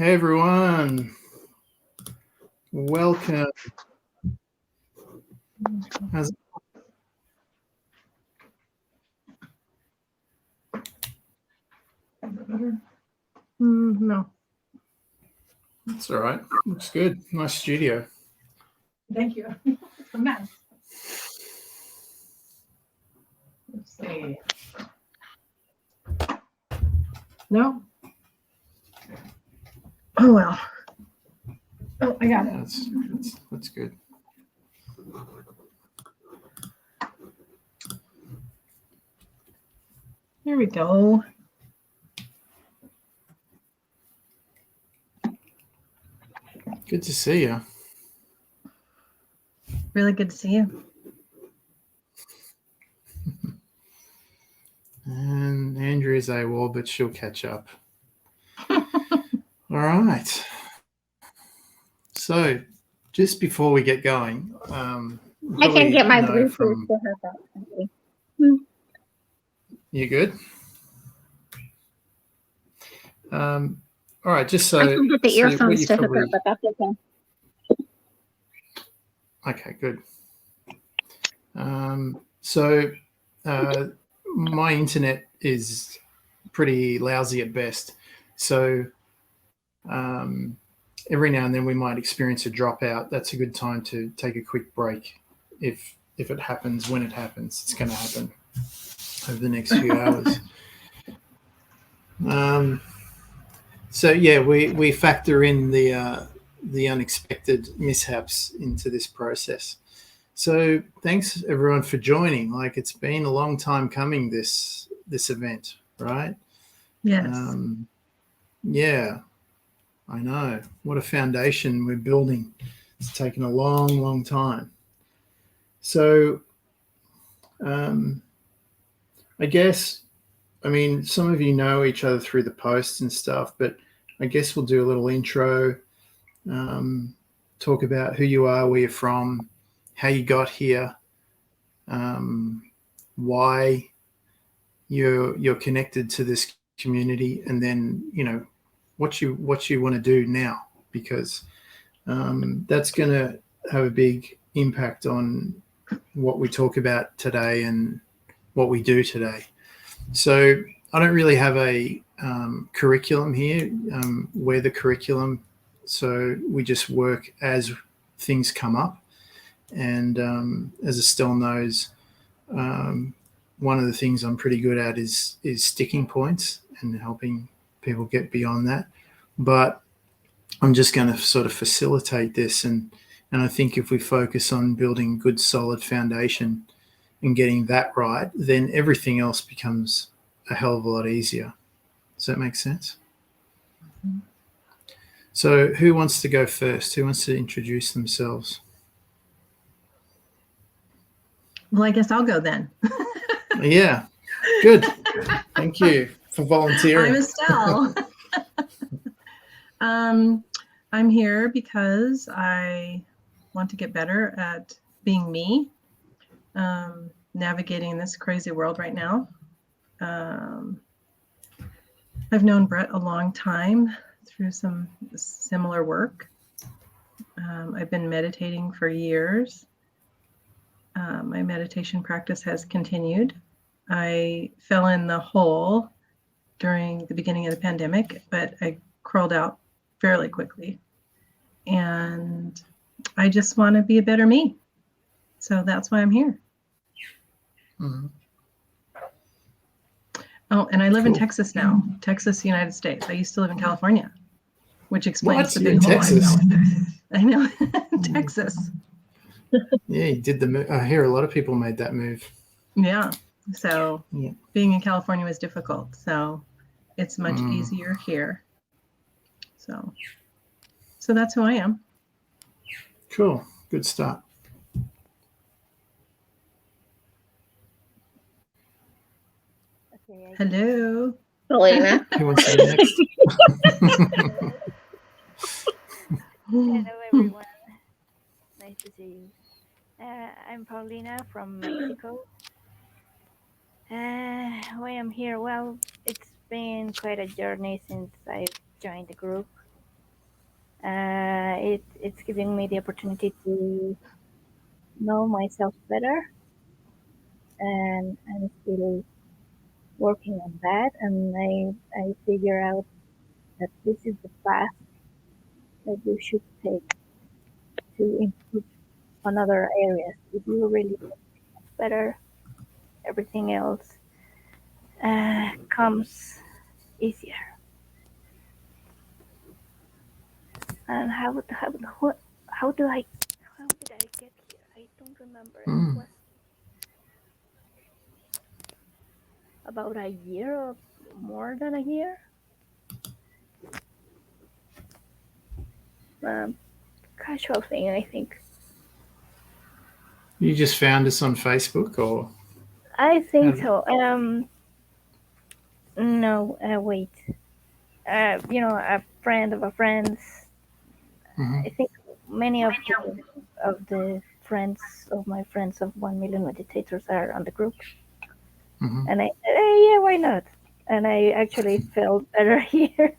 Hey everyone, welcome. How's it? No. That's all right. Looks good. Nice studio. Thank you. It's a mess. Let's see. No. Oh well. Oh, I got it. Yeah, that's good. Here we go. Good to see you. Really good to see you. And Andrea's AWOL, but she'll catch up. All right. So, just before we get going, I can get my Bluetooth to her back. You good? All right. Just so I can get the so earphones to hook up, but that's okay. Okay, good. My internet is pretty lousy at best. So every now and then we might experience a dropout. That's a good time to take a quick break. If it happens, when it happens, it's going to happen over the next few hours. So yeah, we factor in the unexpected mishaps into this process. So thanks everyone for joining. Like, it's been a long time coming, this event, right? Yes. Yeah, I know. What a foundation we're building. It's taken a long, long time. So I guess, I mean, some of you know each other through the posts and stuff, but I guess we'll do a little intro, talk about who you are, where you're from, how you got here, why you're connected to this community, and then what you want to do now, because that's going to have a big impact on what we talk about today and what we do today. So I don't really have a curriculum here. We're the curriculum, so we just work as things come up. And as Estelle knows, one of the things I'm pretty good at is sticking points and helping people get beyond that. But I'm just going to sort of facilitate this, and I think if we focus on building good, solid foundation and getting that right, then everything else becomes a hell of a lot easier. Does that make sense? Mm-hmm. So who wants to go first? Who wants to introduce themselves? Well, I guess I'll go then. Yeah, good. Thank you for volunteering. I'm Estelle. I'm here because I want to get better at being me, navigating this crazy world right now. I've known Brett a long time through some similar work. I've been meditating for years. My meditation practice has continued. I fell in the hole during the beginning of the pandemic, but I crawled out fairly quickly. And I just want to be a better me. So that's why I'm here. Mm-hmm. Oh, and I live in Texas now, Texas, United States. I used to live in California, which explains the big hole. Texas? I know, Texas. Yeah, you did the move. I hear a lot of people made that move. Yeah. So being in California was difficult. So it's much easier here. So that's who I am. Cool. Good start. Okay, hello. Helena. Who wants to go next? Hello, everyone. Nice to see you. I'm Paulina from Mexico. Why I'm here? Well, it's been quite a journey since I joined the group. It's giving me the opportunity to know myself better, and I'm still working on that. And I figure out that this is the path that you should take to improve on other areas. If you really get better, everything else comes easier. And how did I get here? I don't remember. It was about a year or more than a year. Casual thing, I think. You just found us on Facebook, or? I think so. No, wait. A friend of a friend's. I think many of the friends of my friends of 1 million meditators are on the group. And I said, hey, yeah, why not? And I actually felt better here.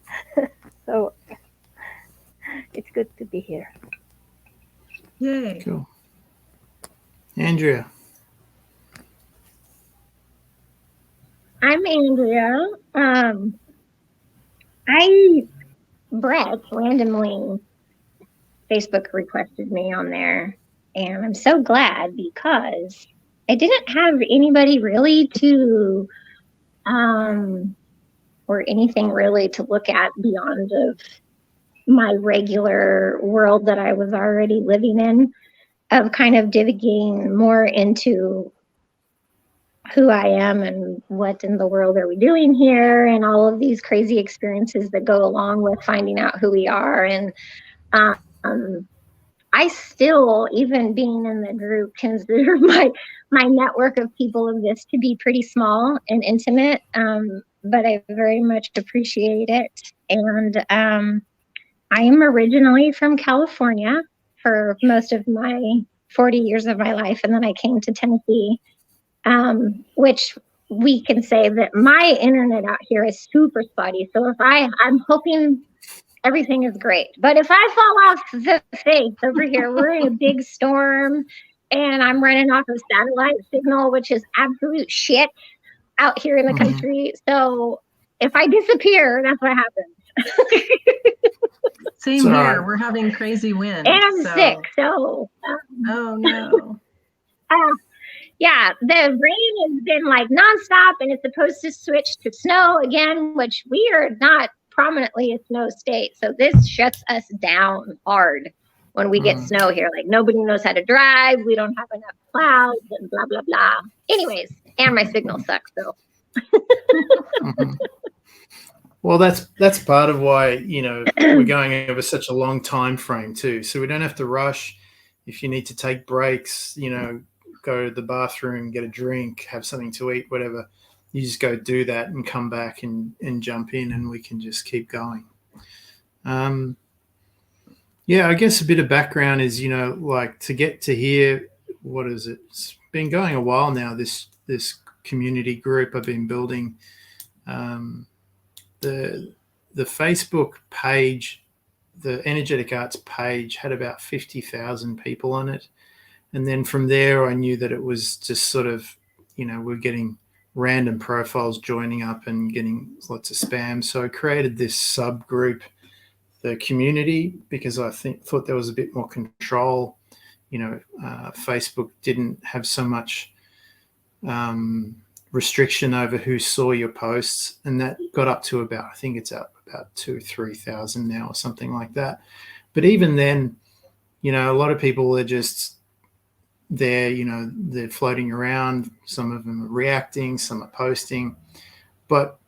So it's good to be here. Yay. Cool. Andrea. I'm Andrea. Brett randomly Facebook requested me on there, and I'm so glad because I didn't have anybody really to, or anything really to look at beyond of my regular world that I was already living in, of kind of digging more into who I am and what in the world are we doing here, and all of these crazy experiences that go along with finding out who we are. And I still, even being in the group, consider my network of people of this to be pretty small and intimate, but I very much appreciate it. And I am originally from California for most of my 40 years of my life, and then I came to Tennessee, which we can say that my internet out here is super spotty. So if I'm hoping everything is great, but if I fall off the face over here, we're in a big storm, and I'm running off of satellite signal, which is absolute shit out here in the country. So if I disappear, that's what happens. Same Sorry. here. We're having crazy wind. And I'm sick, so. Oh no. Yeah, the rain has been like nonstop, and it's supposed to switch to snow again, which we are not prominently a snow state. So this shuts us down hard when we get snow here. Like, nobody knows how to drive. We don't have enough clouds and blah, blah, blah. Anyways, and my signal sucks, so. Well, that's part of why, we're going over such a long time frame too. So we don't have to rush. If you need to take breaks, go to the bathroom, get a drink, have something to eat, whatever, you just go do that and come back and jump in, and we can just keep going. Yeah, I guess a bit of background is, like, to get to here, what is it? It's been going a while now, this community group I've been building. The Facebook page, the Energetic Arts page, had about 50,000 people on it. And then from there, I knew that it was just sort of, we're getting random profiles joining up and getting lots of spam. So I created this subgroup, the community, because I thought there was a bit more control. Facebook didn't have so much restriction over who saw your posts, and that got up to about, I think it's up about 2,000-3,000 now or something like that. But even then, a lot of people are just there, they're floating around. Some of them are reacting, some are posting. But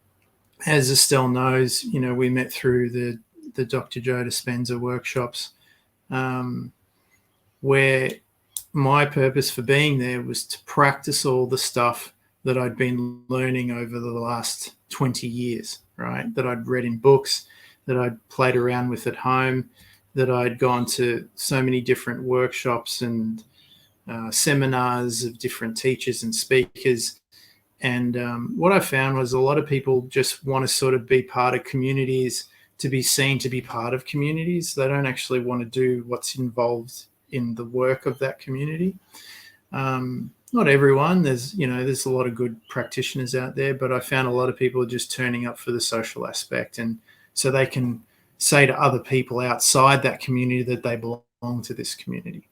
as Estelle knows, we met through the Dr. Joe Dispenza workshops, where my purpose for being there was to practice all the stuff that I'd been learning over the last 20 years, right? That I'd read in books, that I'd played around with at home, that I'd gone to so many different workshops and seminars of different teachers and speakers. And what I found was a lot of people just want to sort of be part of communities to be seen to be part of communities. They don't actually want to do what's involved in the work of that community. Not everyone. There's a lot of good practitioners out there, but I found a lot of people are just turning up for the social aspect, and so they can say to other people outside that community that they belong to this community.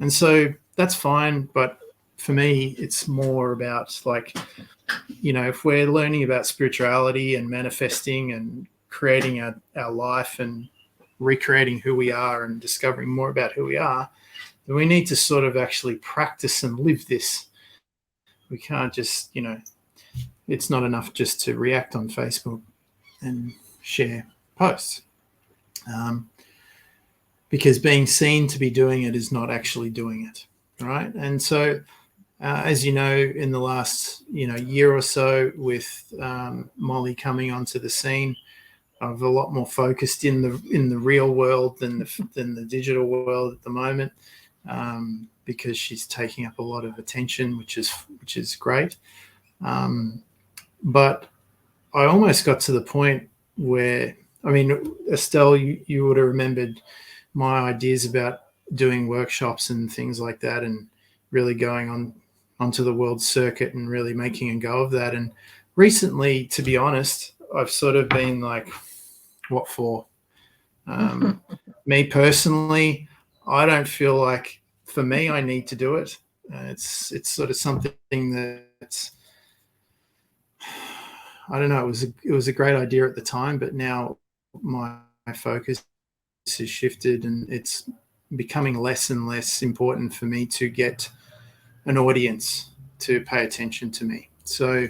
And so that's fine, but for me, it's more about like, if we're learning about spirituality and manifesting and creating our life and recreating who we are and discovering more about who we are, then we need to sort of actually practice and live this. We can't just, it's not enough just to react on Facebook and share posts. Because being seen to be doing it is not actually doing it, right? And so, as you know, in the last year or so, with Molly coming onto the scene, I'm a lot more focused in the real world than the digital world at the moment, because she's taking up a lot of attention, which is great. But I almost got to the point where, Estelle, you would have remembered my ideas about doing workshops and things like that, and really going onto the world circuit and really making a go of that. And recently, to be honest, I've sort of been like, what for? Me personally, I don't feel like, for me, I need to do it. It's sort of something that's, I don't know, it was a great idea at the time, but now my focus has shifted, and it's becoming less and less important for me to get an audience to pay attention to me. So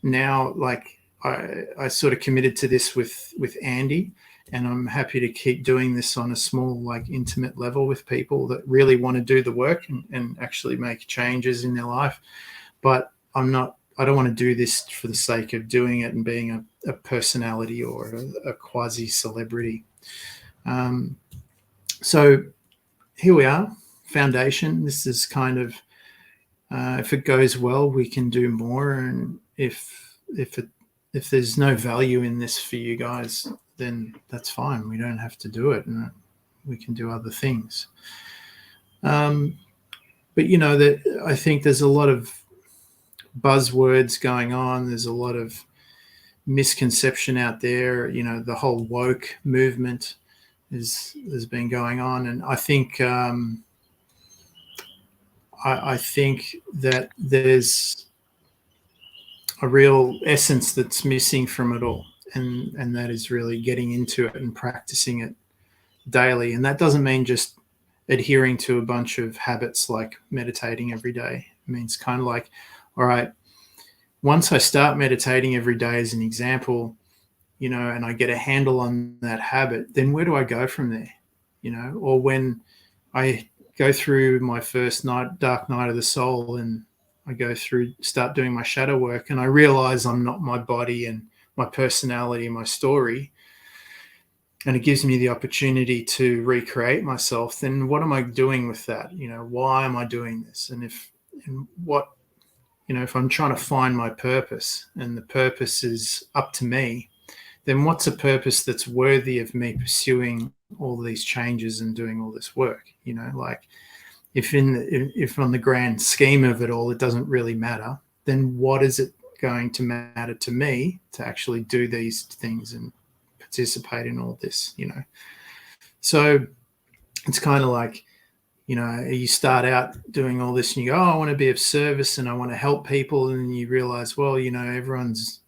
now, like, I sort of committed to this with Andy, and I'm happy to keep doing this on a small, like, intimate level with people that really want to do the work and actually make changes in their life. But I don't want to do this for the sake of doing it and being a personality or a quasi celebrity. So here we are, foundation. This is kind of, if it goes well, we can do more. And if there's no value in this for you guys, then that's fine. We don't have to do it, and we can do other things. But that I think there's a lot of buzzwords going on. There's a lot of misconception out there. The whole woke movement has been going on, and I think I think that there's a real essence that's missing from it all, and that is really getting into it and practicing it daily. And that doesn't mean just adhering to a bunch of habits like meditating every day. It means kind of like, all right, once I start meditating every day, as an example, and I get a handle on that habit, then where do I go from there? Or when I go through my first dark night of the soul, and I start doing my shadow work, and I realize I'm not my body and my personality and my story, and it gives me the opportunity to recreate myself, then what am I doing with that? Why am I doing this? And if I'm trying to find my purpose, and the purpose is up to me, then what's a purpose that's worthy of me pursuing all these changes and doing all this work? Like, if on the grand scheme of it all, it doesn't really matter, then what is it going to matter to me to actually do these things and participate in all this? So it's kind of like, you start out doing all this and you go, I want to be of service and I want to help people. And then you realize, well, everyone's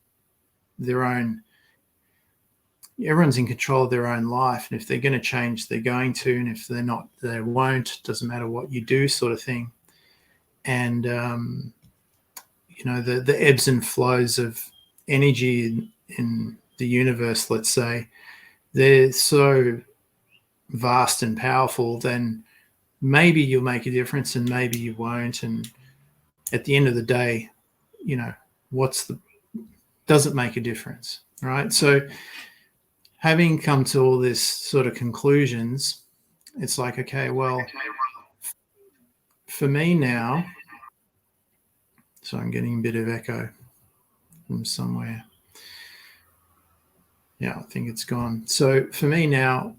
in control of their own life. And if they're going to change, they're going to. And if they're not, they won't. It doesn't matter what you do, sort of thing. And, the ebbs and flows of energy in the universe, let's say, they're so vast and powerful, then maybe you'll make a difference and maybe you won't. And at the end of the day, does it make a difference, right? So having come to all this sort of conclusions, it's like, okay, well, for me now, so I'm getting a bit of echo from somewhere. Yeah, I think it's gone. So for me now,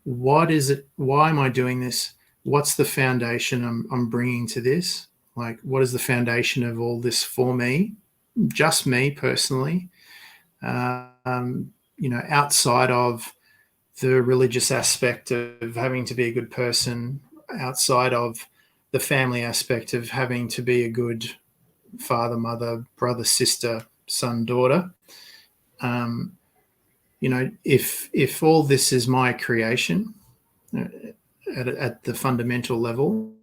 what is it? Why am I doing this? What's the foundation I'm bringing to this? Like, what is the foundation of all this for me? Just me personally. Outside of the religious aspect of having to be a good person, outside of the family aspect of having to be a good father, mother, brother, sister, son, daughter. If all this is my creation at the fundamental level,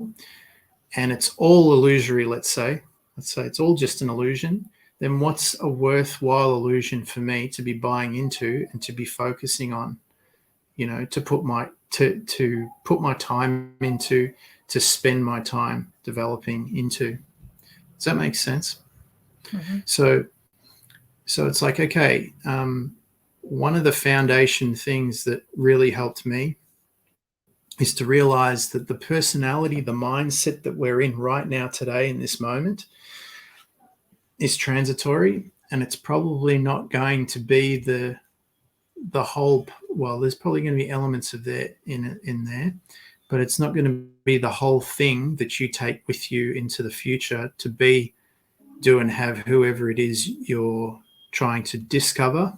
and it's all illusory, let's say it's all just an illusion, then what's a worthwhile illusion for me to be buying into and to be focusing on, to put my time into, to spend my time developing into? Does that make sense? Mm-hmm. So it's like, okay, one of the foundation things that really helped me is to realize that the personality, the mindset that we're in right now today in this moment is transitory, and it's probably not going to be the whole. Well, there's probably going to be elements of that in there, but it's not going to be the whole thing that you take with you into the future to be, do, and have whoever it is you're trying to discover,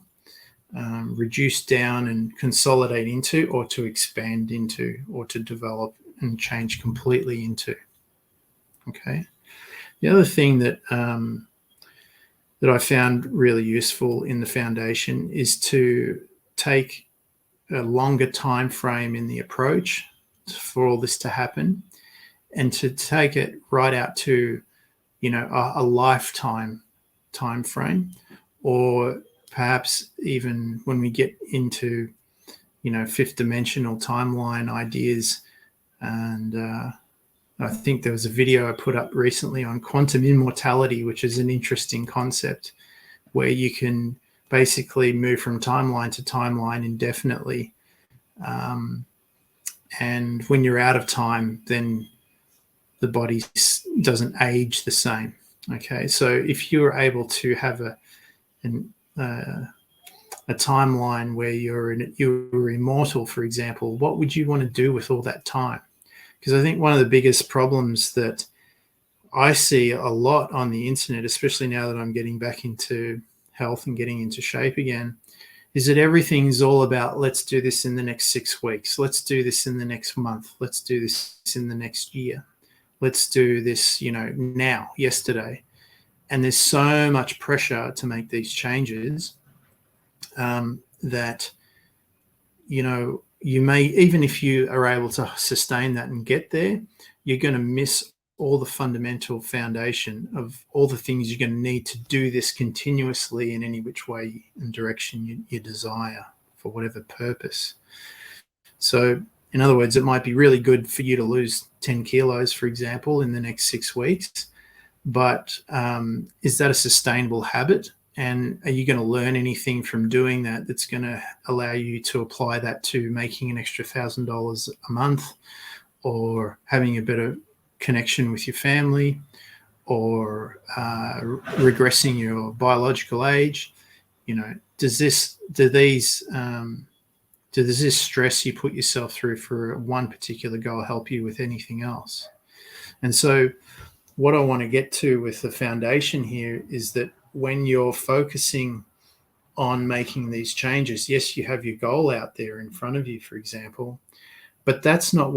reduce down and consolidate into, or to expand into, or to develop and change completely into. Okay. The other thing that I found really useful in the foundation is to take a longer time frame in the approach for all this to happen, and to take it right out to, a lifetime time frame, or perhaps even when we get into, fifth dimensional timeline ideas. And I think there was a video I put up recently on quantum immortality, which is an interesting concept where you can basically move from timeline to timeline indefinitely. And when you're out of time, then the body doesn't age the same. Okay, so if you're able to have a timeline where you're immortal, for example, what would you want to do with all that time? Because I think one of the biggest problems that I see a lot on the internet, especially now that I'm getting back into health and getting into shape again, is that everything's all about, let's do this in the next 6 weeks. Let's do this in the next month. Let's do this in the next year. Let's do this, now, yesterday. And there's so much pressure to make these changes that, you may, even if you are able to sustain that and get there, you're going to miss all the fundamental foundation of all the things you're going to need to do this continuously in any which way and direction you desire, for whatever purpose. So in other words, it might be really good for you to lose 10 kilos, for example, in the next 6 weeks, but is that a sustainable habit? And are you going to learn anything from doing that that's going to allow you to apply that to making an extra $1,000 a month, or having a better connection with your family, or regressing your biological age? Does this stress you put yourself through for one particular goal help you with anything else? And so what I want to get to with the foundation here is that when you're focusing on making these changes, yes, you have your goal out there in front of you, for example, but that's not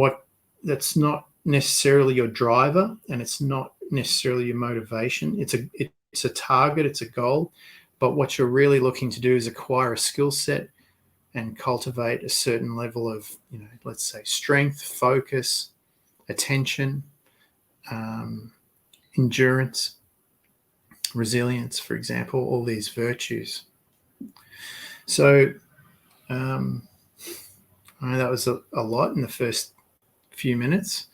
necessarily your driver, and it's not necessarily your motivation. It's a target, it's a goal, but what you're really looking to do is acquire a skill set and cultivate a certain level of, let's say, strength, focus, attention, endurance, resilience, for example, all these virtues. So I know that was a lot in the first few minutes.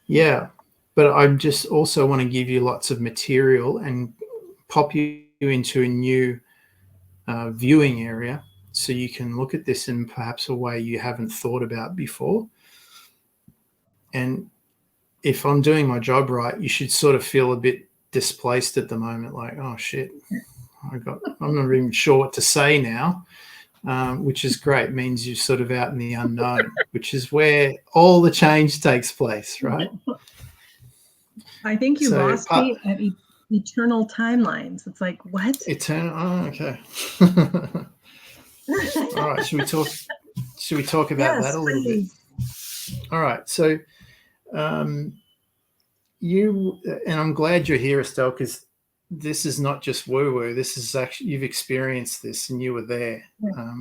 Yeah, but I just also want to give you lots of material and pop you into a new viewing area, so you can look at this in perhaps a way you haven't thought about before. And if I'm doing my job right, you should sort of feel a bit displaced at the moment, like, oh shit, I'm not even sure what to say now, which is great. It means you're sort of out in the unknown, which is where all the change takes place, right? I think you So, lost me at eternal timelines. It's like, what? Eternal. Oh, okay. All right. Should we talk about Yes, that a little please. bit? All right. So, and I'm glad you're here, Estelle, because this is not just woo-woo. This is actually, you've experienced this and you were there. Yeah.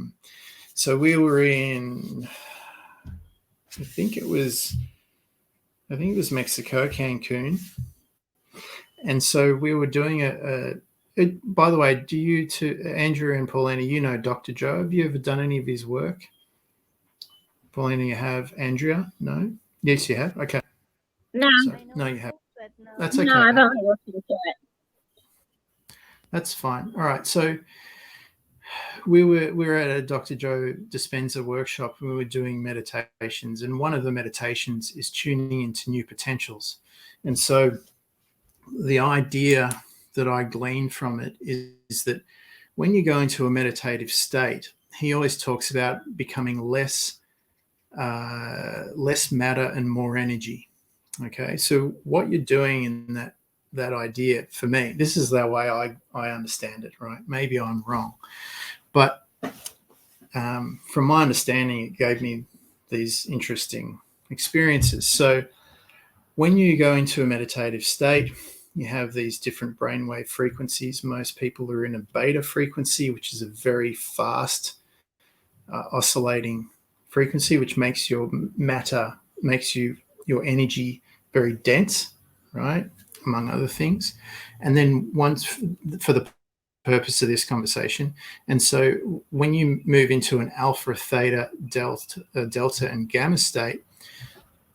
So we were in, I think it was Mexico, Cancun. And so we were doing by the way, do you two, Andrew and Paulina, you know Dr. Joe? Have you ever done any of his work? Paulina, you have. Andrea? No? Yes, you have. Okay. No, So, no, you have. But no. That's okay. no, I've only listened to it. That's fine. All right. So we were at a Dr. Joe Dispenza workshop and we were doing meditations, and one of the meditations is tuning into new potentials. And so the idea that I gleaned from it is that when you go into a meditative state, he always talks about becoming less matter and more energy. Okay, so what you're doing in that idea, for me, this is the way I understand it, right? Maybe I'm wrong, but from my understanding, it gave me these interesting experiences. So when you go into a meditative state, you have these different brainwave frequencies. Most people are in a beta frequency, which is a very fast oscillating frequency, which makes your matter, your energy very dense, right? Among other things. And then once, for the purpose of this conversation, and so when you move into an alpha, theta, delta and gamma state,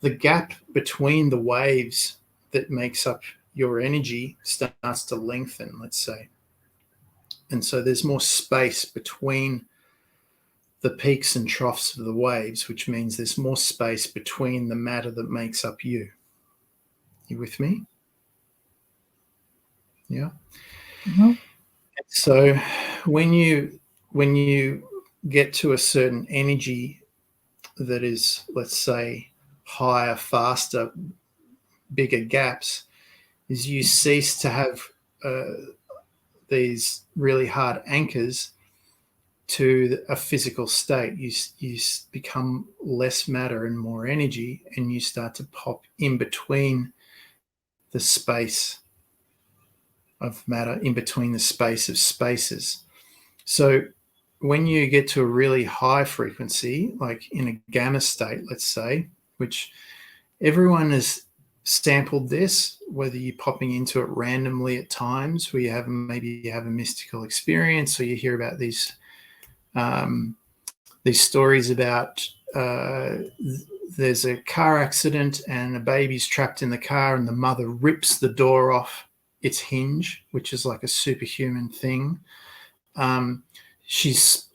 the gap between the waves that makes up your energy starts to lengthen, let's say. And so there's more space between the peaks and troughs of the waves, which means there's more space between the matter that makes up you. You with me? Yeah. Mhm. So when you get to a certain energy that is, let's say, higher, faster, bigger gaps, is you cease to have these really hard anchors to a physical state. You become less matter and more energy, and you start to pop in between the space of matter, in between the space of spaces. So when you get to a really high frequency, like in a gamma state, let's say, which everyone has sampled this, whether you're popping into it randomly at times where maybe you have a mystical experience, or you hear about these stories about there's a car accident and a baby's trapped in the car and the mother rips the door off its hinge, which is like a superhuman thing. She's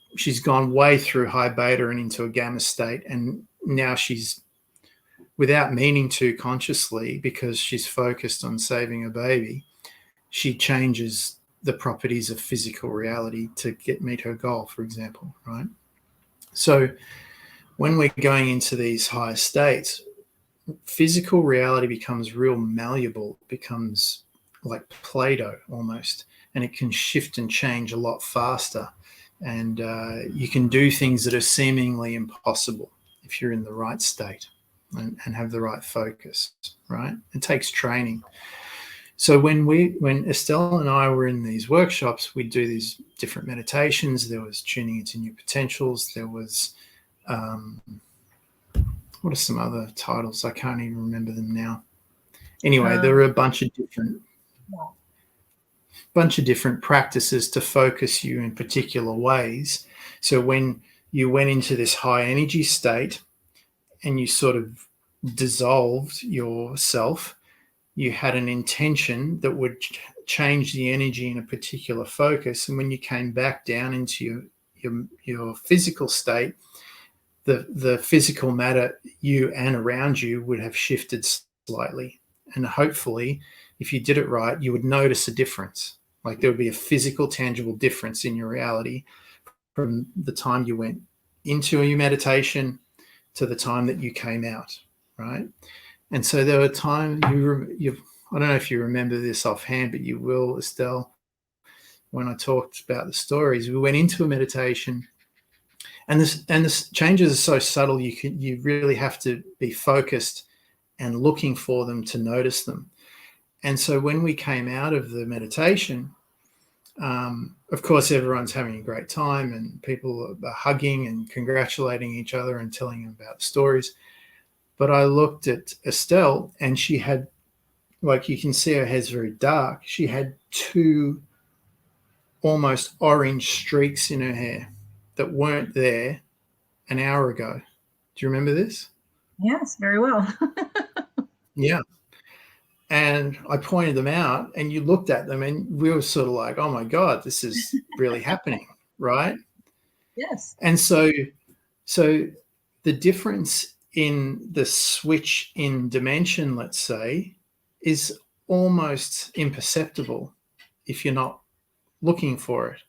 gone way through high beta and into a gamma state, and now she's, without meaning to consciously, because she's focused on saving a baby, she changes the properties of physical reality to meet her goal, for example, right? So when we're going into these higher states, physical reality becomes real malleable, becomes like Play-Doh almost, and it can shift and change a lot faster. And you can do things that are seemingly impossible if you're in the right state and have the right focus, right? It takes training. So when Estelle and I were in these workshops, we'd do these different meditations. There was tuning into new potentials. There was, what are some other titles? I can't even remember them now. Anyway, there were a bunch of different practices to focus you in particular ways. So when you went into this high energy state and you sort of dissolved yourself, you had an intention that would change the energy in a particular focus. And when you came back down into your physical state, the physical matter, you and around you, would have shifted slightly. And hopefully, if you did it right, you would notice a difference. Like there would be a physical, tangible difference in your reality from the time you went into your meditation to the time that you came out, right? And so there were times I don't know if you remember this offhand, but you will, Estelle, when I talked about the stories. We went into a meditation, and this changes are so subtle. You really have to be focused and looking for them to notice them. And so when we came out of the meditation, of course, everyone's having a great time, and people are hugging and congratulating each other and telling them about stories. But I looked at Estelle, and she had, like, you can see her hair's very dark. She had 2 almost orange streaks in her hair that weren't there an hour ago. Do you remember this? Yes, very well. Yeah. And I pointed them out, and you looked at them, and we were sort of like, oh my God, this is really happening, right? Yes. And so the difference in the switch in dimension, let's say, is almost imperceptible if you're not looking for it.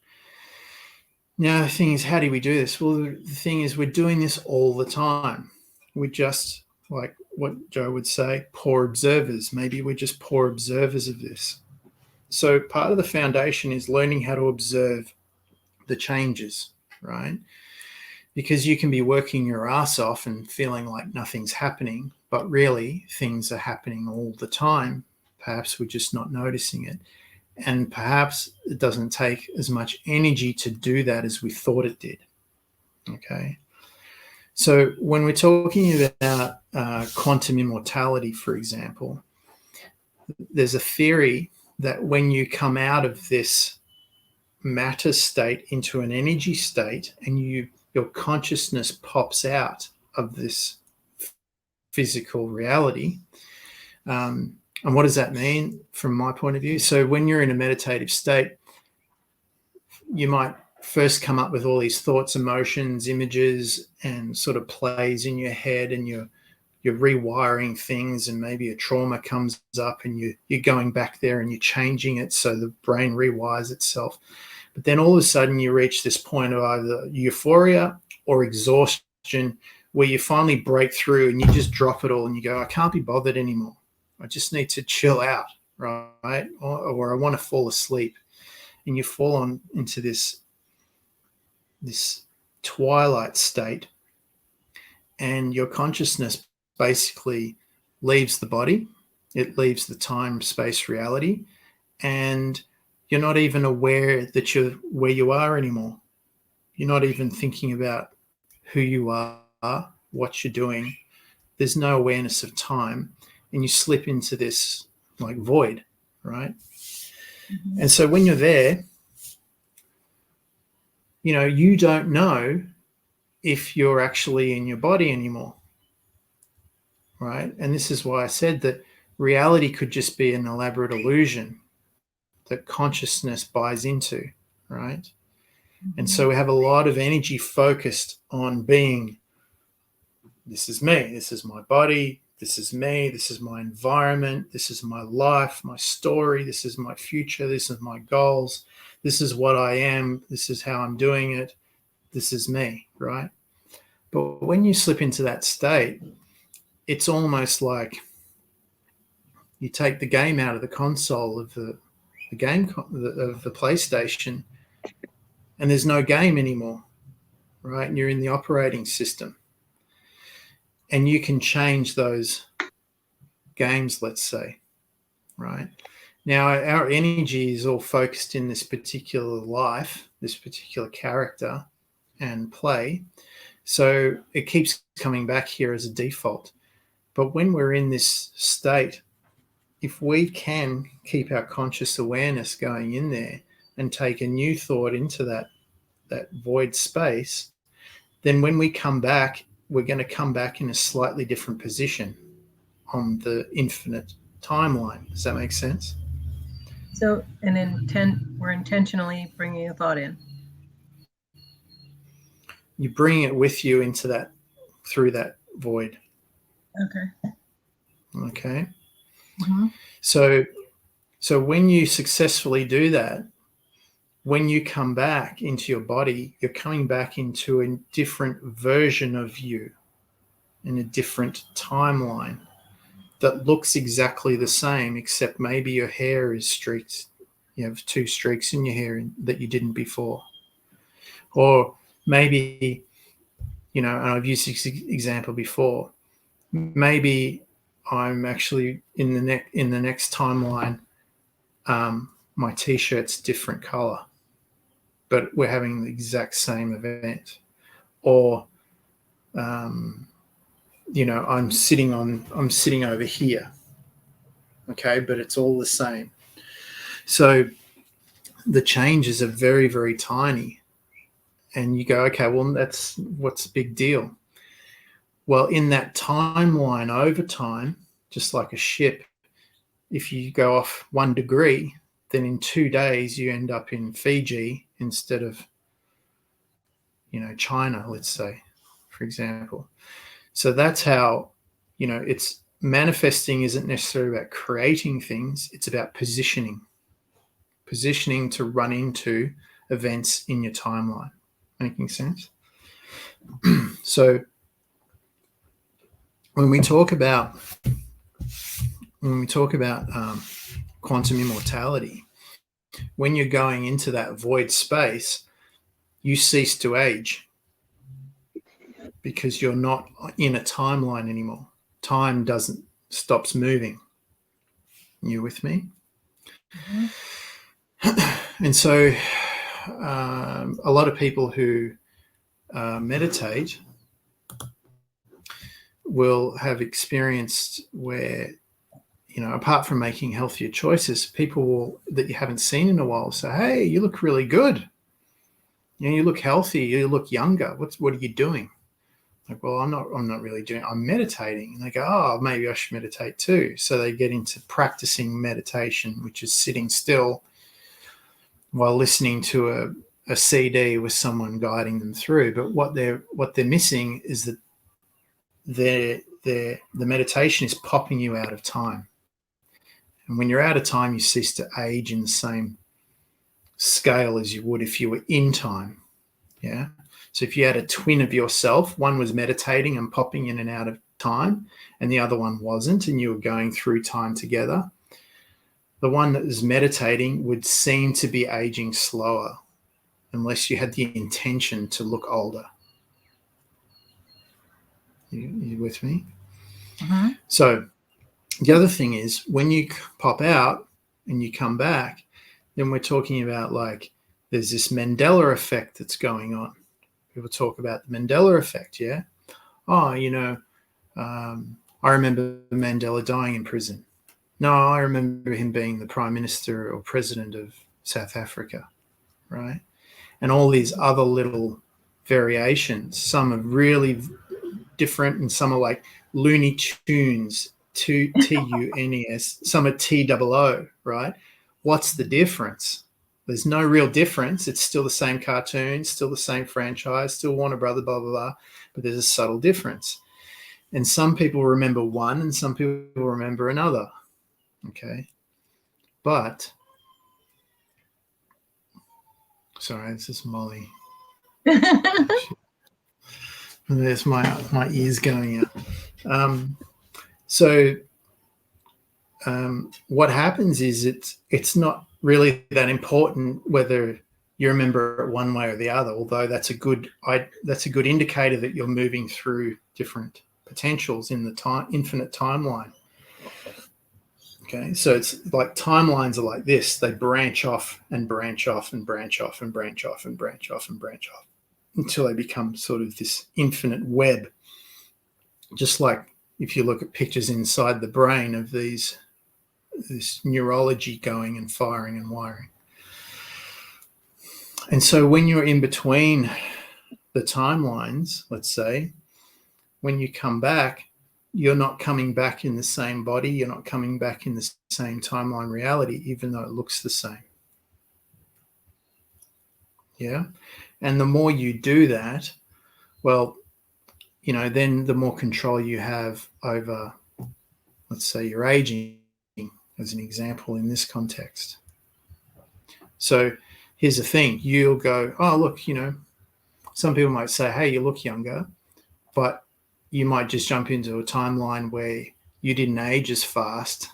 Now, the thing is, how do we do this? Well, the thing is, we're doing this all the time. We're just, like what Joe would say, poor observers. Maybe we're just poor observers of this. So part of the foundation is learning how to observe the changes, right? Because you can be working your ass off and feeling like nothing's happening, but really things are happening all the time. Perhaps we're just not noticing it. And perhaps it doesn't take as much energy to do that as we thought it did. Okay. So when we're talking about quantum immortality, for example, there's a theory that when you come out of this matter state into an energy state, and your consciousness pops out of this physical reality, and what does that mean from my point of view? So when you're in a meditative state, you might first come up with all these thoughts, emotions, images, and sort of plays in your head, and you're rewiring things, and maybe a trauma comes up, and you're going back there and you're changing it so the brain rewires itself. But then all of a sudden you reach this point of either euphoria or exhaustion, where you finally break through and you just drop it all and you go, I can't be bothered anymore. I just need to chill out, right? Or I want to fall asleep. And you fall on into this twilight state, and your consciousness basically leaves the body. It leaves the time-space reality, and you're not even aware that you're where you are anymore. You're not even thinking about who you are, what you're doing. There's no awareness of time, and you slip into this like void, right? Mm-hmm. And so when you're there, you don't know if you're actually in your body anymore, right? And this is why I said that reality could just be an elaborate illusion that consciousness buys into, right? Mm-hmm. And so we have a lot of energy focused on being, this is me, this is my body, this is me, this is my environment, this is my life, my story, this is my future, this is my goals, this is what I am, this is how I'm doing it, this is me, right? But when you slip into that state, it's almost like you take the game out of the console of the game of the PlayStation, and there's no game anymore, right? And you're in the operating system, and you can change those games, let's say, right? Now, our energy is all focused in this particular life, this particular character and play. So it keeps coming back here as a default. But when we're in this state, if we can keep our conscious awareness going in there and take a new thought into that void space, then when we come back, we're going to come back in a slightly different position on the infinite timeline. Does that make sense? So we're intentionally bringing a thought in. You bring it with you into that, through that void. Okay. Okay. Mhm. So when you successfully do that, when you come back into your body, you're coming back into a different version of you in a different timeline that looks exactly the same, except maybe your hair is streaked. You have 2 streaks in your hair that you didn't before. Or maybe, and I've used this example before, maybe I'm actually in the next timeline, my t-shirt's different color, but we're having the exact same event. Or I'm sitting over here, okay, but it's all the same. So the changes are very, very tiny, and you go, okay, well, what's the big deal? Well, in that timeline, over time, just like a ship, if you go off 1 degree, then in 2 days you end up in Fiji instead of, China, let's say, for example. So that's how, it's manifesting isn't necessarily about creating things. It's about positioning to run into events in your timeline. Making sense? So when we talk about quantum immortality, when you're going into that void space, you cease to age because you're not in a timeline anymore. Time stops moving. You with me? Mm-hmm. And so a lot of people who meditate will have experienced where, apart from making healthier choices, people that you haven't seen in a while say, hey, you look really good. You look healthy. You look younger. What are you doing? Like, well, I'm not really doing it. I'm meditating. And they go, oh, maybe I should meditate too. So they get into practicing meditation, which is sitting still while listening to a CD with someone guiding them through. But what they're missing is that the meditation is popping you out of time. And when you're out of time, you cease to age in the same scale as you would if you were in time. Yeah. So if you had a twin of yourself, one was meditating and popping in and out of time, and the other one wasn't, and you were going through time together, the one that was meditating would seem to be aging slower unless you had the intention to look older. You with me? Mm-hmm. So the other thing is when you pop out and you come back, then we're talking about like there's this Mandela effect that's going on. People talk about the Mandela effect, yeah? Oh, I remember Mandela dying in prison. No, I remember him being the prime minister or president of South Africa, right? And all these other little variations. Some are really different and some are like Looney Tunes, Tunes. Some are TOO, right? What's the difference? There's no real difference. It's still the same cartoon, still the same franchise, still Warner Brothers, blah, blah, blah. But there's a subtle difference. And some people remember one and some people remember another. Okay. But, sorry, this is Molly. There's my ears going out. What happens is it's not really that important whether you remember it one way or the other, although that's a good indicator that you're moving through different potentials in the infinite timeline. Okay, so it's like timelines are like this. They branch off and branch off and branch off and branch off and branch off and branch off until they become sort of this infinite web. Just like if you look at pictures inside the brain of this neurology going and firing and wiring. And so when you're in between the timelines, let's say, when you come back, you're not coming back in the same body. You're not coming back in the same timeline reality, even though it looks the same. Yeah. And the more you do that, well, then the more control you have over, let's say, your aging, as an example in this context. So here's the thing. You'll go, oh, look, some people might say, hey, you look younger, but you might just jump into a timeline where you didn't age as fast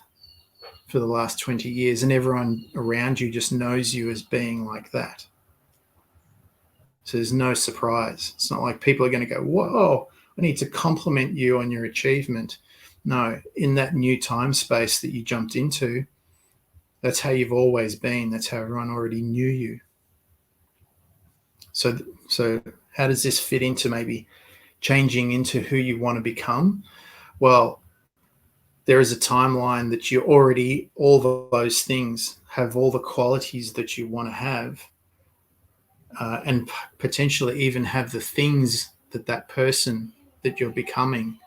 for the last 20 years and everyone around you just knows you as being like that. So there's no surprise. It's not like people are going to go, whoa, I need to compliment you on your achievement. No, in that new time space that you jumped into, that's how you've always been. That's how everyone already knew you. So how does this fit into maybe changing into who you want to become? Well, there is a timeline that you already, all of those things have all the qualities that you want to have, and potentially even have the things that person that you're becoming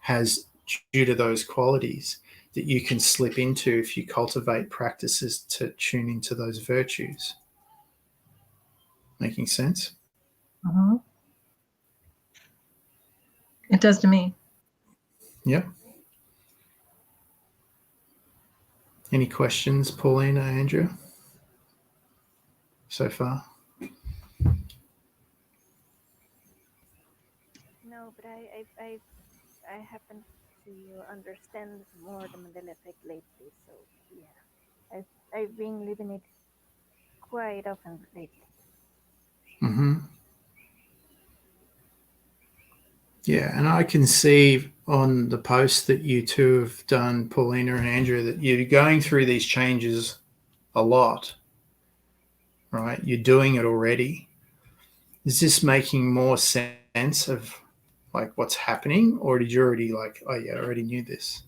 has due to those qualities that you can slip into if you cultivate practices to tune into those virtues. Making sense? Mm-hmm. It does to me. Yep. Any questions, Paulina, Andrew, so far? No, but I happen to understand more the Mandela Effect lately. So yeah, I've been living it quite often lately. Mm-hmm. Yeah, and I can see on the post that you two have done, Paulina and Andrew, that you're going through these changes a lot, right? You're doing it already. Is this making more sense of like what's happening, or did you already like, oh yeah, I already knew this?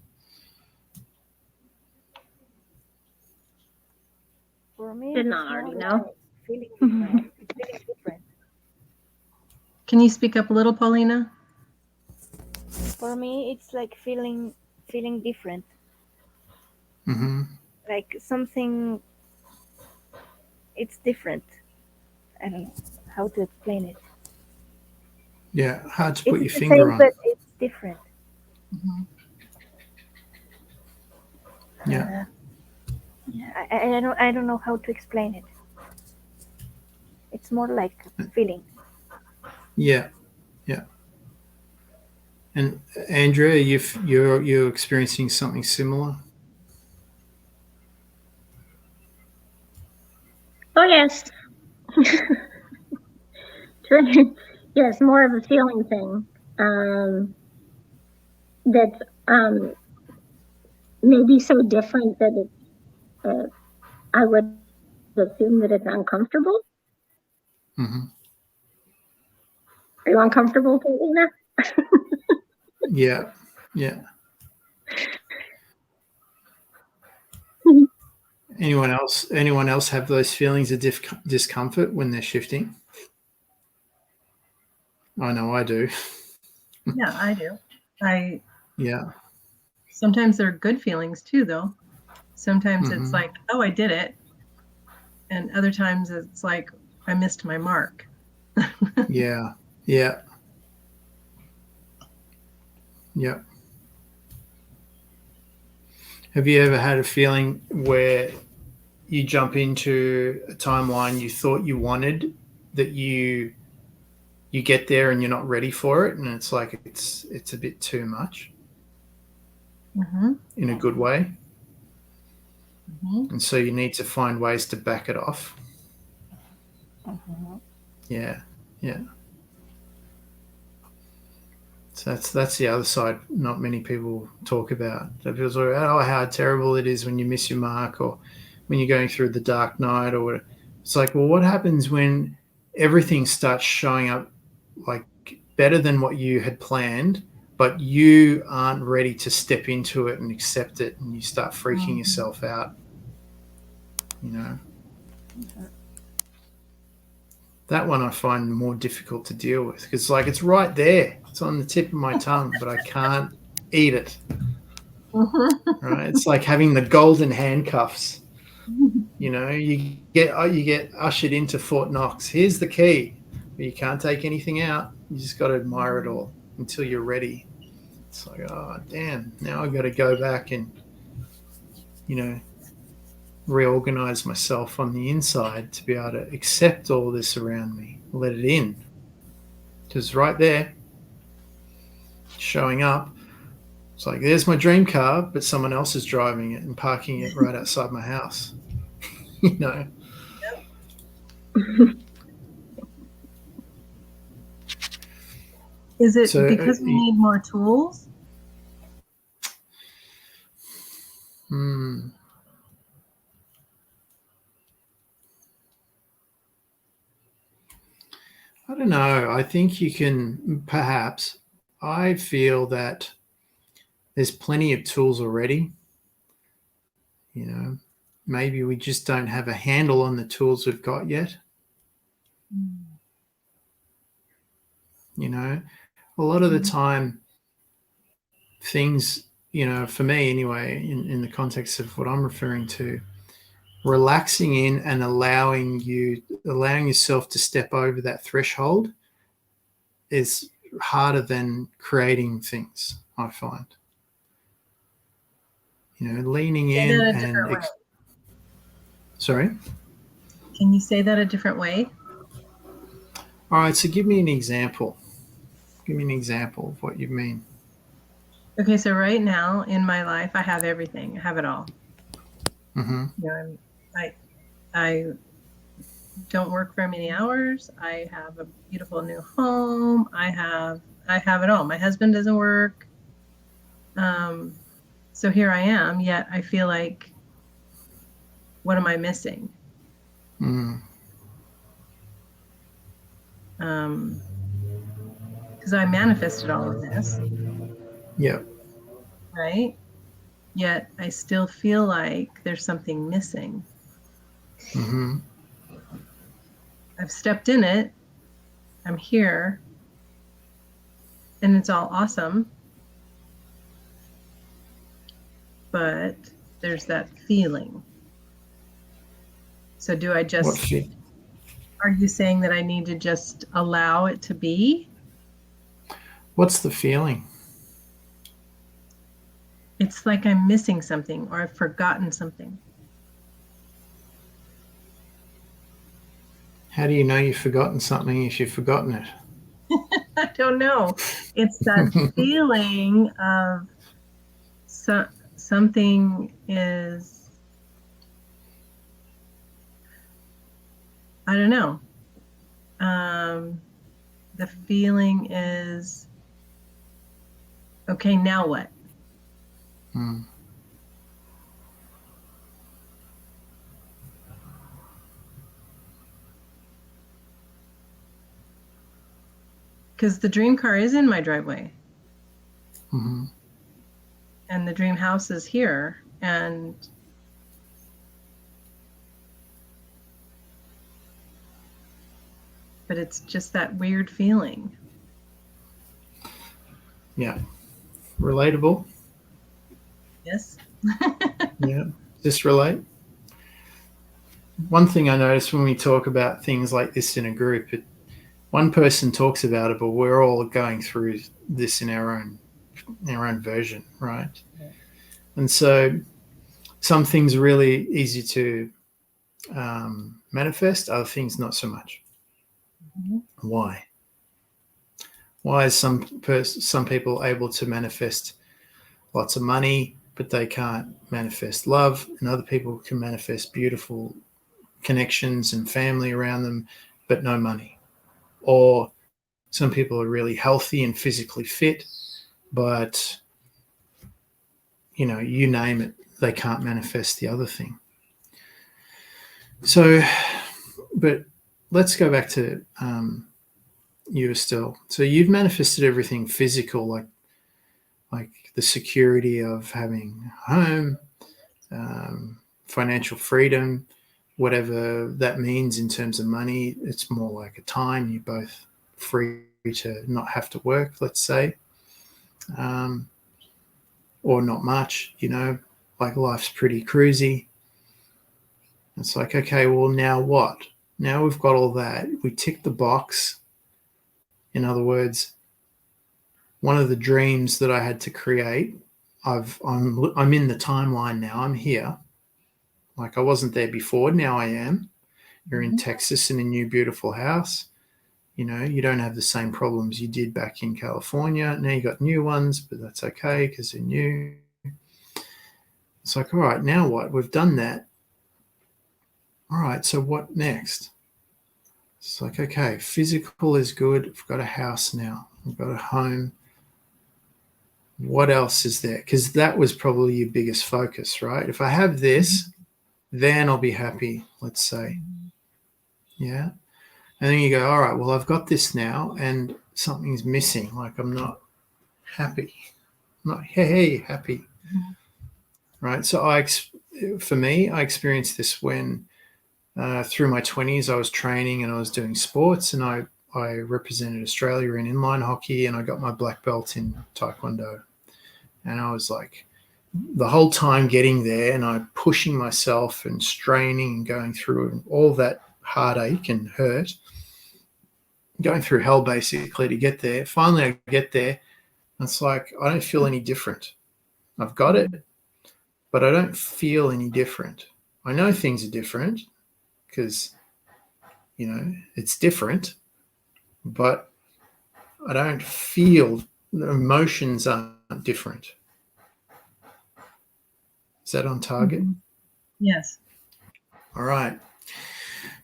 For me, Did it's not more already like know. feeling different. It's feeling different. Can you speak up a little, Paulina? For me, it's like feeling different. Mm-hmm. Like something. It's different. I don't know how to explain it. Yeah, hard to put It's your the finger same, on. but it's different. Mm-hmm. Yeah. Yeah, I don't know how to explain it. It's more like a feeling. Yeah. Yeah. And Andrea, you're experiencing something similar? Oh yes. Yes, more of a feeling thing. That's maybe so different that I would assume that it's uncomfortable. Mm-hmm. Are you uncomfortable, Paulina? Yeah. Yeah. Anyone else have those feelings of discomfort when they're shifting? I know I do. Yeah, I do. Yeah. Sometimes they're good feelings too, though. Sometimes Mm-hmm. it's like, oh, I did it. And other times it's like, I missed my mark. Yeah. Yeah. Yeah. Have you ever had a feeling where you jump into a timeline you thought you wanted, that you get there and you're not ready for it, and it's like it's a bit too much? Mm-hmm. In a good way? Mm-hmm. And so you need to find ways to back it off? Mm-hmm. Yeah. Yeah. So that's the other side not many people talk about. So people talk about, oh, how terrible it is when you miss your mark, or when you're going through the dark night, or whatever. It's like, well, what happens when everything starts showing up like better than what you had planned, but you aren't ready to step into it and accept it, and you start freaking yourself out, Mm-hmm. That one I find more difficult to deal with, because like it's right there, it's on the tip of my tongue, but I can't eat it. Mm-hmm. Right? It's like having the golden handcuffs. You get ushered into Fort Knox. Here's the key, but you can't take anything out. You just got to admire it all until you're ready. It's like, oh damn, now I got to go back and reorganize myself on the inside to be able to accept all this around me, let it in. Because right there, showing up, it's like, there's my dream car, but someone else is driving it and parking it right outside my house. Is it So, because we need more tools? I don't know. I think you can perhaps. I feel that there's plenty of tools already. Maybe we just don't have a handle on the tools we've got yet. A lot of the time, things, for me anyway, in the context of what I'm referring to, relaxing in and allowing yourself to step over that threshold is harder than creating things, I find. Leaning in and sorry? Can you say that a different way? All right, so give me an example. Give me an example of what you mean. Okay, so right now in my life, I have everything. I have it all. Mm-hmm. I don't work very many hours. I have a beautiful new home. I have it all. My husband doesn't work. So here I am, yet I feel like, what am I missing? Because I manifested all of this. Yeah. Right? Yet I still feel like there's something missing. Mm-hmm. I've stepped in it. I'm here. And it's all awesome. But there's that feeling. So do I just... Are you saying that I need to just allow it to be? What's the feeling? It's like I'm missing something or I've forgotten something. How do you know you've forgotten something if you've forgotten it? I don't know. It's that feeling of something is, I don't know. The feeling is, okay, now what? Because the dream car is in my driveway. Mm-hmm. And the dream house is here. But it's just that weird feeling. Yeah. Relatable? Yes. Yeah. Just relate? One thing I notice when we talk about things like this in a group, one person talks about it, but we're all going through this in our own version, right? Yeah. And so some things are really easy to manifest, other things not so much. Mm-hmm. Why? Why is some people able to manifest lots of money, but they can't manifest love, and other people can manifest beautiful connections and family around them, but no money? Or some people are really healthy and physically fit, but you name it, they can't manifest the other thing. So, but let's go back to you, Estelle. So you've manifested everything physical, like the security of having a home, financial freedom, whatever that means in terms of money. It's more like a time. You're both free to not have to work, let's say, or not much, like life's pretty cruisy. It's like, okay, well, now what? Now we've got all that. We tick the box. In other words, one of the dreams that I had to create I'm in the timeline now. I'm here. Like I wasn't there before. Now I am. You're in Texas in a new beautiful house. You know, you don't have the same problems you did back in California. Now you got new ones, but that's okay because they're new. It's like, all right, now what? We've done that. All right, so what next? It's like, okay, physical is good. I've got a house now. I've got a home. What else is there? Because that was probably your biggest focus, right? If I have this, then I'll be happy, let's say. Yeah. And then you go, all right, well, I've got this now and something's missing. Like I'm not happy. I'm not happy. Right. So for me, I experienced this when through my 20s, I was training and I was doing sports, and I represented Australia in inline hockey, and I got my black belt in Taekwondo. And I was like, the whole time getting there, and I'm pushing myself and straining and going through all that heartache and hurt, going through hell basically to get there. Finally, I get there. And it's like, I don't feel any different. I've got it, but I don't feel any different. I know things are different because, you know, it's different, but I don't feel, the emotions aren't different. Is that on target? Yes. All right.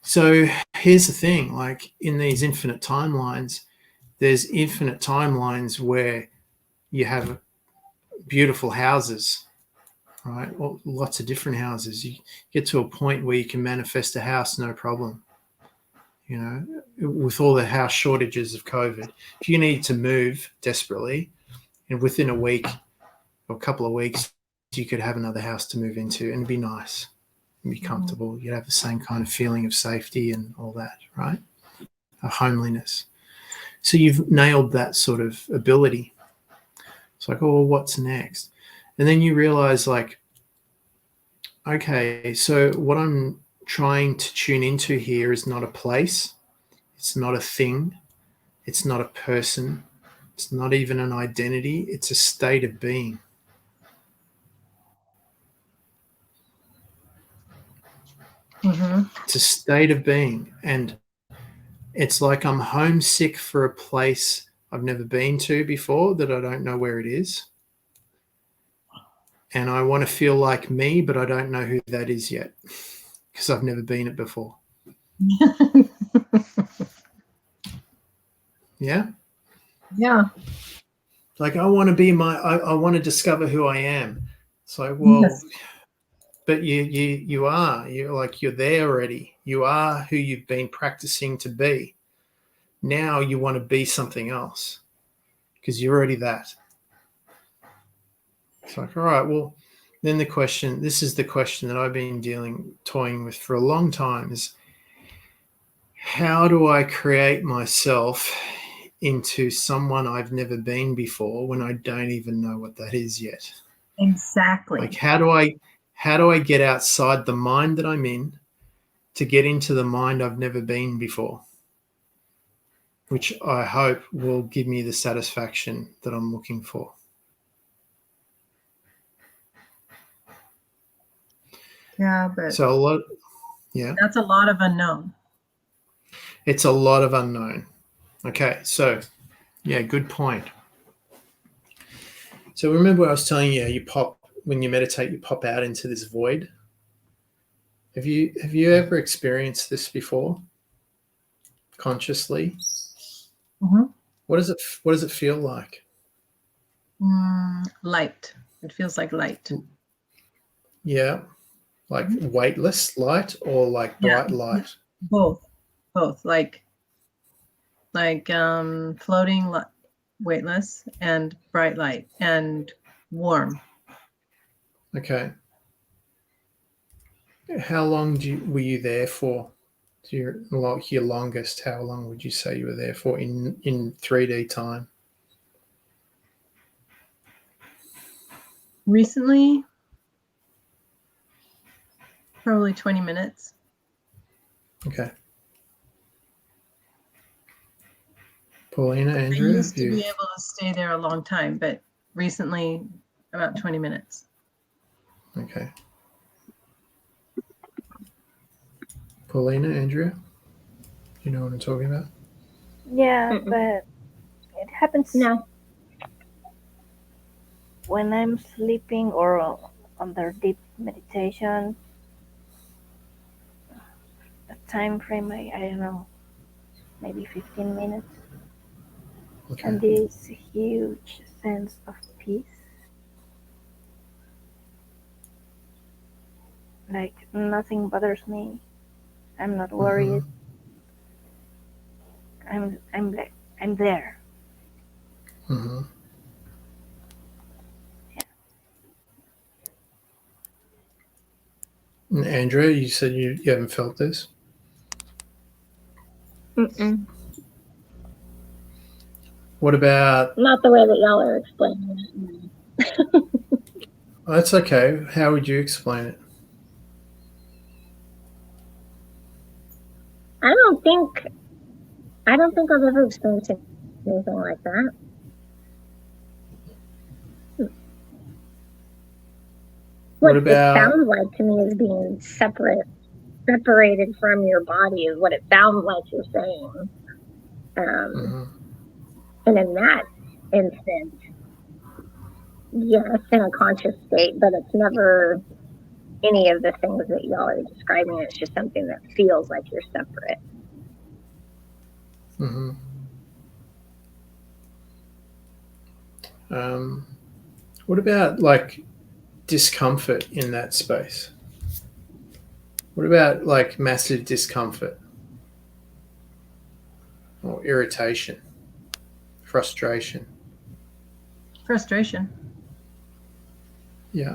So here's the thing, like in these infinite timelines, there's infinite timelines where you have beautiful houses, right? Well, lots of different houses. You get to a point where you can manifest a house, no problem. You know, with all the house shortages of COVID, if you need to move desperately, and within a week or a couple of weeks, you could have another house to move into, and it'd be nice and be comfortable. You'd have the same kind of feeling of safety and all that, right? A homeliness. So you've nailed that sort of ability. It's like, oh, well, what's next? And then you realize, like, okay, so what I'm trying to tune into here is not a place. It's not a thing. It's not a person. It's not even an identity. It's a state of being. It's a state of being. And it's like I'm homesick for a place I've never been to before that I don't know where it is. And I want to feel like me, but I don't know who that is yet because I've never been it before. Yeah? Yeah. Like I want to be I want to discover who I am. It's like, well, yes. But you're there already. You are who you've been practicing to be. Now you want to be something else because you're already that. It's like, all right, well, then this is the question that I've been toying with for a long time is, how do I create myself into someone I've never been before when I don't even know what that is yet? Exactly. Like, how do I get outside the mind that I'm in to get into the mind I've never been before, which I hope will give me the satisfaction that I'm looking for. Yeah, but so that's a lot of unknown. It's a lot of unknown. Okay, so yeah, good point. So remember what I was telling you, when you meditate, you pop out into this void. Have you ever experienced this before? Consciously? Mm-hmm. What does it feel like? Light. It feels like light. Yeah. Like weightless light or like bright light? Both. Like floating weightless and bright light and warm. Okay. How long were you there for? Your longest, how long would you say you were there for in 3D time? Recently, probably 20 minutes. Okay. Paulina, Andrew? I used to be able to stay there a long time, but recently about 20 minutes. Okay. Paulina, Andrea, you know what I'm talking about? Yeah, Mm-mm. but it happens No. when I'm sleeping or under deep meditation. A time frame, I don't know, maybe 15 minutes. Okay. And this huge sense of peace. Like nothing bothers me. I'm not worried. I'm like I'm there. Mm-hmm. And Andrea, you said you haven't felt this? Mm-mm. What about... Not the way that y'all are explaining it. Oh, that's okay. How would you explain it? I don't think I've ever experienced anything like that. What What it about... sounds like to me is being separated from your body is what it sounds like you're saying. Mm-hmm. And in that instance, yes, in a conscious state, but it's never any of the things that y'all are describing. It's just something that feels like you're separate. Mm-hmm. What about like discomfort in that space? What about like massive discomfort or irritation, frustration? Frustration. Yeah.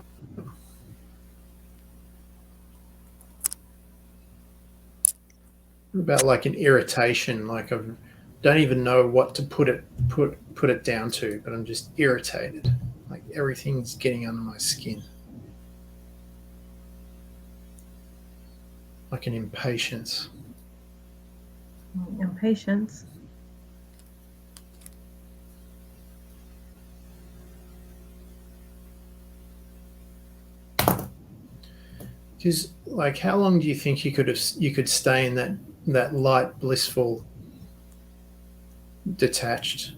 What about like an irritation, like I don't even know what to put it down to, but I'm just irritated. Like everything's getting under my skin. Like an impatience. Impatience. Because like how long do you think you could stay in that light, blissful, detached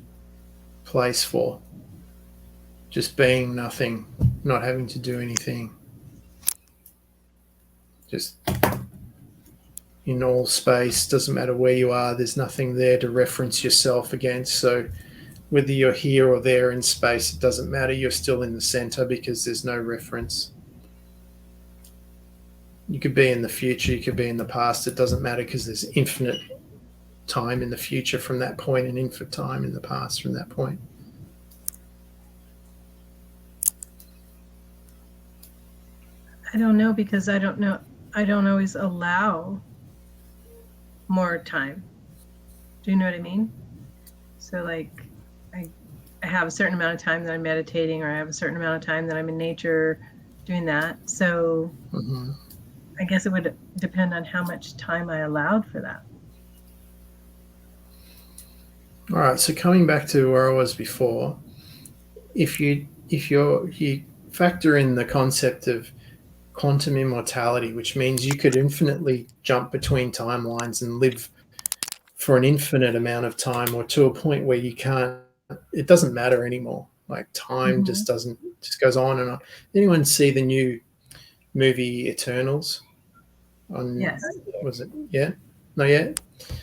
place for? Just being nothing, not having to do anything. Just in all space, doesn't matter where you are, there's nothing there to reference yourself against. So whether you're here or there in space, it doesn't matter. You're still in the center because there's no reference. You could be in the future, you could be in the past. It doesn't matter because there's infinite time in the future from that point and infinite time in the past from that point. I don't know because I don't always allow more time. Do you know what I mean? So like I have a certain amount of time that I'm meditating, or I have a certain amount of time that I'm in nature doing that. So I guess it would depend on how much time I allowed for that. All right, so coming back to where I was before, if you factor in the concept of quantum immortality, which means you could infinitely jump between timelines and live for an infinite amount of time, or to a point where you can't, it doesn't matter anymore. Like time just goes on and on. Anyone see the new movie Eternals? Yes. Was it? Yeah? Not yet?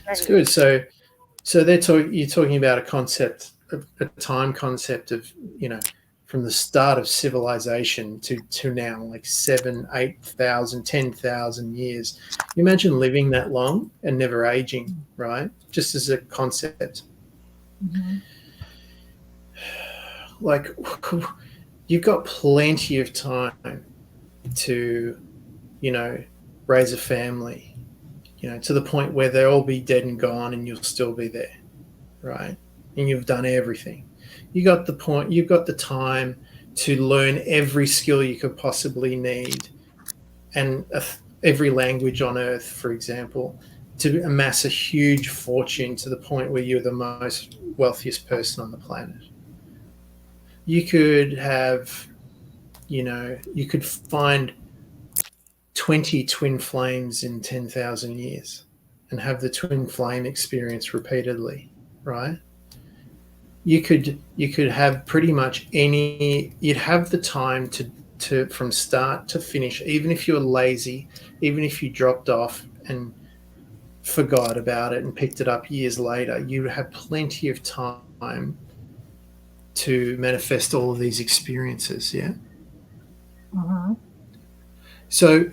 It's good. So you're talking about a concept, a time concept of, from the start of civilization to now, like 7,000, 8,000, 10,000 years. You imagine living that long and never aging, right? Just as a concept. Like, you've got plenty of time to, raise a family, to the point where they'll all be dead and gone and you'll still be there, right? And you've done everything. You've got the time to learn every skill you could possibly need, and every language on earth, for example, to amass a huge fortune to the point where you're the most wealthiest person on the planet. You could have you could find 20 twin flames in 10,000 years and have the twin flame experience repeatedly, right? You could have pretty much you'd have the time to from start to finish, even if you were lazy, even if you dropped off and forgot about it and picked it up years later, you have plenty of time to manifest all of these experiences. Yeah. Mm-hmm. So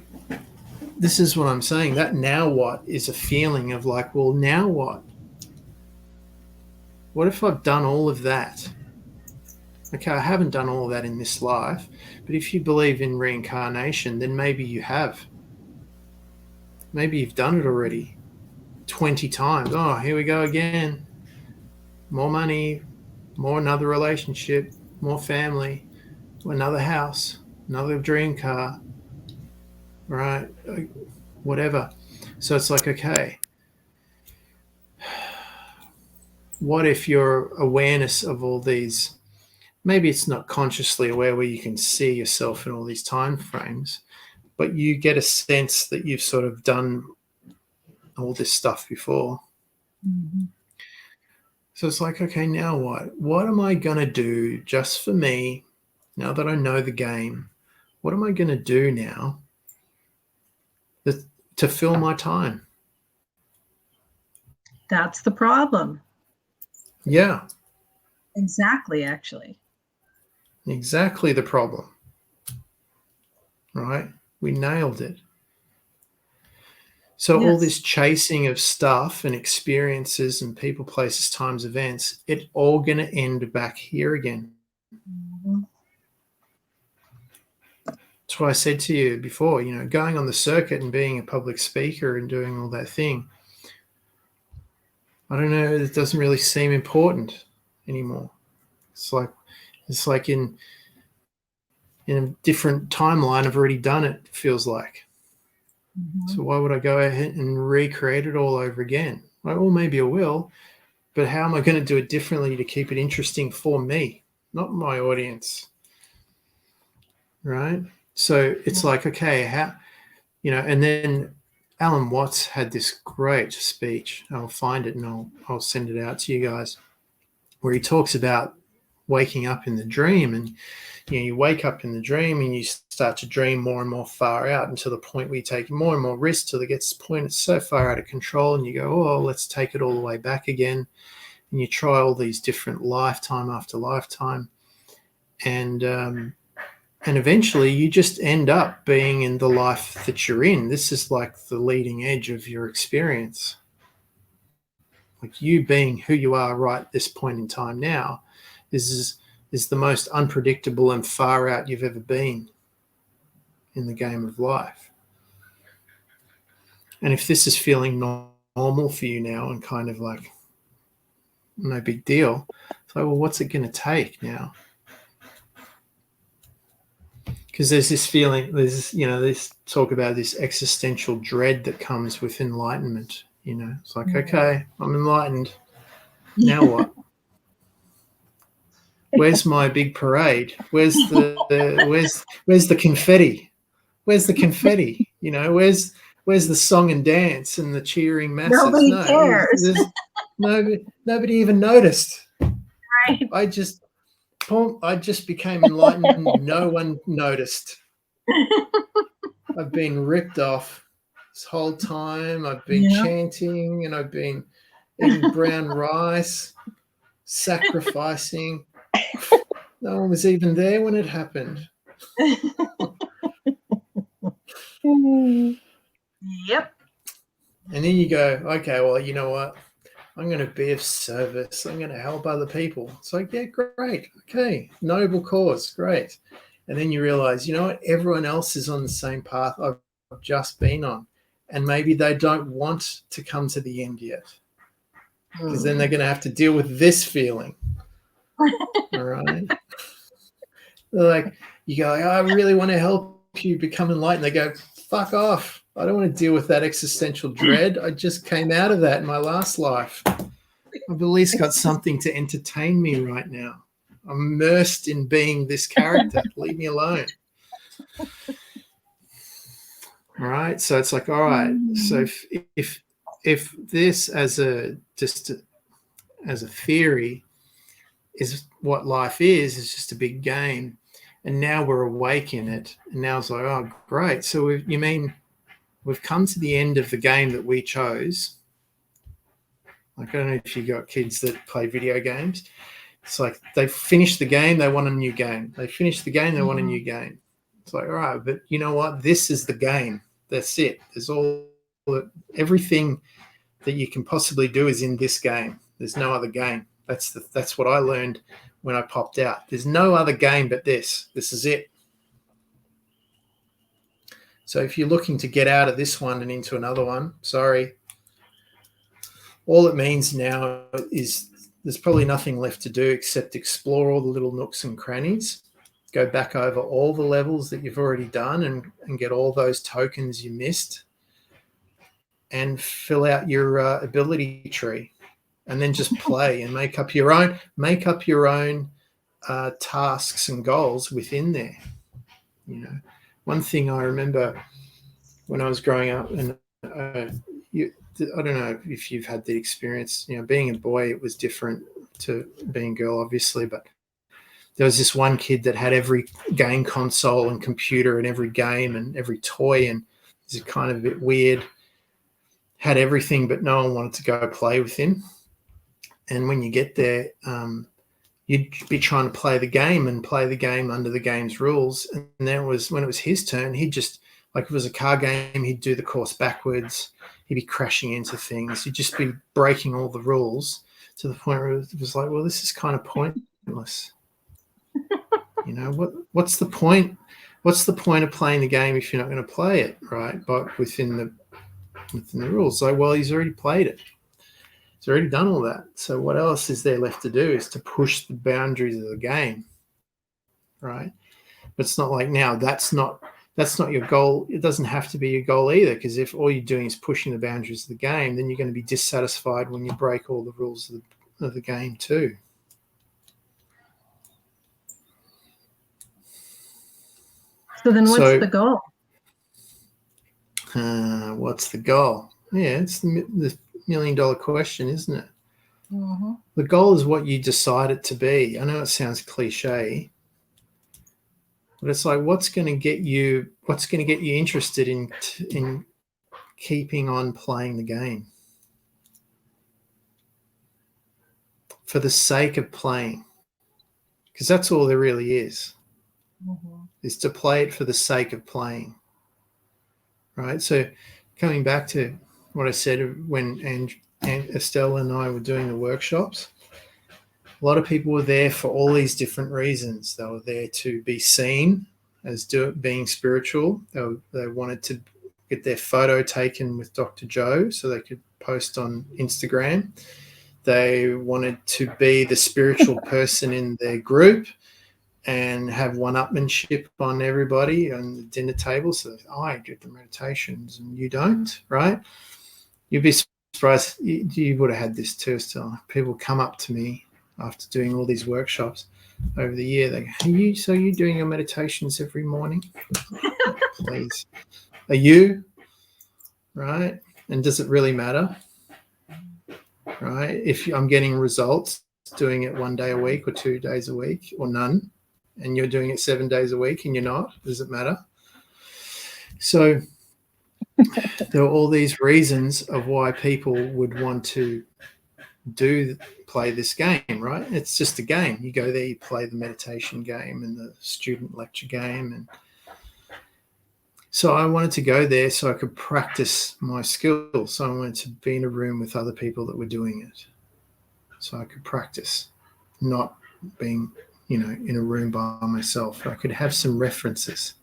this is what I'm saying. That now what is a feeling of like, well, now what? What if I've done all of that? Okay, I haven't done all of that in this life, but if you believe in reincarnation, then maybe you have. Maybe you've done it already 20 times. Oh, here we go again. More money, more another relationship, more family, another house, another dream car, right? Whatever. So it's like, okay, what if your awareness of all these, maybe it's not consciously aware where you can see yourself in all these time frames, but you get a sense that you've sort of done all this stuff before. Mm-hmm. So it's like, okay, now what? What am I going to do just for me, now that I know the game? What am I going to do now to fill my time? That's the problem. Yeah. Exactly, actually. Exactly the problem. Right? We nailed it. So all this chasing of stuff and experiences and people, places, times, events, it's all going to end back here again. Mm-hmm. That's why I said to you before, going on the circuit and being a public speaker and doing all that thing, I don't know, it doesn't really seem important anymore. It's like in a different timeline, I've already done it, feels like. Mm-hmm. So why would I go ahead and recreate it all over again? Well, maybe I will, but how am I going to do it differently to keep it interesting for me, not my audience? Right? So it's like, okay, how, and then Alan Watts had this great speech. I'll find it and I'll send it out to you guys, where he talks about waking up in the dream. And you wake up in the dream and you start to dream more and more far out until the point where you take more and more risks till it gets to the point it's so far out of control and you go, oh, let's take it all the way back again. And you try all these different lifetime after lifetime. And eventually you just end up being in the life that you're in. This is like the leading edge of your experience. Like you being who you are right at this point in time now is the most unpredictable and far out you've ever been in the game of life. And if this is feeling normal for you now and kind of like no big deal, so well, what's it going to take now? Because there's this feeling, there's this talk about this existential dread that comes with enlightenment. It's like, okay, I'm enlightened. Now what? Where's my big parade? Where's the confetti? Where's the confetti? Where's the song and dance and the cheering masses? Nobody cares. Nobody even noticed. Right. I just became enlightened and no one noticed. I've been ripped off this whole time. I've been chanting and I've been eating brown rice, sacrificing. No one was even there when it happened. Yep. And then you go, okay, well, you know what? I'm going to be of service. I'm going to help other people. It's like, yeah, great. Okay. Noble cause. Great. And then you realize, you know what? Everyone else is on the same path I've just been on. And maybe they don't want to come to the end yet. Because then they're going to have to deal with this feeling. All right. They're like, you go, oh, I really want to help you become enlightened. They go, fuck off. I don't want to deal with that existential dread. I just came out of that in my last life. I've at least got something to entertain me right now. I'm immersed in being this character. Leave me alone. All right. So it's like, all right. So if this as a theory is what life is just a big game, and now we're awake in it, and now it's like, oh, great. So we've come to the end of the game that we chose. Like, I don't know if you got kids that play video games. It's like they finished the game, they want a new game. They finished the game, they want a new game. It's like, all right, but you know what? This is the game. That's it. There's everything that you can possibly do is in this game. There's no other game. That's what I learned when I popped out. There's no other game but this. This is it. So if you're looking to get out of this one and into another one, sorry. All it means now is there's probably nothing left to do except explore all the little nooks and crannies, go back over all the levels that you've already done and get all those tokens you missed, and fill out your ability tree, and then just play and make up your own tasks and goals within there. You know, one thing I remember when I was growing up, and I don't know if you've had the experience, you know, being a boy, it was different to being a girl, obviously, but there was this one kid that had every game console and computer and every game and every toy, and he's kind of a bit weird, had everything, but no one wanted to go play with him. And when you get there, you'd be trying to play the game under the game's rules. And then when it was his turn, he'd just, like if it was a car game, he'd do the course backwards. He'd be crashing into things. He'd just be breaking all the rules to the point where it was like, well, this is kind of pointless. You know, what's the point? What's the point of playing the game if you're not going to play it, right? But within the rules. Like, well, he's already played it. He's already done all that. So what else is there left to do is to push the boundaries of the game, right? But it's not like now that's not your goal. It doesn't have to be your goal either, because if all you're doing is pushing the boundaries of the game, then you're going to be dissatisfied when you break all the rules of the game too. So then what's the goal? What's the goal? Yeah, it's the $1 million question, isn't it? Mm-hmm. The goal is what you decide it to be. I know it sounds cliche, but it's like, what's going to get you interested in keeping on playing the game for the sake of playing? Because that's all there really is, is to play it for the sake of playing. Right. So coming back to what I said when Estelle and I were doing the workshops, a lot of people were there for all these different reasons. They were there to be seen as being spiritual. They wanted to get their photo taken with Dr. Joe so they could post on Instagram. They wanted to be the spiritual person in their group and have one-upmanship on everybody on the dinner table. So I do the meditations and you don't, right? You'd be surprised. You would have had this too, still. People come up to me after doing all these workshops over the year. They go, so you doing your meditations every morning? Please. Are you? Right? And does it really matter? Right? If I'm getting results doing it 1 day a week or 2 days a week or none, and you're doing it 7 days a week and you're not, does it matter? So there are all these reasons of why people would want to play this game, right? It's just a game. You go there, you play the meditation game and the student lecture game. And so I wanted to go there so I could practice my skills. So I wanted to be in a room with other people that were doing it so I could practice, not being, in a room by myself. I could have some references.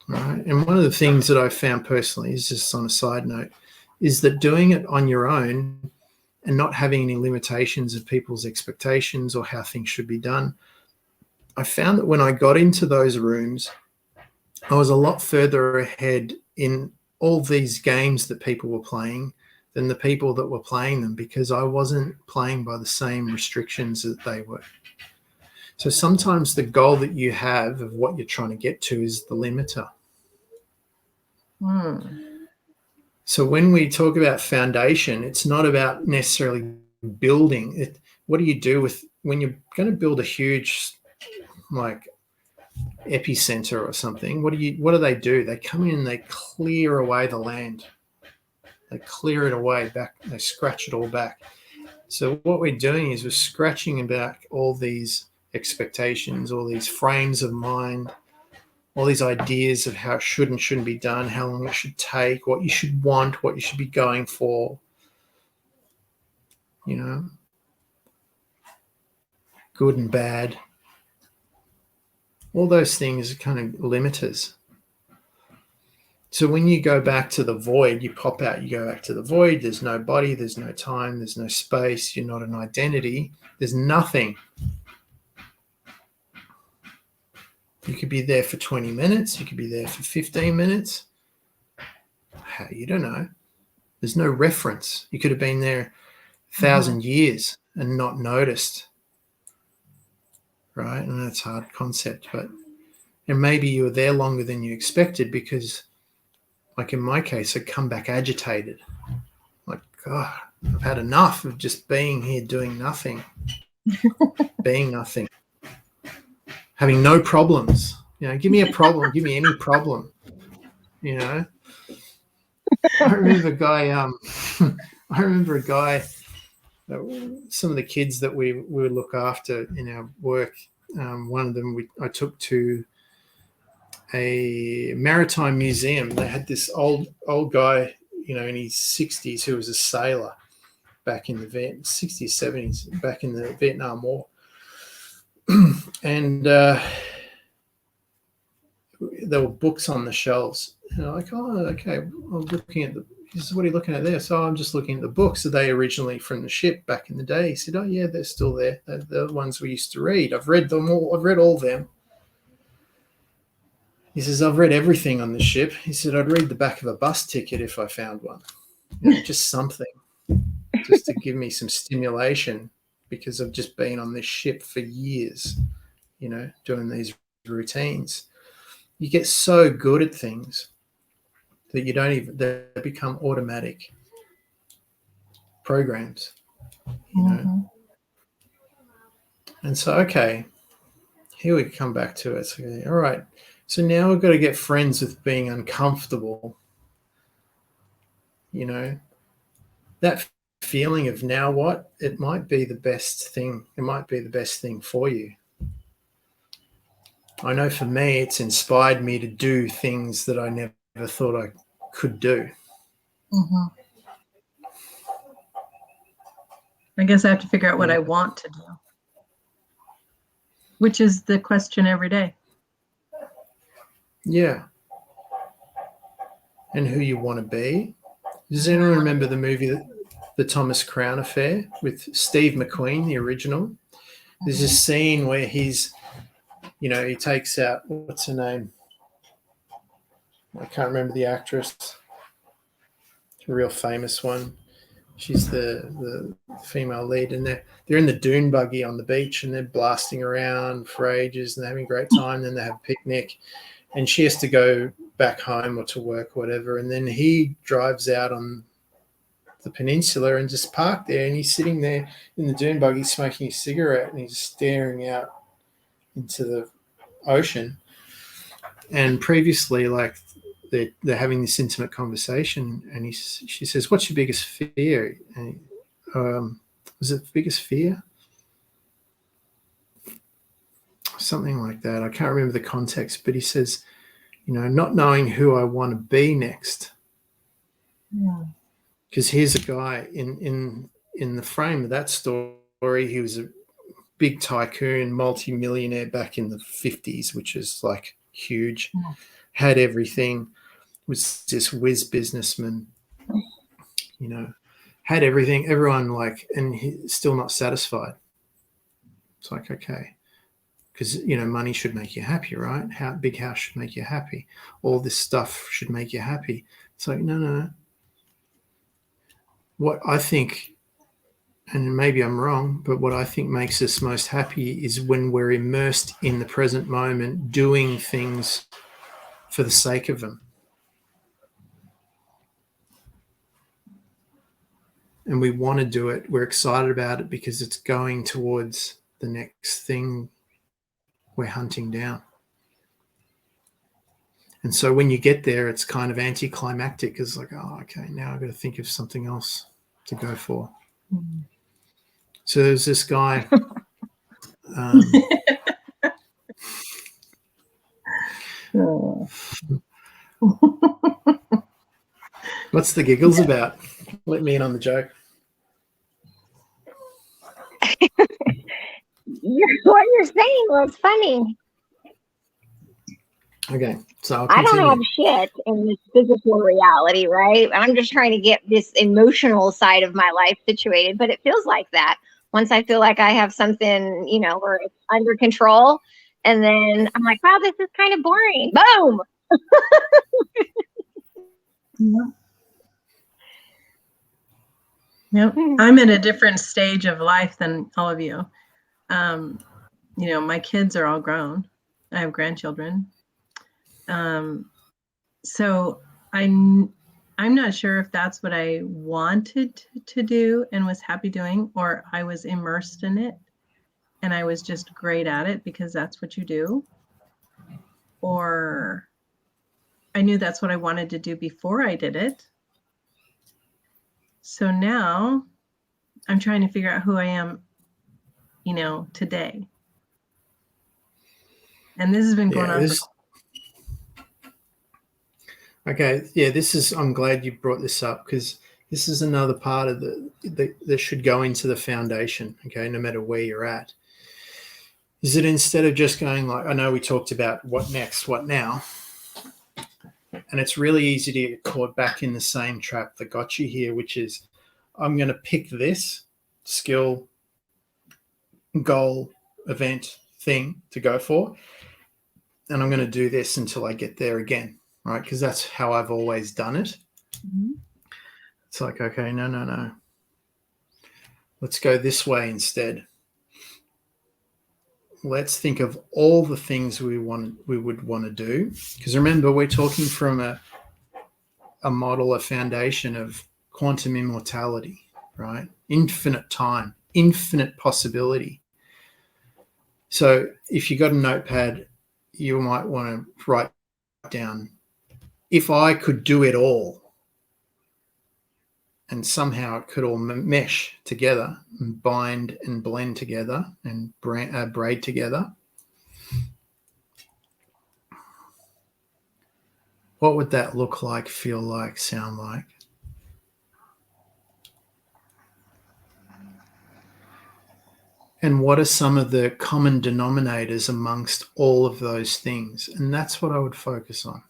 Right. And one of the things that I've found personally is, just on a side note, is that doing it on your own and not having any limitations of people's expectations or how things should be done, I found that when I got into those rooms, I was a lot further ahead in all these games that people were playing than the people that were playing them, because I wasn't playing by the same restrictions that they were. So sometimes the goal that you have of what you're trying to get to is the limiter. So when we talk about foundation, it's not about necessarily building it. What do you do with when you're going to build a huge, like, epicenter or something? What do they do? They come in and they clear away the land. They clear it away back. They scratch it all back. So what we're doing is we're scratching back all these expectations, all these frames of mind, all these ideas of how it should and shouldn't be done, how long it should take, what you should want, what you should be going for, you know, good and bad. All those things are kind of limiters. So when you go back to the void, you pop out, you go back to the void, there's no body, there's no time, there's no space, you're not an identity, there's nothing. You could be there for 20 minutes, you could be there for 15 minutes. You don't know. There's no reference. You could have been there 1,000 years and not noticed. Right? And that's a hard concept, and maybe you were there longer than you expected because, like in my case, I come back agitated. Like, God, I've had enough of just being here doing nothing, being nothing, having no problems. You know, give me a problem, give me any problem. You know, I remember a guy. Some of the kids that we look after in our work. One of them I took to a maritime museum. They had this old guy, you know, in his 60s who was a sailor back in the 60s, 70s, back in the Vietnam War. And there were books on the shelves. And I'm like, oh, okay, I'm looking at he says, what are you looking at there? So I'm just looking at the books. Are they originally from the ship back in the day? He said, oh, yeah, they're still there. They're the ones we used to read. I've read them all. I've read all of them. He says, I've read everything on the ship. He said, I'd read the back of a bus ticket if I found one. You know, just something, just to give me some stimulation because I've just been on this ship for years, you know, doing these routines. You get so good at things that they become automatic programs, you know. And so, okay, here we come back to it. So, all right, so now we've got to get friends with being uncomfortable, you know. That feeling of now what? It might be the best thing. It might be the best thing for you. I know for me, it's inspired me to do things that I never thought I could do. I guess I have to figure out what I want to do, which is the question every day. Yeah. And who you want to be. Does anyone remember the movie The Thomas Crown Affair with Steve McQueen, the original? There's this scene where he's, you know, he takes out, what's her name? I can't remember the actress. A real famous one. She's the female lead, and they're in the dune buggy on the beach, and they're blasting around for ages, and they're having a great time. Then they have a picnic, and she has to go back home or to work or whatever. And then he drives out on the peninsula and just parked there, and he's sitting there in the dune buggy smoking a cigarette, and he's staring out into the ocean. And previously, like, they're having this intimate conversation, and she says, what's your biggest fear? And was it biggest fear? Something like that. I can't remember the context, but he says, you know, not knowing who I want to be next. Because here's a guy in the frame of that story. He was a big tycoon, multi-millionaire back in the 50s, which is like huge, had everything, was this whiz businessman, you know, had everything, everyone, like, and he's still not satisfied. It's like, okay, because, you know, money should make you happy, right? Big house should make you happy. All this stuff should make you happy. It's like, no. What I think, and maybe I'm wrong, but what I think makes us most happy is when we're immersed in the present moment, doing things for the sake of them. And we want to do it. We're excited about it because it's going towards the next thing we're hunting down. And so when you get there, it's kind of anticlimactic. It's like, oh, okay, now I've got to think of something else to go for. Mm. So there's this guy. Oh. What's the giggles about? Let me in on the joke. What you're saying was funny. Okay, so I'll I don't continue. have shit in this physical reality, right? I'm just trying to get this emotional side of my life situated, but it feels like that. Once I feel like I have something, you know, where it's under control, and then I'm like, wow, this is kind of boring. Boom. Yep. I'm at a different stage of life than all of you. You know, my kids are all grown. I have grandchildren. So I'm not sure if that's what I wanted to do and was happy doing, or I was immersed in it and I was just great at it because that's what you do. Or I knew that's what I wanted to do before I did it. So now I'm trying to figure out who I am, you know, today. And this has been going on. Okay, yeah, this is. I'm glad you brought this up because this is another part of that should go into the foundation. Okay, no matter where you're at, is that instead of just going like, I know we talked about what next, what now, and it's really easy to get caught back in the same trap that got you here, which is I'm going to pick this skill, goal, event, thing to go for, and I'm going to do this until I get there again. Right, because that's how I've always done it. Mm-hmm. It's like, okay, no. Let's go this way instead. Let's think of all the things we would want to do. Because remember, we're talking from a model, a foundation of quantum immortality, right? Infinite time, infinite possibility. So if you got a notepad, you might want to write down, if I could do it all, and somehow it could all mesh together and bind and blend together and braid together, what would that look like, feel like, sound like? And what are some of the common denominators amongst all of those things? And that's what I would focus on.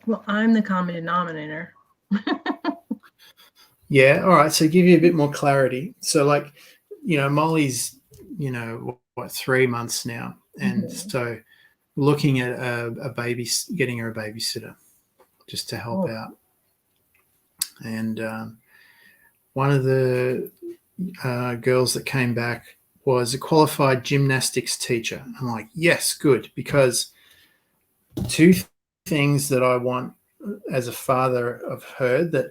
Well, I'm the common denominator. Yeah, all right. So give you a bit more clarity. So like, you know, Molly's, you know, what, 3 months now. And so looking at a baby, getting her a babysitter just to help out. And one of the girls that came back was a qualified gymnastics teacher. I'm like, yes, good, because two things that I want as a father of her that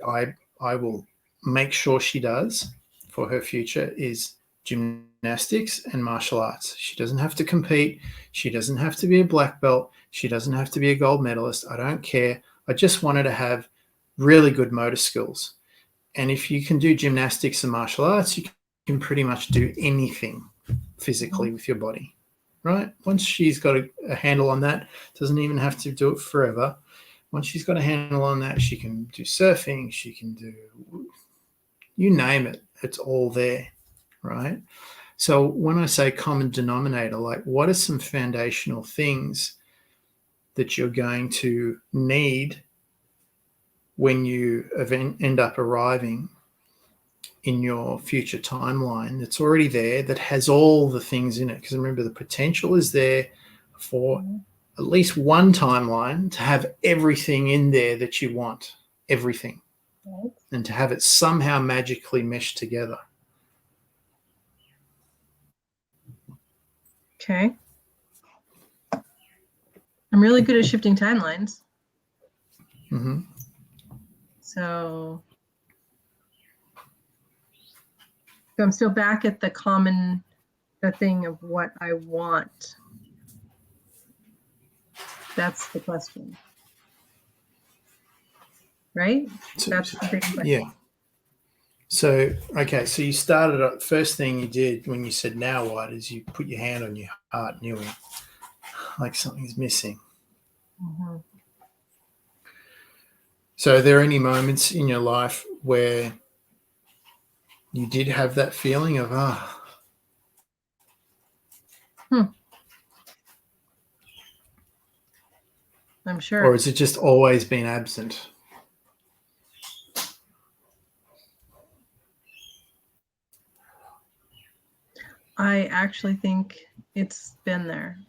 I will make sure she does for her future is gymnastics and martial arts. She doesn't have to compete. She doesn't have to be a black belt. She doesn't have to be a gold medalist. I don't care. I just want her to have really good motor skills. And if you can do gymnastics and martial arts, you can pretty much do anything physically with your body, right? Once she's got a handle on that, doesn't even have to do it forever. Once she's got a handle on that, she can do surfing, she can do, you name it, it's all there, right? So when I say common denominator, like what are some foundational things that you're going to need when you end up arriving in your future timeline that's already there, that has all the things in it? Because remember, the potential is there for at least one timeline to have everything in there that you want, everything, Right. and to have it somehow magically meshed together. Okay. I'm really good at shifting timelines. Mm-hmm. So I'm still back at the thing of what I want. That's the question. Right? So, That's the big question. yeah. So, okay, so you started, first thing you did when you said now what is you put your hand on your heart and you went like something's missing. Mhm. So are there any moments in your life where you did have that feeling of, I'm sure. or has it just always been absent? I actually think it's been there.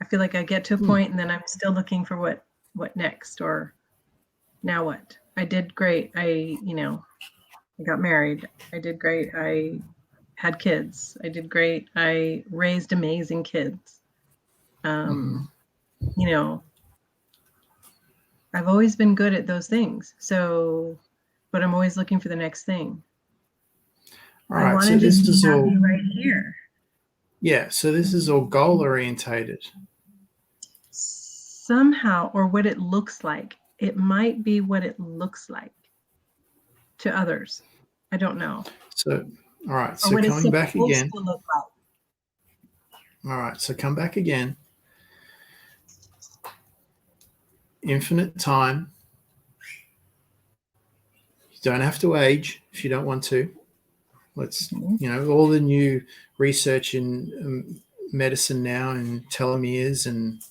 I feel like I get to a point and then I'm still looking for what next, or now what? I did great. I got married. I did great. I had kids. I did great. I raised amazing kids. You know, I've always been good at those things. So, but I'm always looking for the next thing. All I right, want so to this just is be all, happy right here. yeah, so this is all goal orientated. Somehow, or what it looks like. It might be what it looks like to others. I don't know. So, all right, Or so what it's coming back supposed again. to look like. All right, so come back again. Infinite time. You don't have to age if you don't want to. Let's, all the new research in medicine now and telomeres and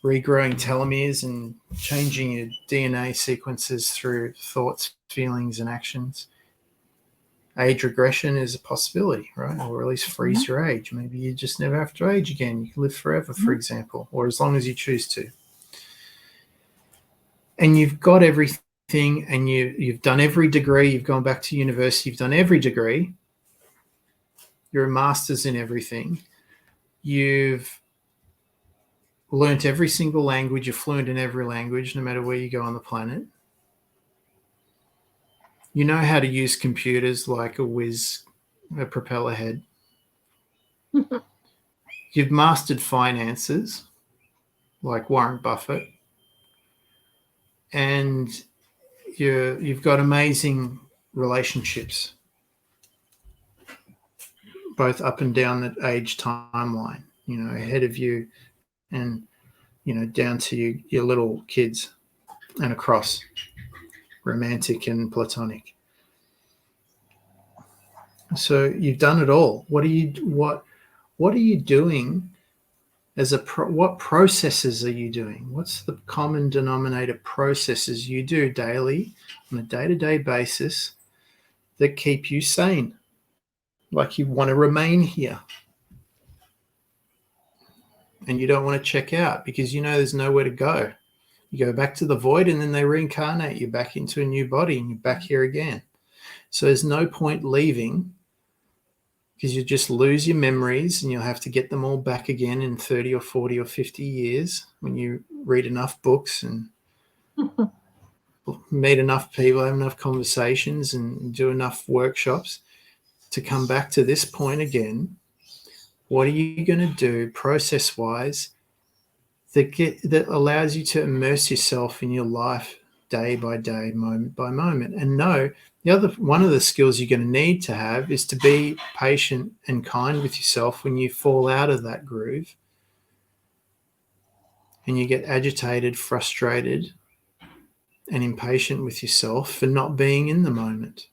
regrowing telomeres and changing your DNA sequences through thoughts, feelings, and actions. Age regression is a possibility, right? Or at least freeze your age. Maybe you just never have to age again. You can live forever, for example, or as long as you choose to. And you've got everything, and you've done every degree. You've gone back to university. You've done every degree. You're a master's in everything. You've learnt every single language. You're fluent in every language, no matter where you go on the planet. You know how to use computers like a whiz, a propeller head. You've mastered finances like Warren Buffett. And you've got amazing relationships, both up and down the age timeline, ahead of you and, down to your little kids and across, romantic and platonic. So you've done it all. What are you doing as what processes are you doing? What's the common denominator processes you do daily on a day-to-day basis that keep you sane? Like you want to remain here. And you don't want to check out because there's nowhere to go. You go back to the void and then they reincarnate you back into a new body and you're back here again. So there's no point leaving because you just lose your memories and you'll have to get them all back again in 30 or 40 or 50 years when you read enough books and meet enough people, have enough conversations and do enough workshops to come back to this point again. What are you going to do process-wise that allows you to immerse yourself in your life day by day, moment by moment? And one of the skills you're going to need to have is to be patient and kind with yourself when you fall out of that groove and you get agitated, frustrated, and impatient with yourself for not being in the moment.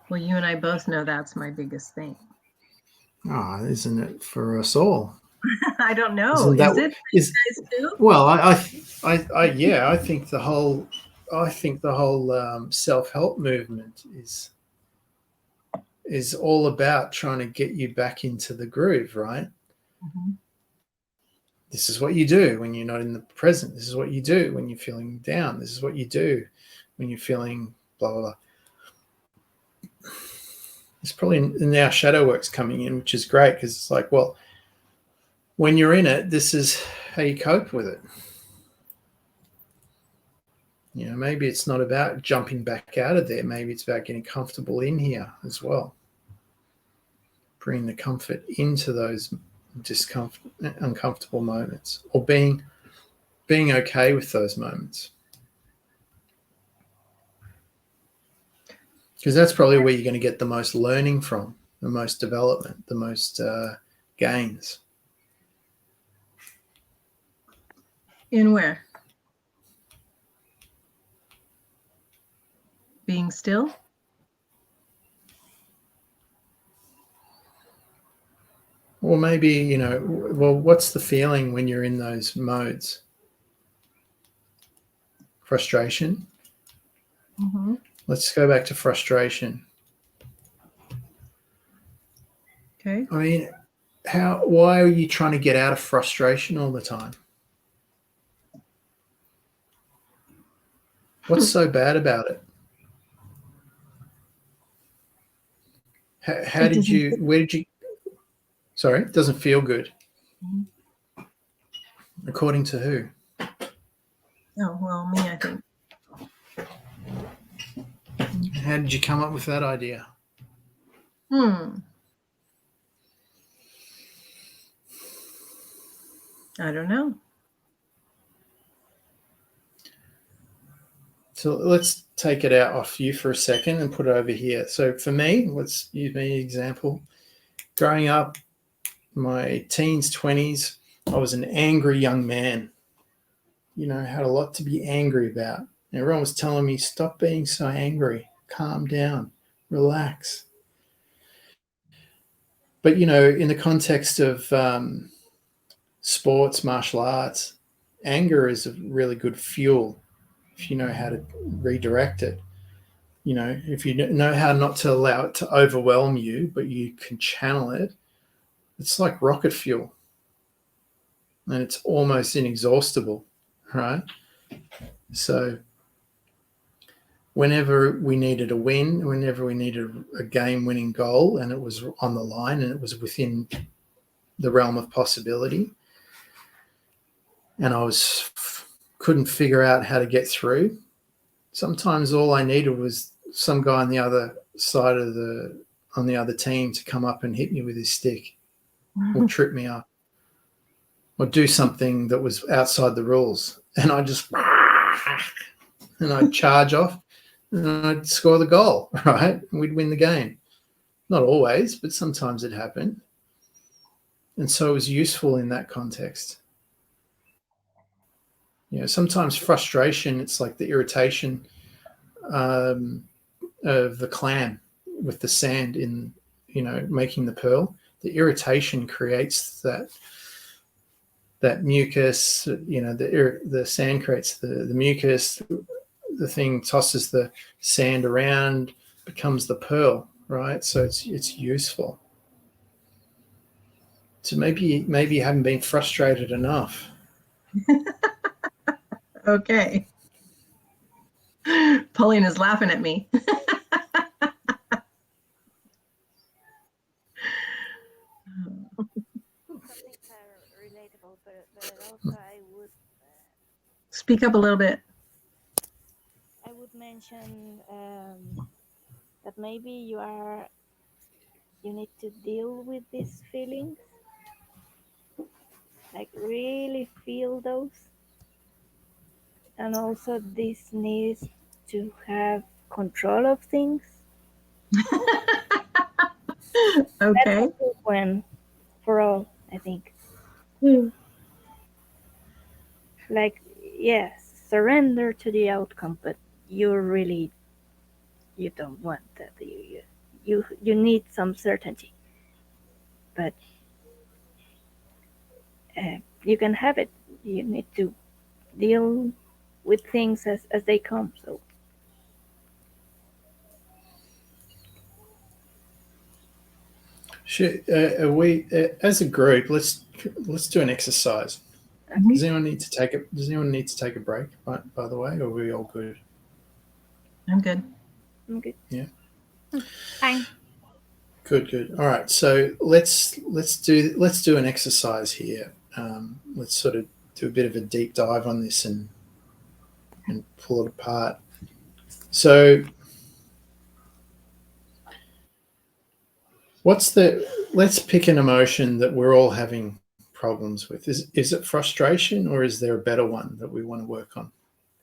Well, you and I both know that's my biggest thing. Oh, isn't it for us all? I don't know. Is it for you guys too? Well, I think the whole self-help movement is all about trying to get you back into the groove, right? This is what you do when you're not in the present. This is what you do when you're feeling down. This is what you do when you're feeling blah, blah, blah. It's probably now shadow work's coming in, which is great because it's like, well, when you're in it, this is how you cope with it. You know, maybe it's not about jumping back out of there. Maybe it's about getting comfortable in here as well. Bring the comfort into those uncomfortable moments, or being okay with those moments. Because that's probably where you're going to get the most learning from, the most development, the most gains. In where? Being still? Or maybe, you know, well, what's the feeling when you're in those modes? Frustration. Mm-hmm. Let's go back to frustration. Okay. I mean, why are you trying to get out of frustration all the time? What's so bad about it? Where did you, sorry, it doesn't feel good. Mm-hmm. According to who? Oh, well, me, I think. How did you come up with that idea? I don't know. So let's take it out off you for a second and put it over here. So for me, let's use me as an example. Growing up, my teens, 20s, I was an angry young man. You know, had a lot to be angry about. Everyone was telling me, stop being so angry, calm down, relax. But, you know, in the context of sports, martial arts, anger is a really good fuel if you know how to redirect it. You know, if you know how not to allow it to overwhelm you, but you can channel it, it's like rocket fuel. And it's almost inexhaustible, right? So whenever we needed a win, whenever we needed a game-winning goal and it was on the line and it was within the realm of possibility, and I couldn't figure out how to get through, sometimes all I needed was some guy on the other side of on the other team to come up and hit me with his stick or trip me up or do something that was outside the rules. And I just, and I'd charge off and I'd score the goal, right? And we'd win the game. Not always, but sometimes it happened. And so it was useful in that context. You know, sometimes frustration, it's like the irritation of the clam with the sand in, you know, making the pearl. The irritation creates that mucus, you know, the sand creates the mucus, the thing tosses the sand around, becomes the pearl, right? So it's useful. So maybe you haven't been frustrated enough. Okay. Pauline is laughing at me. Some things are relatable, but also I would Speak up a little bit. I would mention that maybe you need to deal with these feelings, like really feel those, and also this needs to have control of things. Okay. That's a good one for all, I think. Like, yes, surrender to the outcome, but you don't want that. You need some certainty, but you can have it. You need to deal with things as they come. So We as a group, let's do an exercise. Does anyone need to take a break? By the way, or are we all good? I'm good. I'm good. Yeah. Fine. Good. All right. So let's do an exercise here. Let's sort of do a bit of a deep dive on this and pull it apart. So let's pick an emotion that we're all having problems with. Is it frustration, or is there a better one that we want to work on?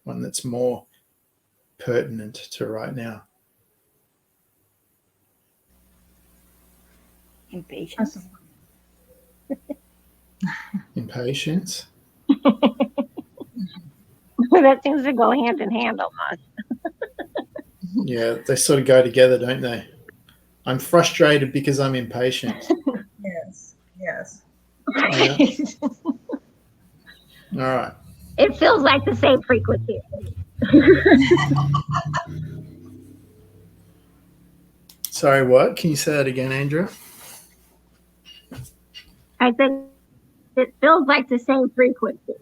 One that's more pertinent to right now? Impatience. Impatience. That seems to go hand in hand almost. Yeah, they sort of go together, don't they? I'm frustrated because I'm impatient. Yes. Yes. Yeah. All right. It feels like the same frequency. Sorry, what? Can you say that again, Andrea? I think it feels like the same frequency.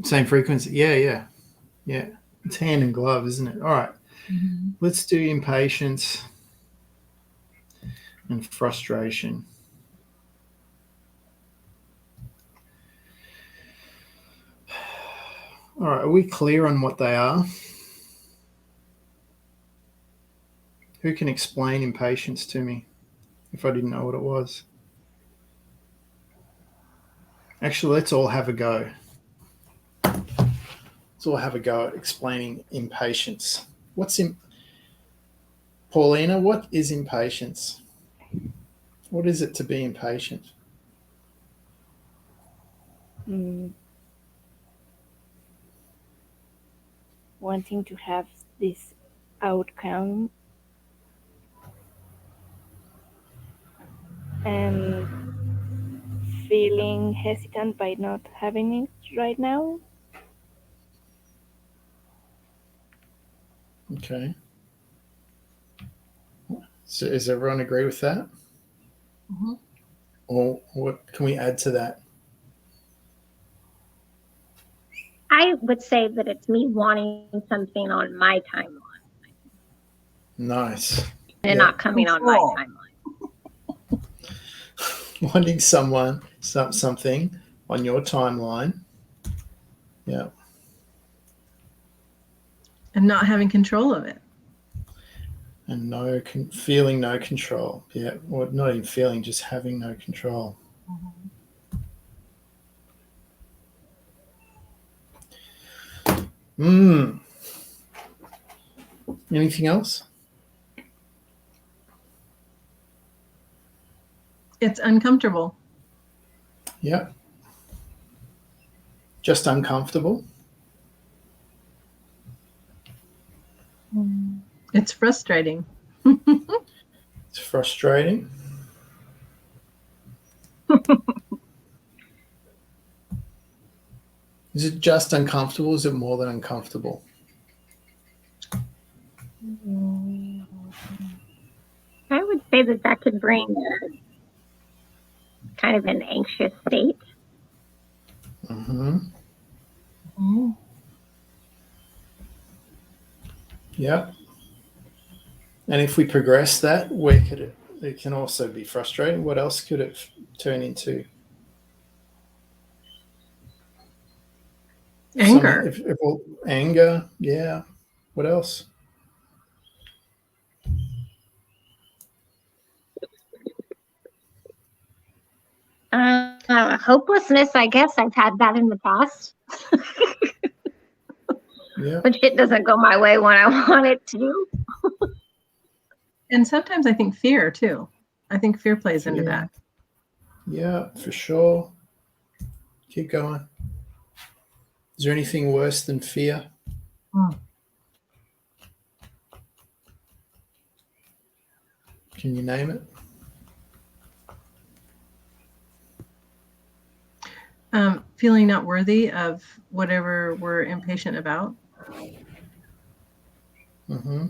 Same frequency. Yeah. It's hand in glove, isn't it? All right. Mm-hmm. Let's do impatience and frustration. All right. Are we clear on what they are? Who can explain impatience to me if I didn't know what it was? Actually, let's all have a go. Let's all have a go at explaining impatience. Paulina, what is impatience? What is it to be impatient? Wanting to have this outcome and feeling hesitant by not having it right now. Okay. So does everyone agree with that? Mm-hmm. Or what can we add to that? I would say that it's me wanting something on my timeline Nice. and not coming on my timeline. Wanting something on your timeline. Yeah. And not having control of it. And feeling no control. Yeah. Or not even feeling, just having no control. Anything else? It's uncomfortable. Yeah. Just uncomfortable. It's frustrating. It's frustrating. Is it just uncomfortable? Is it more than uncomfortable? I would say that could bring kind of an anxious state. Mm-hmm. Mm-hmm. Yeah. And if we progress that, where could it can also be frustrating. What else could it turn into? Anger. Anger, yeah. What else? Hopelessness, I guess I've had that in the past. Yeah. But shit doesn't go my way when I want it to. And sometimes I think fear too. I think fear plays into that. Yeah, for sure. Keep going. Is there anything worse than fear? Can you name it? Feeling not worthy of whatever we're impatient about. Mm-hmm.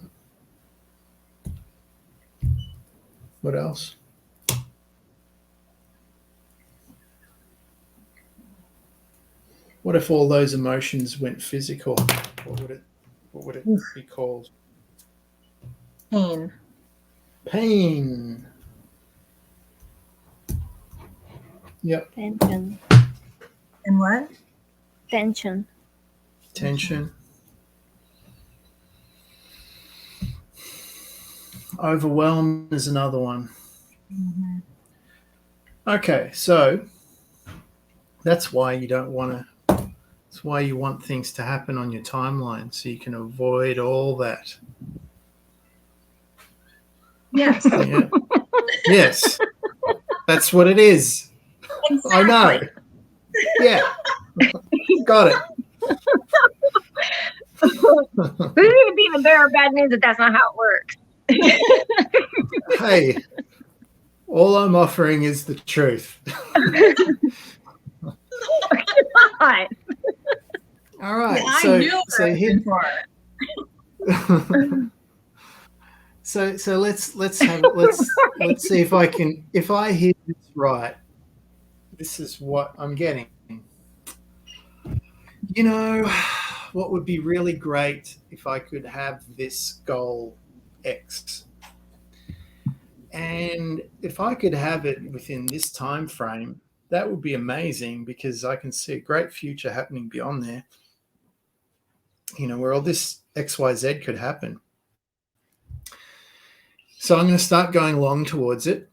What else? What if all those emotions went physical? What would it be called? Pain. Pain. Yep. Tension. And what? Tension. Tension. Overwhelm is another one. Mm-hmm. Okay, so that's why you don't want to. That's why you want things to happen on your timeline, so you can avoid all that. Yes. Yeah. Yes. That's what it is. Exactly. I know. Yeah. Got it. This is even better bad news that that's not how it works. Hey, all I'm offering is the truth. God. All right. Yeah, so I knew so it here, before. so let's see if I hear this right. This is what I'm getting. You know, what would be really great if I could have this goal X, and if I could have it within this time frame, that would be amazing, because I can see a great future happening beyond there. You know, where all this XYZ could happen. So I'm going to start going along towards it,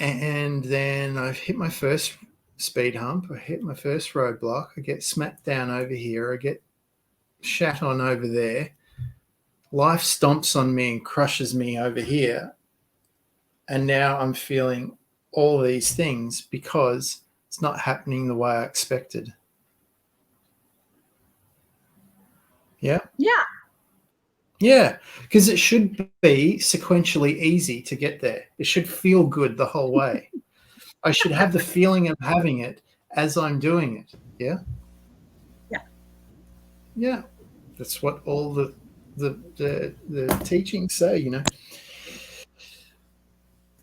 and then I've hit my first speed hump, I hit my first roadblock, I get smacked down over here, I get shat on over there, life stomps on me and crushes me over here, and now I'm feeling all these things because it's not happening the way I expected. Yeah? Yeah. Yeah, because it should be sequentially easy to get there. It should feel good the whole way. I should have the feeling of having it as I'm doing it. Yeah? Yeah. Yeah. That's what all the teachings say, you know.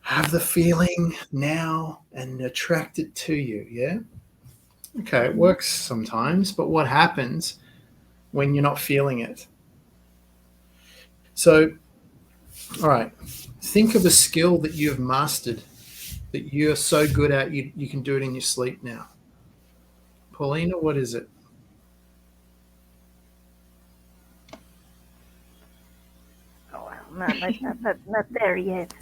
Have the feeling now and attract it to you, yeah? Okay, it works sometimes, but what happens when you're not feeling it? So, all right, think of a skill that you have mastered, that you're so good at, you can do it in your sleep now. Paulina, what is it? Oh, well, not there yet.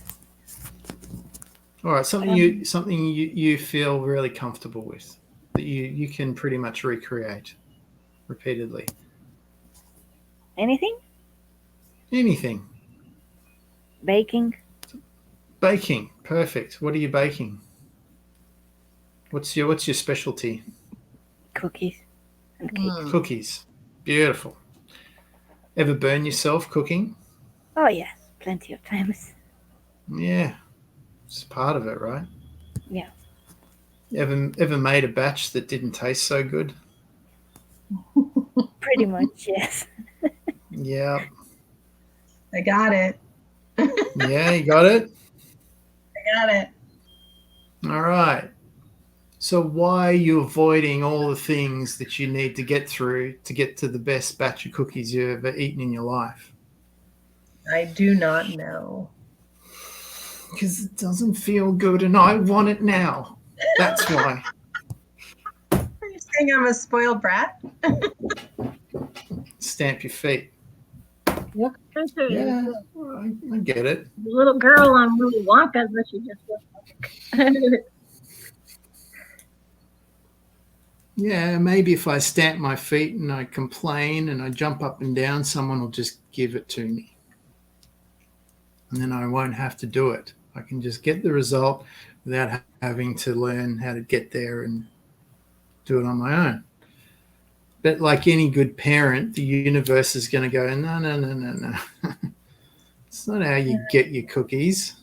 All right, something you feel really comfortable with, that you can pretty much recreate repeatedly. Anything? Anything. Baking. Baking, perfect. What are you baking? What's your specialty? Cookies and cakes. Cookies. Beautiful. Ever burn yourself cooking? Oh yes, plenty of times. Yeah, it's part of it, right? Yeah. Ever made a batch that didn't taste so good? Pretty much, yes. Yeah. I got it. Yeah, you got it? I got it. All right. So why are you avoiding all the things that you need to get through to get to the best batch of cookies you've ever eaten in your life? I do not know. Because it doesn't feel good and I want it now. That's why. Are you saying I'm a spoiled brat? Stamp your feet. Yeah, Yeah, I get it. the little girl on Willy Wonka, but she just looks like. Yeah, maybe if I stamp my feet and I complain and I jump up and down, someone will just give it to me. And then I won't have to do it. I can just get the result without having to learn how to get there and do it on my own. But like any good parent, the universe is going to go, no. It's not how you get your cookies.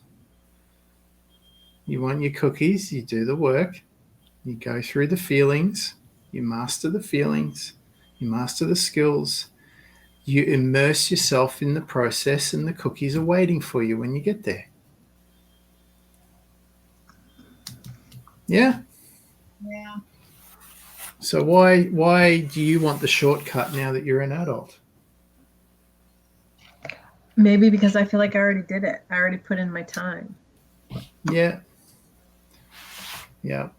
You want your cookies, you do the work, you go through the feelings, you master the feelings, you master the skills, you immerse yourself in the process, and the cookies are waiting for you when you get there. Yeah? Yeah. So why do you want the shortcut now that you're an adult? Maybe because I feel like I already did it. I already put in my time. Yeah. Yeah.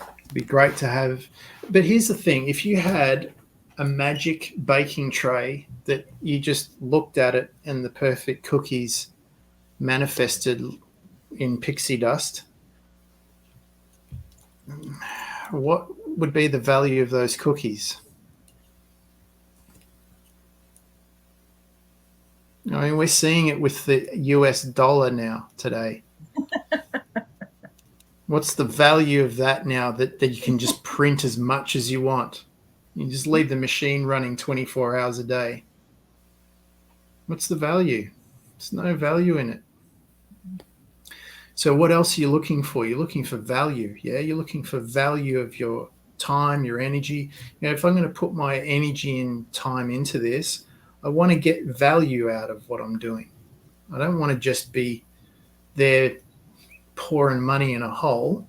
It'd be great to have. But here's the thing. If you had a magic baking tray that you just looked at it and the perfect cookies manifested in pixie dust, what would be the value of those cookies? I mean, we're seeing it with the US dollar now today. What's the value of that now that you can just print as much as you want? You just leave the machine running 24 hours a day. What's the value? There's no value in it. So what else are you looking for? You're looking for value. Yeah, you're looking for value of your time, your energy. You know, if I'm going to put my energy and time into this, I want to get value out of what I'm doing. I don't want to just be there pouring money in a hole.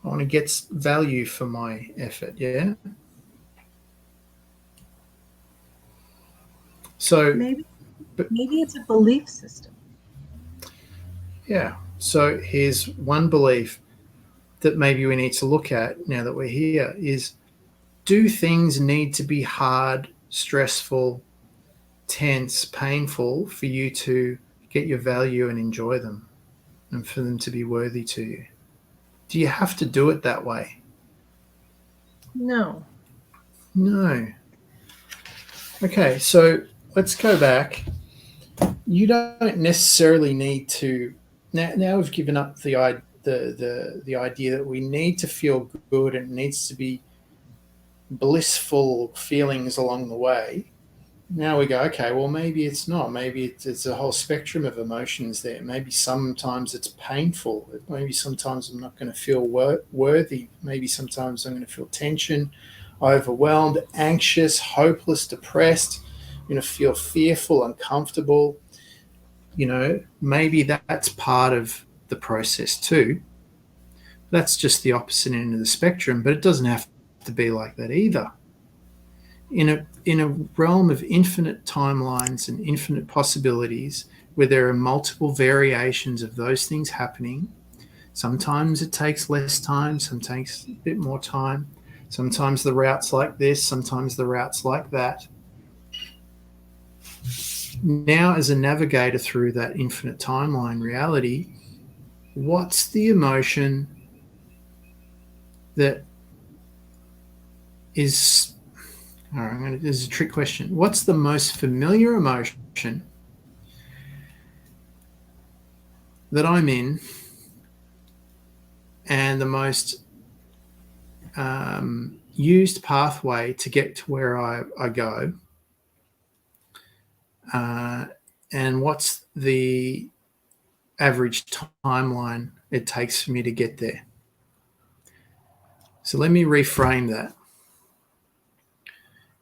I want to get value for my effort. Yeah. So Maybe it's a belief system. yeah. So here's one belief that maybe we need to look at now that we're here is, do things need to be hard, stressful, tense, painful for you to get your value and enjoy them and for them to be worthy to you? Do you have to do it that way? No. No. Okay, so let's go back. You don't necessarily need to. Now we've given up the idea that we need to feel good and it needs to be blissful feelings along the way. Now we go, okay, well, maybe it's not. Maybe it's a whole spectrum of emotions there. Maybe sometimes it's painful. Maybe sometimes I'm not going to feel worthy. Maybe sometimes I'm going to feel tension, overwhelmed, anxious, hopeless, depressed. I'm going to feel fearful, uncomfortable. You know, maybe that's part of the process too. That's just the opposite end of the spectrum, but it doesn't have to be like that either. In a realm of infinite timelines and infinite possibilities where there are multiple variations of those things happening, sometimes it takes less time, sometimes a bit more time, sometimes the route's like this, sometimes the route's like that. Now, as a navigator through that infinite timeline reality, what's the emotion that is... All right, this is a trick question. What's the most familiar emotion that I'm in and the most used pathway to get to where I go? And what's the average timeline it takes for me to get there? So let me reframe that.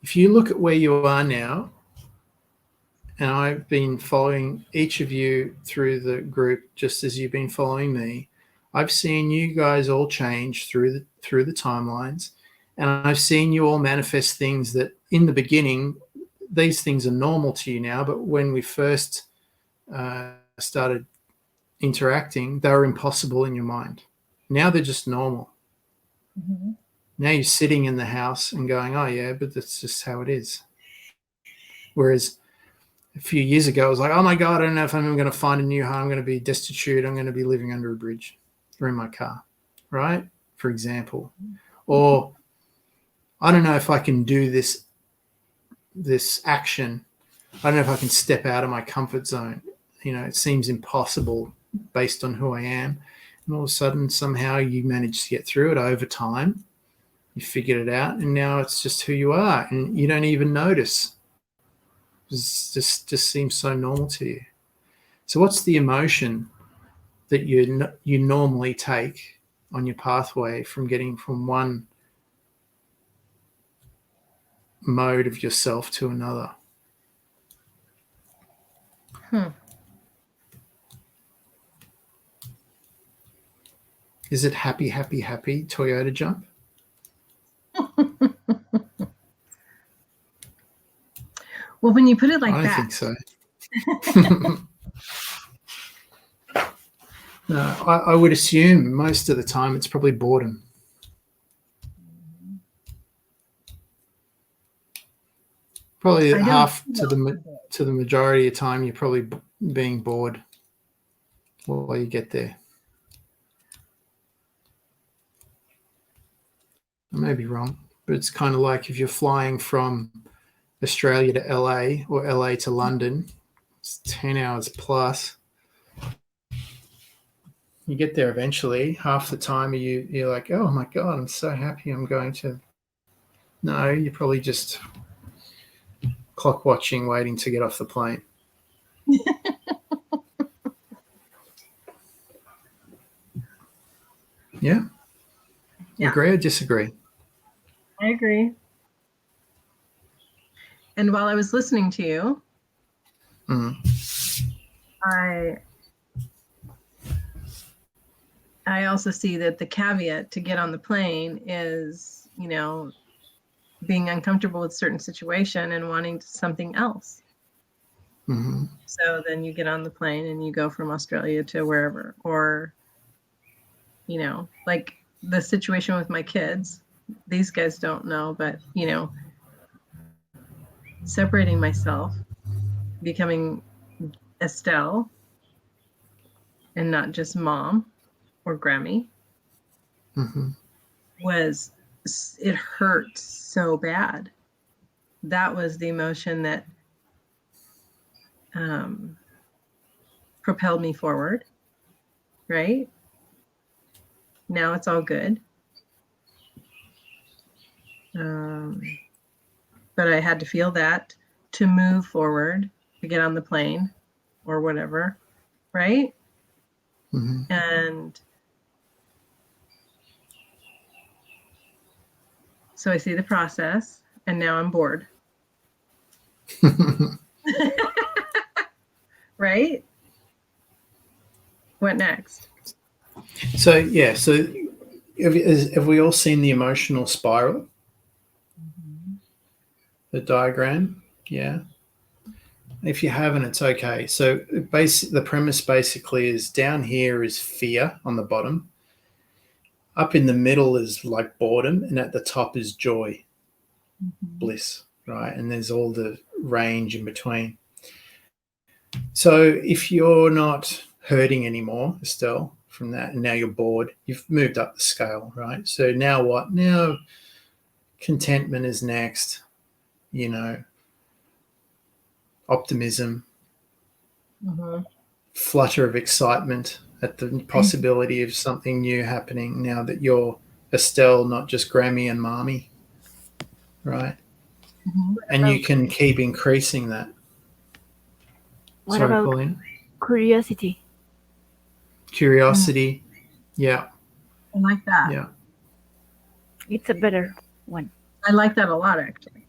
If you look at where you are now, and I've been following each of you through the group just as you've been following me, I've seen you guys all change through the timelines, and I've seen you all manifest things that in the beginning, these things are normal to you now, but when we first started interacting, they were impossible in your mind. Now they're just normal. Mm-hmm. Now you're sitting in the house and going, oh yeah, but that's just how it is. Whereas a few years ago, I was like, oh my God, I don't know if I'm even going to find a new home. I'm going to be destitute. I'm going to be living under a bridge or in my car, right? For example. Or I don't know if I can do this action. I don't know if I can step out of my comfort zone. You know, it seems impossible based on who I am. And all of a sudden, somehow you manage to get through it over time. You figured it out, and now it's just who you are, and you don't even notice. It just seems so normal to you. So what's the emotion that you normally take on your pathway from getting from one mode of yourself to another? Is it happy, happy, happy, Toyota jump? Well, when you put it like I don't that, think so. No, I would assume most of the time it's probably boredom. Probably I don't half feel to the majority of time you're probably being bored while you get there. I may be wrong, but it's kind of like if you're flying from Australia to LA or LA to London, it's 10 hours plus. You get there eventually. Half the time you're like, oh my God, I'm so happy I'm going to. No, you're probably just clock watching, waiting to get off the plane. Yeah? Yeah. Agree or disagree? I agree. And while I was listening to you, I also see that the caveat to get on the plane is, being uncomfortable with certain situation and wanting something else. Mm-hmm. So then you get on the plane and you go from Australia to wherever, or, like the situation with my kids, these guys don't know, but, separating myself, becoming Estelle and not just mom or Grammy Mm-hmm. it hurt so bad. That was the emotion that propelled me forward, right? Now it's all good. But I had to feel that to move forward, to get on the plane or whatever, right? Mm-hmm. And so I see the process, and now I'm bored. Right? What next? So have we all seen the emotional spiral? Mm-hmm. The diagram? Yeah. If you haven't, it's okay. So the premise basically is down here is fear on the bottom. Up in the middle is like boredom, and at the top is joy, bliss, right? And there's all the range in between. So if you're not hurting anymore, Estelle, from that, and now you're bored, you've moved up the scale, right? So now what? Now contentment is next, optimism, flutter of excitement at the possibility of something new happening now that you're Estelle, not just Grammy and Marmy, right? And you can keep increasing that. What Sorry, about Paulina? curiosity? Curiosity, yeah. I like that. Yeah. It's a better one. I like that a lot, actually.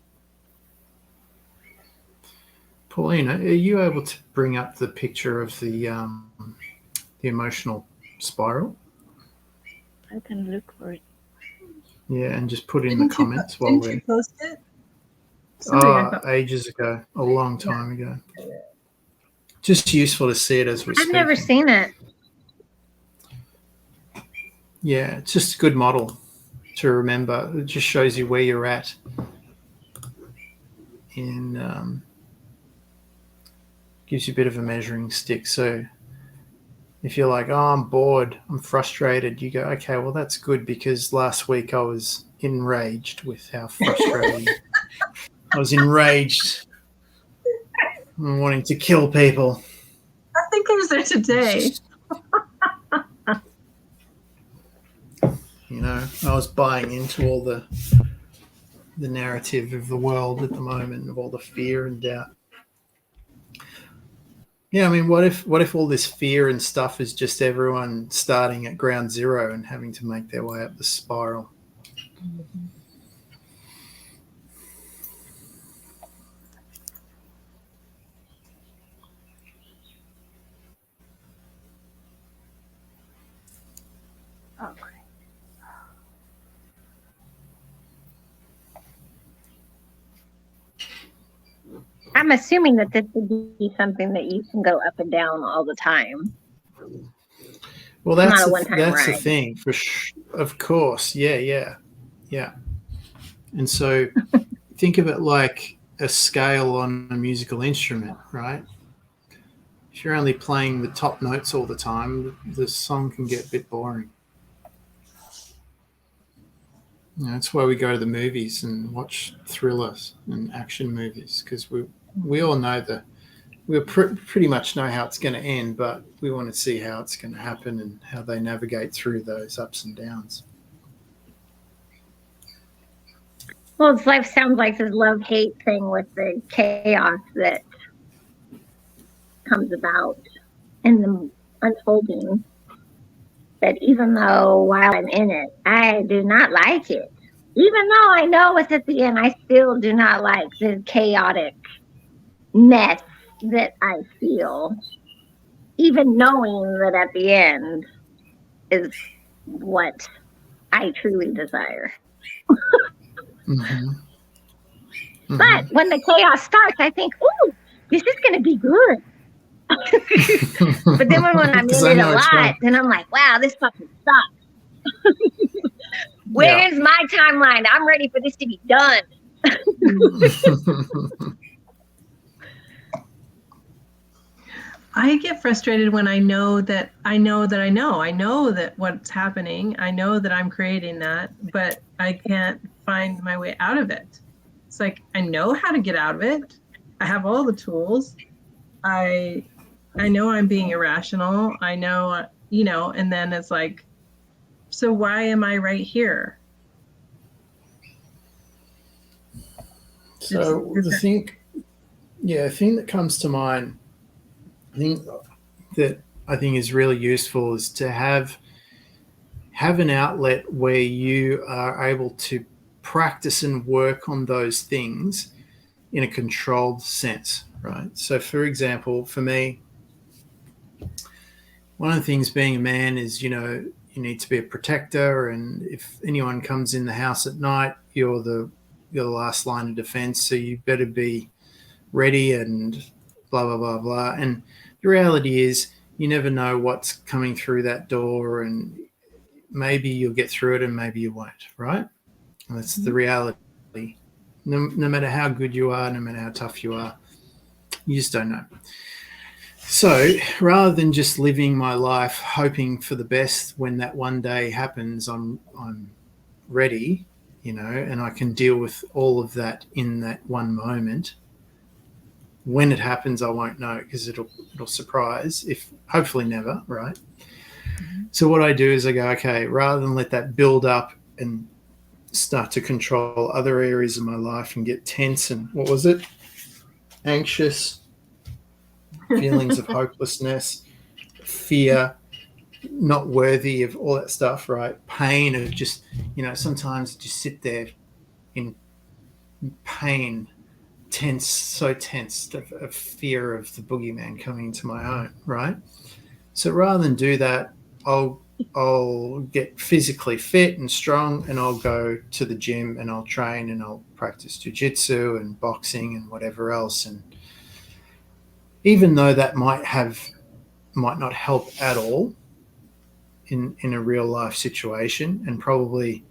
Paulina, are you able to bring up the picture of the emotional spiral? I can look for it. Yeah, and just put it in the comments while Didn't we're. you post it? Ages ago, a long time ago. Just useful to see it as we're I've speaking. never seen it. Yeah, it's just a good model to remember. It just shows you where you're at in gives you a bit of a measuring stick. So if you're like, oh, I'm bored, I'm frustrated, you go, okay, well, that's good because last week I was enraged with how frustrating. I was enraged and wanting to kill people. I think I was there today. I was buying into all the narrative of the world at the moment, of all the fear and doubt. Yeah, I mean, what if all this fear and stuff is just everyone starting at ground zero and having to make their way up the spiral? Okay. I'm I'm assuming that this would be something that you can go up and down all the time. Well, Not that's a one-time that's the ride. thing of course. Yeah. And so think of it like a scale on a musical instrument, right? If you're only playing the top notes all the time, the song can get a bit boring. That's why we go to the movies and watch thrillers and action movies, because we all know that we pretty much know how it's going to end, but we want to see how it's going to happen and how they navigate through those ups and downs. Well, it's life sounds like this love-hate thing with the chaos that comes about in the unfolding. That even though while I'm in it, I do not like it. Even though I know it's at the end, I still do not like the chaotic mess that I feel. Even knowing that at the end is what I truly desire. Mm-hmm. But when the chaos starts, I think, ooh, this is going to be good. But then when I'm in it a lot, then I'm like, wow, this fucking sucks. Where's my timeline? I'm ready for this to be done. I get frustrated when I know that what's happening. I know that I'm creating that, but I can't find my way out of it. It's like, I know how to get out of it. I have all the tools. I know I'm being irrational. I know, and then it's like, so why am I right here? So the thing that comes to mind, I think is really useful is to have an outlet where you are able to practice and work on those things in a controlled sense, right? So, for example, for me, one of the things being a man is, you need to be a protector, and if anyone comes in the house at night, you're the last line of defense, so you better be ready and blah, blah, blah, blah. And the reality is you never know what's coming through that door, and maybe you'll get through it and maybe you won't, right? And that's the reality. No matter how good you are, no matter how tough you are, you just don't know. So rather than just living my life hoping for the best, when that one day happens, I'm ready, and I can deal with all of that in that one moment. When it happens, I won't know, because it'll surprise, if hopefully never, right? Mm-hmm. So what I do is I go, okay, rather than let that build up and start to control other areas of my life and get tense and anxious, feelings of hopelessness, fear, not worthy of all that stuff, right? Pain of just, sometimes just sit there in pain, so tense of fear of the boogeyman coming into my home, right? So rather than do that, I'll get physically fit and strong, and I'll go to the gym and I'll train and I'll practice jiu-jitsu and boxing and whatever else. And even though that might not help at all in a real life situation, and probably,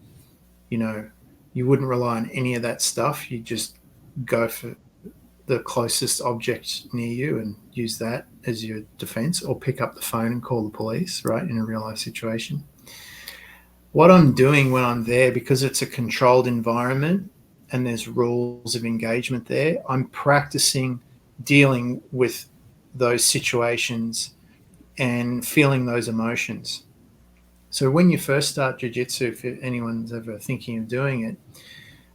you wouldn't rely on any of that stuff. You just go for the closest object near you and use that as your defense, or pick up the phone and call the police, right, in a real life situation. What I'm doing when I'm there, because it's a controlled environment and there's rules of engagement there, I'm practicing dealing with those situations and feeling those emotions. So when you first start jiu-jitsu, if anyone's ever thinking of doing it,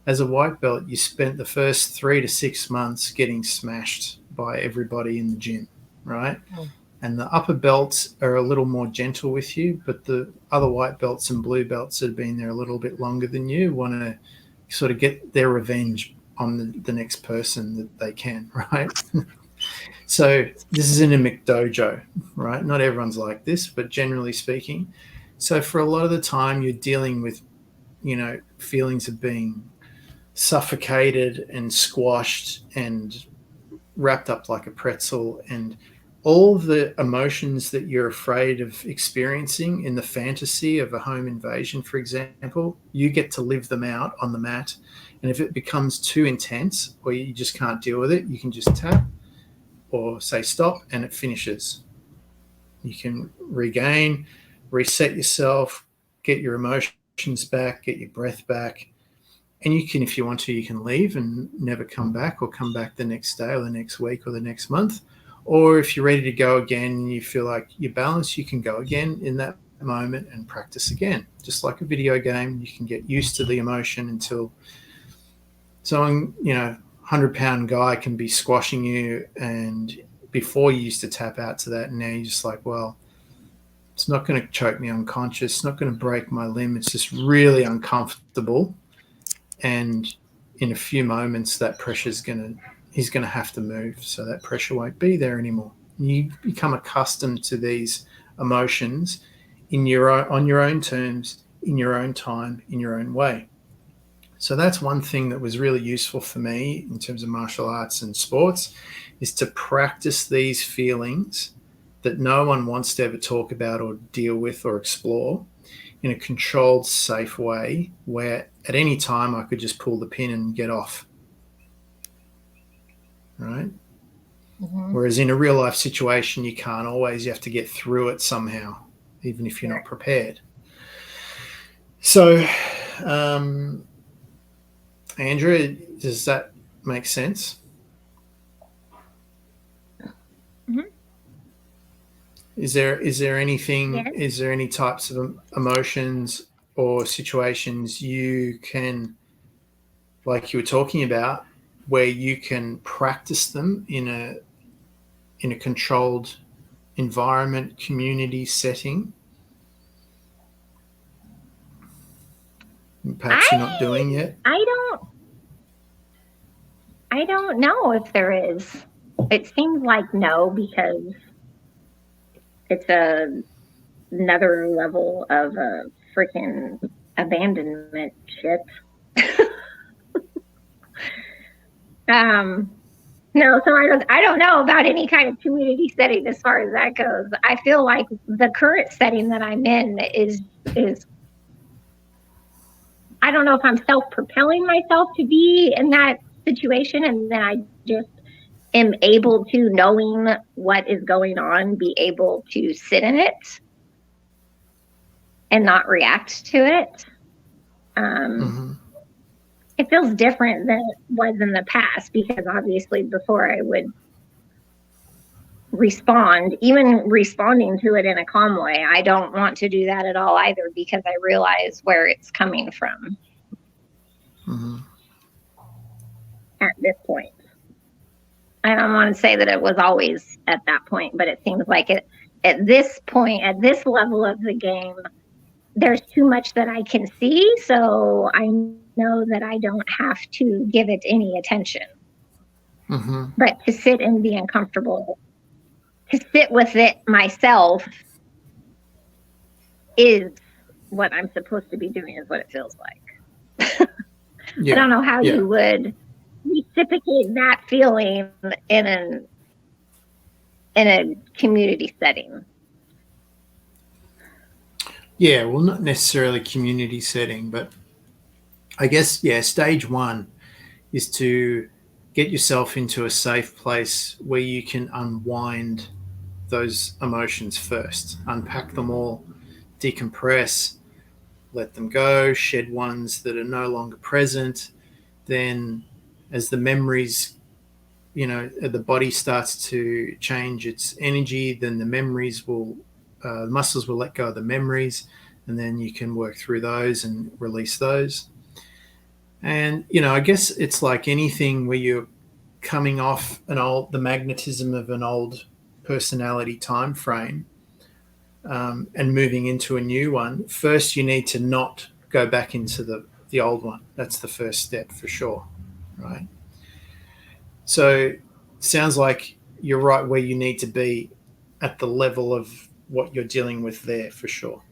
as a white belt, you spent the first 3 to 6 months getting smashed by everybody in the gym, right? Oh. And the upper belts are a little more gentle with you, but the other white belts and blue belts that have been there a little bit longer than you want to sort of get their revenge on the next person that they can, right? So this is in a McDojo, right? Not everyone's like this, but generally speaking. So for a lot of the time, you're dealing with, feelings of being suffocated and squashed and wrapped up like a pretzel, and all the emotions that you're afraid of experiencing in the fantasy of a home invasion, for example, you get to live them out on the mat. And if it becomes too intense or you just can't deal with it, you can just tap or say stop, and it finishes. You can regain, reset yourself, get your emotions back, get your breath back. And you can, if you want to, you can leave and never come back, or come back the next day or the next week or the next month. Or if you're ready to go again and you feel like you're balanced, you can go again in that moment and practice again. Just like a video game, you can get used to the emotion until someone, 100-pound guy can be squashing you, and before you used to tap out to that, and now you're just like, well, it's not going to choke me unconscious, it's not going to break my limb, it's just really uncomfortable. And in a few moments, that pressure's he's going to have to move, so that pressure won't be there anymore. You become accustomed to these emotions on your own terms, in your own time, in your own way. So that's one thing that was really useful for me in terms of martial arts and sports, is to practice these feelings that no one wants to ever talk about or deal with or explore in a controlled, safe way, where at any time I could just pull the pin and get off. Right? Mm-hmm. Whereas in a real life situation, you can't always. You have to get through it somehow, even if you're not prepared. So, Andrea, does that make sense? Mm-hmm. Is there anything? Yes. Is there any types of emotions or situations you can, like you were talking about, where you can practice them in a controlled environment, community setting? Perhaps you're not doing yet. I don't know if there is. It seems like no, because it's another level of freaking abandonment shit. No, so I don't know about any kind of community setting as far as that goes. I feel like the current setting that I'm in is I don't know if I'm self-propelling myself to be in that situation, and then I just am able to, knowing what is going on, be able to sit in it and not react to it. It feels different than it was in the past, because obviously before I would respond, even responding to it in a calm way, I don't want to do that at all either, because I realize where it's coming from. At this point, I don't want to say that it was always at that point, but it seems like it at this point, at this level of the game, there's too much that I can see, so I know that I don't have to give it any attention. But to sit and be uncomfortable, to sit with it myself, is what I'm supposed to be doing, is what it feels like. I don't know how you would reciprocate that feeling in a community setting. Yeah, well, not necessarily community setting, but I guess, stage one is to get yourself into a safe place where you can unwind those emotions first, unpack them all, decompress, let them go, shed ones that are no longer present. Then as the memories, the body starts to change its energy, then the memories will, the muscles will let go of the memories, and then you can work through those and release those. And, I guess it's like anything where you're coming off the magnetism of an old personality time frame, and moving into a new one. First, you need to not go back into the old one. That's the first step for sure, right? So sounds like you're right where you need to be at the level of what you're dealing with there, for sure.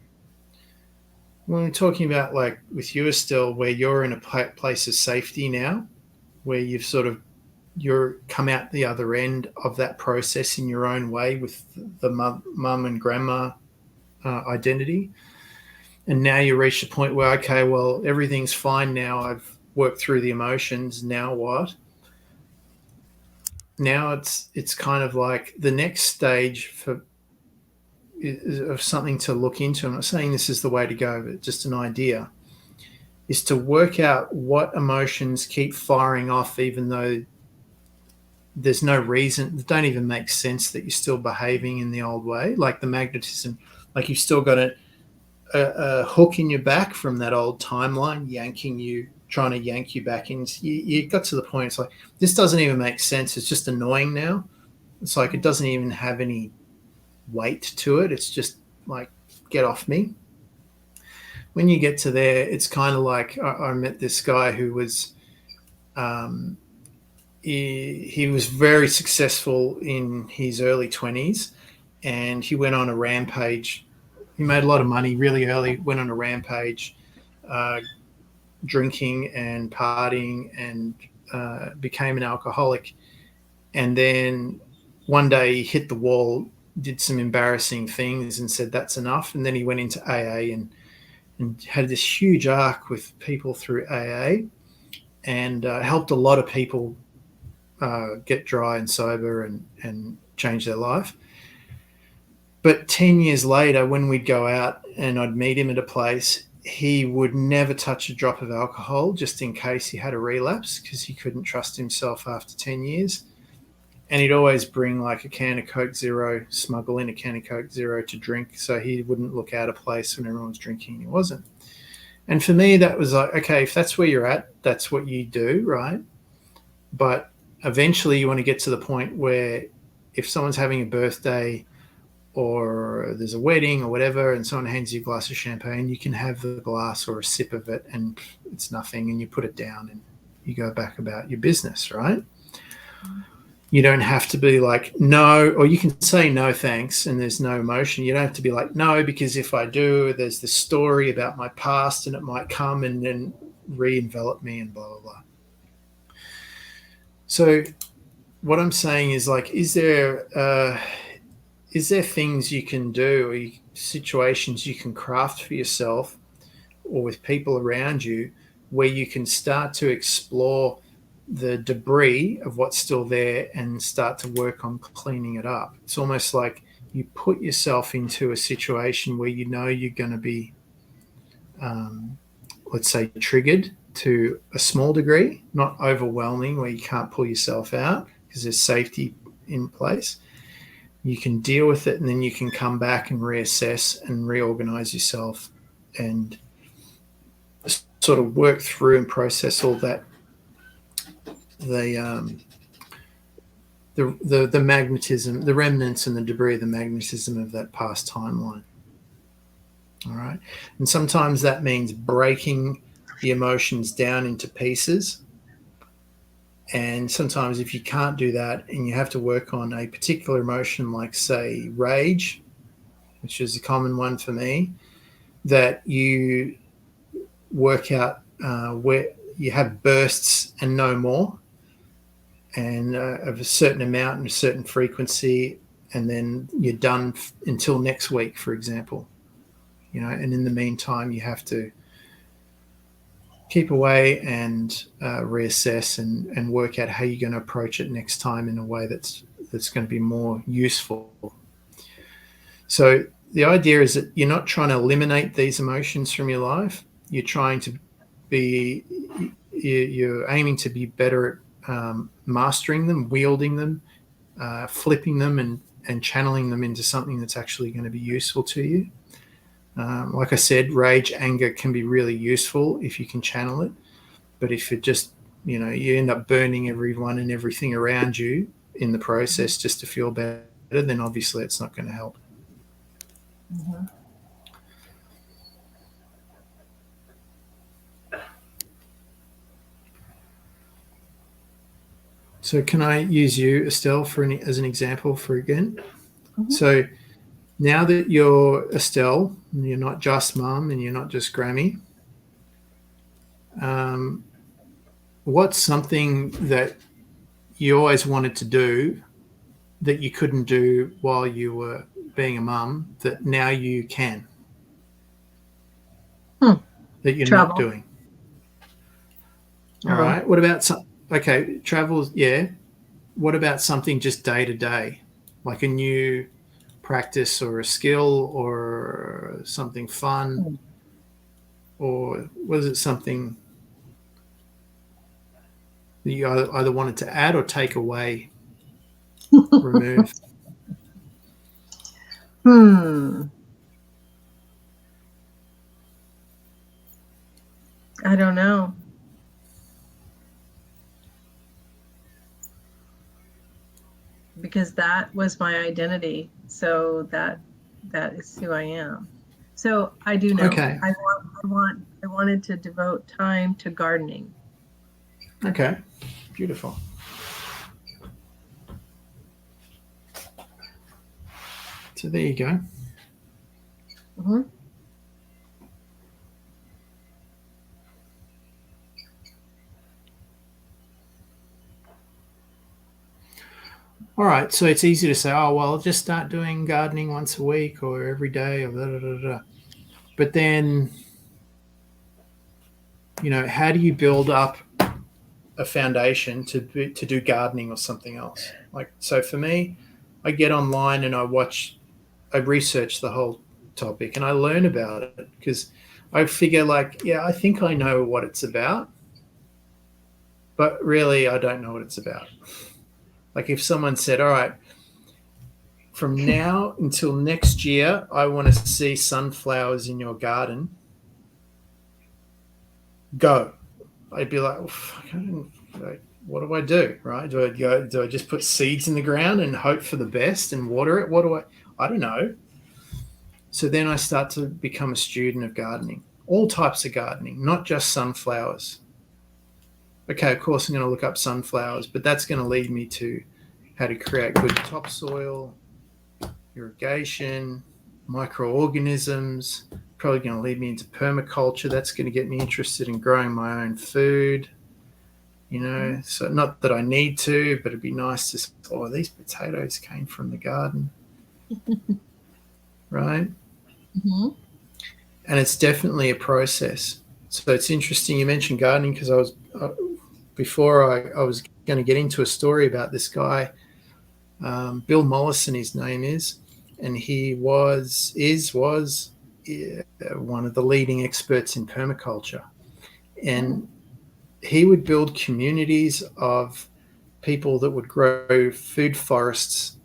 When we're talking about, like with you, Estelle, where you're in a place of safety now, where you've sort of you're come out the other end of that process in your own way with the mum and grandma identity. And now you reach the point where, okay, well, everything's fine now. I've worked through the emotions. Now what? Now it's kind of like the next stage for of something to look into. I'm not saying this is the way to go, but just an idea is to work out what emotions keep firing off, even though there's no reason, it don't even make sense that you're still behaving in the old way, like the magnetism, like you've still got a hook in your back from that old timeline, trying to yank you back in. You got to the point, it's like, this doesn't even make sense. It's just annoying now. It's like, it doesn't even have any weight to it. It's just like, get off me. When you get to there, it's kind of like, I met this guy who was, he was very successful in his early 20s, and he went on a rampage. He made a lot of money really early, went on a rampage, drinking and partying, and became an alcoholic. And then one day he hit the wall, did some embarrassing things and said, that's enough. And then he went into AA and had this huge arc with people through AA, and helped a lot of people get dry and sober and change their life. But 10 years later, when we'd go out and I'd meet him at a place, he would never touch a drop of alcohol just in case he had a relapse, because he couldn't trust himself after 10 years. And he'd always bring like a can of Coke Zero, smuggle in a can of Coke Zero to drink, so he wouldn't look out of place when everyone was drinking and he wasn't. And for me, that was like, okay, if that's where you're at, that's what you do, right? But eventually you want to get to the point where if someone's having a birthday or there's a wedding or whatever, and someone hands you a glass of champagne, you can have the glass or a sip of it and it's nothing, and you put it down and you go back about your business, right? You don't have to be like, no, or you can say no thanks and there's no emotion. You don't have to be like, no, because if I do, there's this story about my past and it might come and then re-envelop me and blah, blah, blah. So what I'm saying is, like, is there things you can do, or situations you can craft for yourself or with people around you where you can start to explore the debris of what's still there and start to work on cleaning it up? It's almost like you put yourself into a situation where you know you're going to be, let's say, triggered to a small degree, not overwhelming where you can't pull yourself out because there's safety in place. You can deal with it, and then you can come back and reassess and reorganize yourself and sort of work through and process all that, the magnetism, the remnants and the debris of the magnetism of that past timeline. All right. And sometimes that means breaking the emotions down into pieces. And sometimes if you can't do that and you have to work on a particular emotion, like, say, rage, which is a common one for me, that you work out where you have bursts and no more, and of a certain amount and a certain frequency, and then you're done until next week, for example. You know, and in the meantime, you have to keep away and reassess and work out how you're going to approach it next time in a way that's going to be more useful. So the idea is that you're not trying to eliminate these emotions from your life. You're trying to be, you're aiming to be better at mastering them, wielding them, flipping them and channeling them into something that's actually going to be useful to you. Like I said, rage, anger can be really useful if you can channel it. But if it just, you end up burning everyone and everything around you in the process just to feel better, then obviously it's not going to help. Mm-hmm. So can I use you, Estelle, as an example again? Mm-hmm. So now that you're Estelle, and you're not just mum and you're not just Grammy, what's something that you always wanted to do that you couldn't do while you were being a mum that now you can? That you're Travel. not doing? Travel. All right. What about travel? Yeah. What about something just day to day, like a new practice or a skill or something fun? Or was it something that you either wanted to add or take away, remove? I don't know. Because that was my identity. So that is who I am. So I do know. Okay. I wanted to devote time to gardening. Okay. Beautiful. So there you go. Mm-hmm. All right. So it's easy to say, oh, well, I'll just start doing gardening once a week or every day or blah, blah, blah, blah. But then, how do you build up a foundation to do gardening or something else? Like, so for me, I get online and I research the whole topic and I learn about it because I figure I think I know what it's about, but really I don't know what it's about. Like if someone said, all right, from now until next year, I want to see sunflowers in your garden. Go. I'd be like, what do I do? Right? Do I just put seeds in the ground and hope for the best and water it? I don't know. So then I start to become a student of gardening, all types of gardening, not just sunflowers. Okay, of course I'm going to look up sunflowers, but that's going to lead me to how to create good topsoil, irrigation, microorganisms, probably going to lead me into permaculture. That's going to get me interested in growing my own food, so not that I need to, but it'd be nice to, these potatoes came from the garden, right? Mm-hmm. And it's definitely a process. So it's interesting you mentioned gardening because I was going to get into a story about this guy, Bill Mollison, his name is, and he was one of the leading experts in permaculture. And he would build communities of people that would grow food forests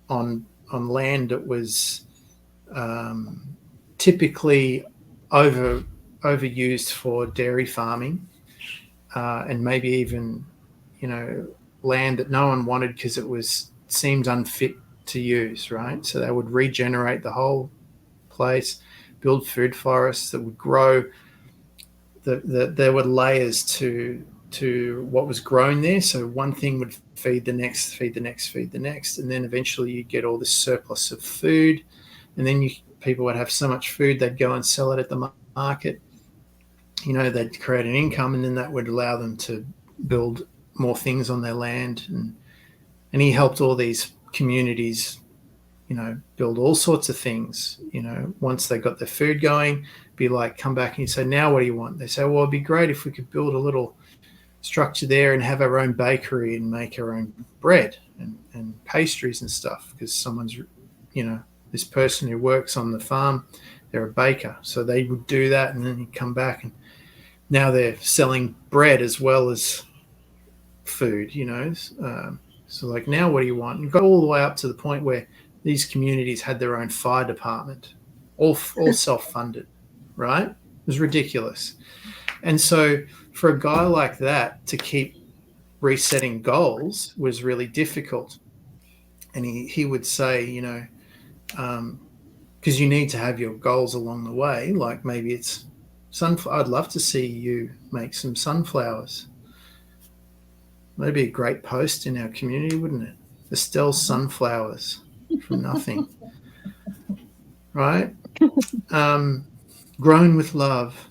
on land that was typically overused for dairy farming, and maybe even land that no one wanted because it seemed unfit to use, right? So they would regenerate the whole place, build food forests that would grow. There were layers to what was grown there. So one thing would feed the next, and then eventually you get all this surplus of food, and then people would have so much food they'd go and sell it at the market. They'd create an income, and then that would allow them to build more things on their land. And he helped all these communities, build all sorts of things. Once they got their food going, be like, come back and you say, now what do you want? They say, well, it'd be great if we could build a little structure there and have our own bakery and make our own bread and pastries and stuff, because someone's, this person who works on the farm, they're a baker. So they would do that, and then you come back and now they're selling bread as well as food, so like, now what do you want? And got all the way up to the point where these communities had their own fire department, all self-funded, right? It was ridiculous. And so for a guy like that to keep resetting goals was really difficult. And he would say, because you need to have your goals along the way, like maybe it's I'd love to see you make some sunflowers. That'd be a great post in our community, wouldn't it? Estelle's sunflowers from nothing, right? Grown with love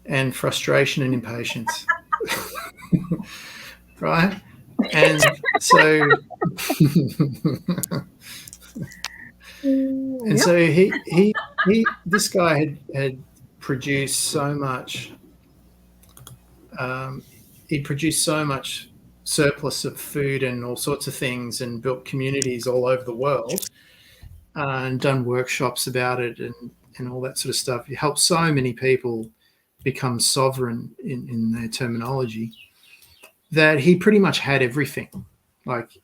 and frustration and impatience, right? And so and Yep. so he this guy had produced so much he produced so much surplus of food and all sorts of things, and built communities all over the world, and done workshops about it, and all that sort of stuff. He helped so many people become sovereign in their terminology, that he pretty much had everything, like,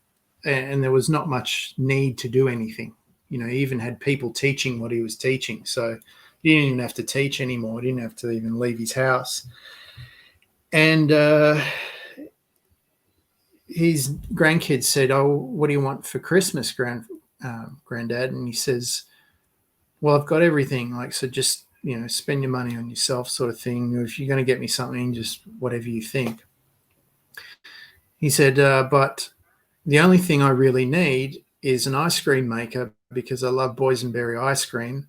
and there was not much need to do anything. You know, he even had people teaching what he was teaching, so he didn't even have to teach anymore. He didn't have to even leave his house. And his grandkids said, "Oh, what do you want for Christmas, Granddad?" And he says, "Well, I've got everything. Like, so just, you know, spend your money on yourself, sort of thing. If you're going to get me something, just whatever you think." He said, "But the only thing I really need is an ice cream maker, because I love boysenberry ice cream.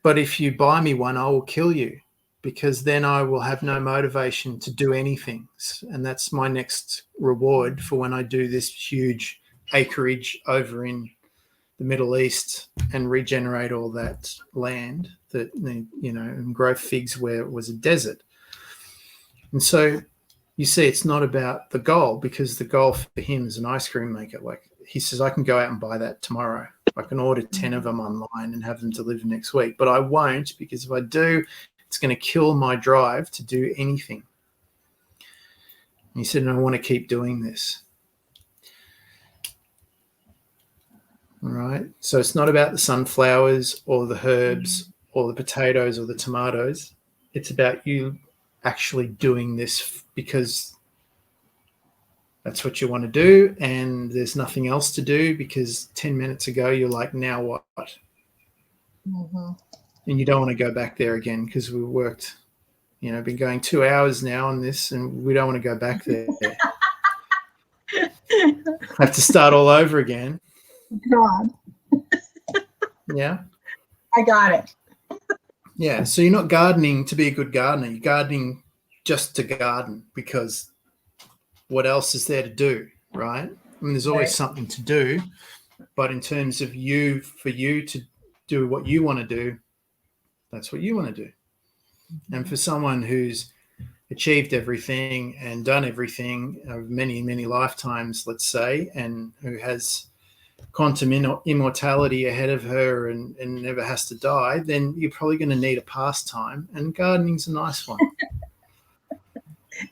But if you buy me one, I will kill you, because then I will have no motivation to do anything. And that's my next reward for when I do this huge acreage over in the Middle East and regenerate all that land that, you know, and grow figs where it was a desert." And so you see, it's not about the goal, because the goal for him is an ice cream maker. Like, he says, I can go out and buy that tomorrow. I can order 10 of them online and have them delivered next week. But I won't, because if I do, it's going to kill my drive to do anything. And he said, and I want to keep doing this. All right. So it's not about the sunflowers or the herbs or the potatoes or the tomatoes. It's about you actually doing this because that's what you want to do, and there's nothing else to do, because 10 minutes ago you're like, now what? Mm-hmm. And you don't want to go back there again, because we worked, you know, been going 2 hours now on this, and we don't want to go back there. Have to start all over again. God. Yeah. I got it. Yeah. So you're not gardening to be a good gardener. You're gardening just to garden, because what else is there to do, right? I mean, there's always something to do, but in terms of you, for you to do what you want to do, that's what you want to do. And for someone who's achieved everything and done everything of many, many lifetimes, let's say, and who has quantum immortality ahead of her and never has to die, then you're probably going to need a pastime, and gardening's a nice one.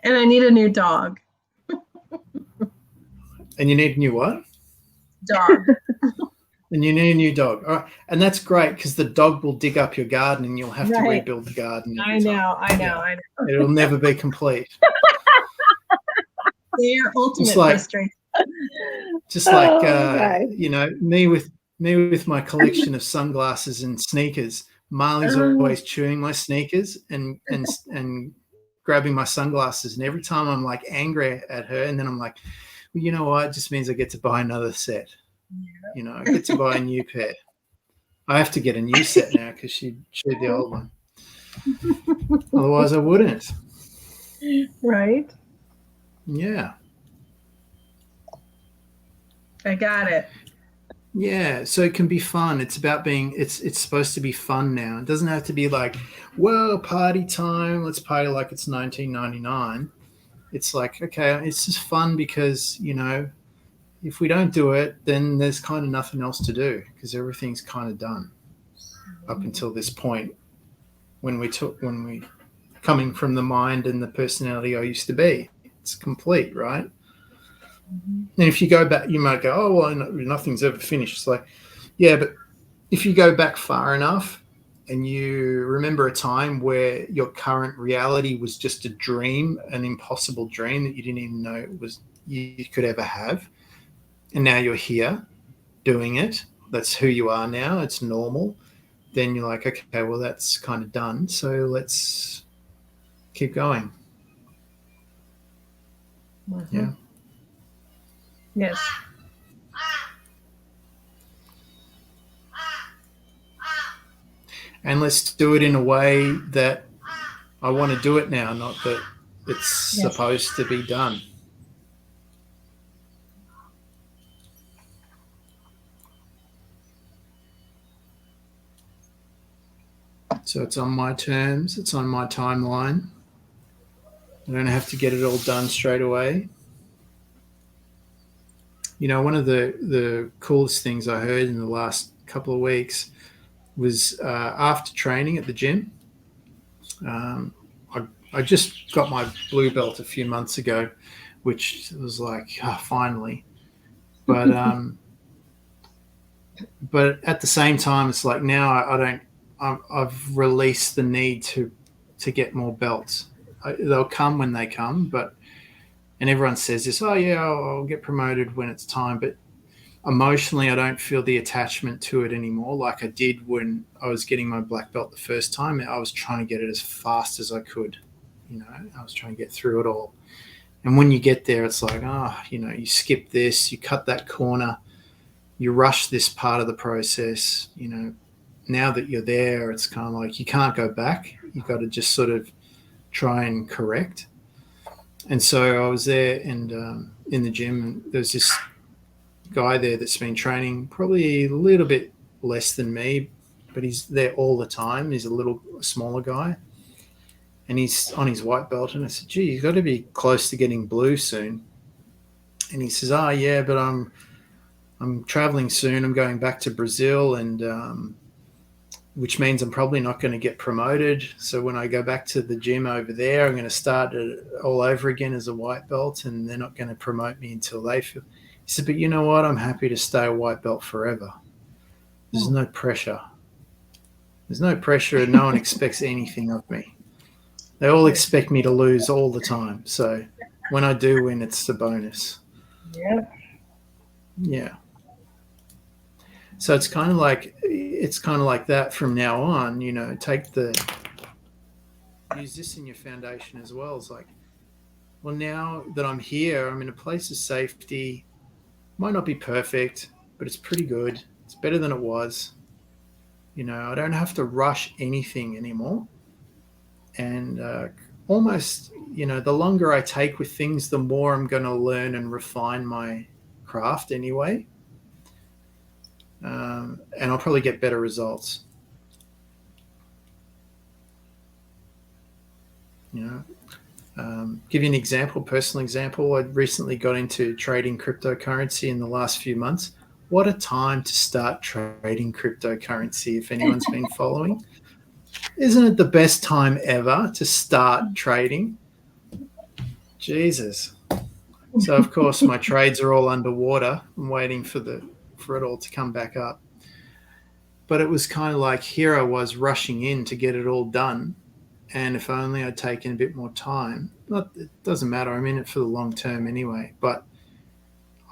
And I need a new dog. And you need a new what? Dog. And you need a new dog. All right. And that's great, because the dog will dig up your garden and you'll have to rebuild the garden. I know. It'll never be complete. They're ultimate frustration. Just like, you know, me with my collection of sunglasses and sneakers. Marley's always chewing my sneakers and grabbing my sunglasses. And every time I'm like angry at her, and then I'm like, well, you know what? It just means I get to buy another set. Yeah. You know, I get to buy a new pair. I have to get a new set now, because she chewed the old one. Otherwise, I wouldn't. Right. Yeah. I got it. Yeah, so it can be fun. It's about being, it's supposed to be fun now. It doesn't have to be like, well, party time, let's party like it's 1999. It's like, okay, it's just fun, because, you know, if we don't do it, then there's kind of nothing else to do, because everything's kind of done up until this point, when we coming from the mind and the personality I used to be. It's complete, right? Mm-hmm. And if you go back, you might go, oh, well, nothing's ever finished. It's like, yeah, but if you go back far enough and you remember a time where your current reality was just a dream, an impossible dream that you didn't even know you could ever have, and now you're here doing it, that's who you are now, it's normal, then you're like, okay, well, that's kind of done, so let's keep going. Mm-hmm. Yeah. Yes. And let's do it in a way that I want to do it now, not that it's supposed to be done. So it's on my terms. It's on my timeline. I don't have to get it all done straight away. You know, one of the coolest things I heard in the last couple of weeks was after training at the gym. I just got my blue belt a few months ago, which was like, oh, finally. But but at the same time, it's like now I've released the need to get more belts. They'll come when they come, and everyone says this, oh yeah, I'll get promoted when it's time. But emotionally, I don't feel the attachment to it anymore like I did when I was getting my black belt the first time. I was trying to get it as fast as I could. You know, I was trying to get through it all. And when you get there, it's like, you skip this, you cut that corner, you rush this part of the process. You know, now that you're there, it's kind of like you can't go back. You've got to just sort of try and correct. And so I was there and in the gym, and there's this guy there that's been training probably a little bit less than me, but he's there all the time. He's a smaller guy, and he's on his white belt. And I said, gee, you've got to be close to getting blue soon. And he says, oh yeah, but I'm traveling soon. I'm going back to Brazil, and which means I'm probably not going to get promoted. So when I go back to the gym over there, I'm going to start it all over again as a white belt, and they're not going to promote me until they feel. He said, but you know what? I'm happy to stay a white belt forever. There's no pressure. There's no pressure, and no one expects anything of me. They all expect me to lose all the time. So when I do win, it's a bonus. Yeah. Yeah. So it's kind of like that from now on. You know, use this in your foundation as well. It's like, well, now that I'm here, I'm in a place of safety. Might not be perfect, but it's pretty good. It's better than it was. You know, I don't have to rush anything anymore. And almost, you know, the longer I take with things, the more I'm going to learn and refine my craft anyway. And I'll probably get better results. You know. Give you an example, personal example. I recently got into trading cryptocurrency in the last few months. What a time to start trading cryptocurrency, if anyone's been following. Isn't it the best time ever to start trading? Jesus. So, of course, my trades are all underwater. I'm waiting for it all to come back up. But it was kind of like here I was rushing in to get it all done. And if only I'd taken a bit more time, it doesn't matter. I'm in it for the long term anyway. But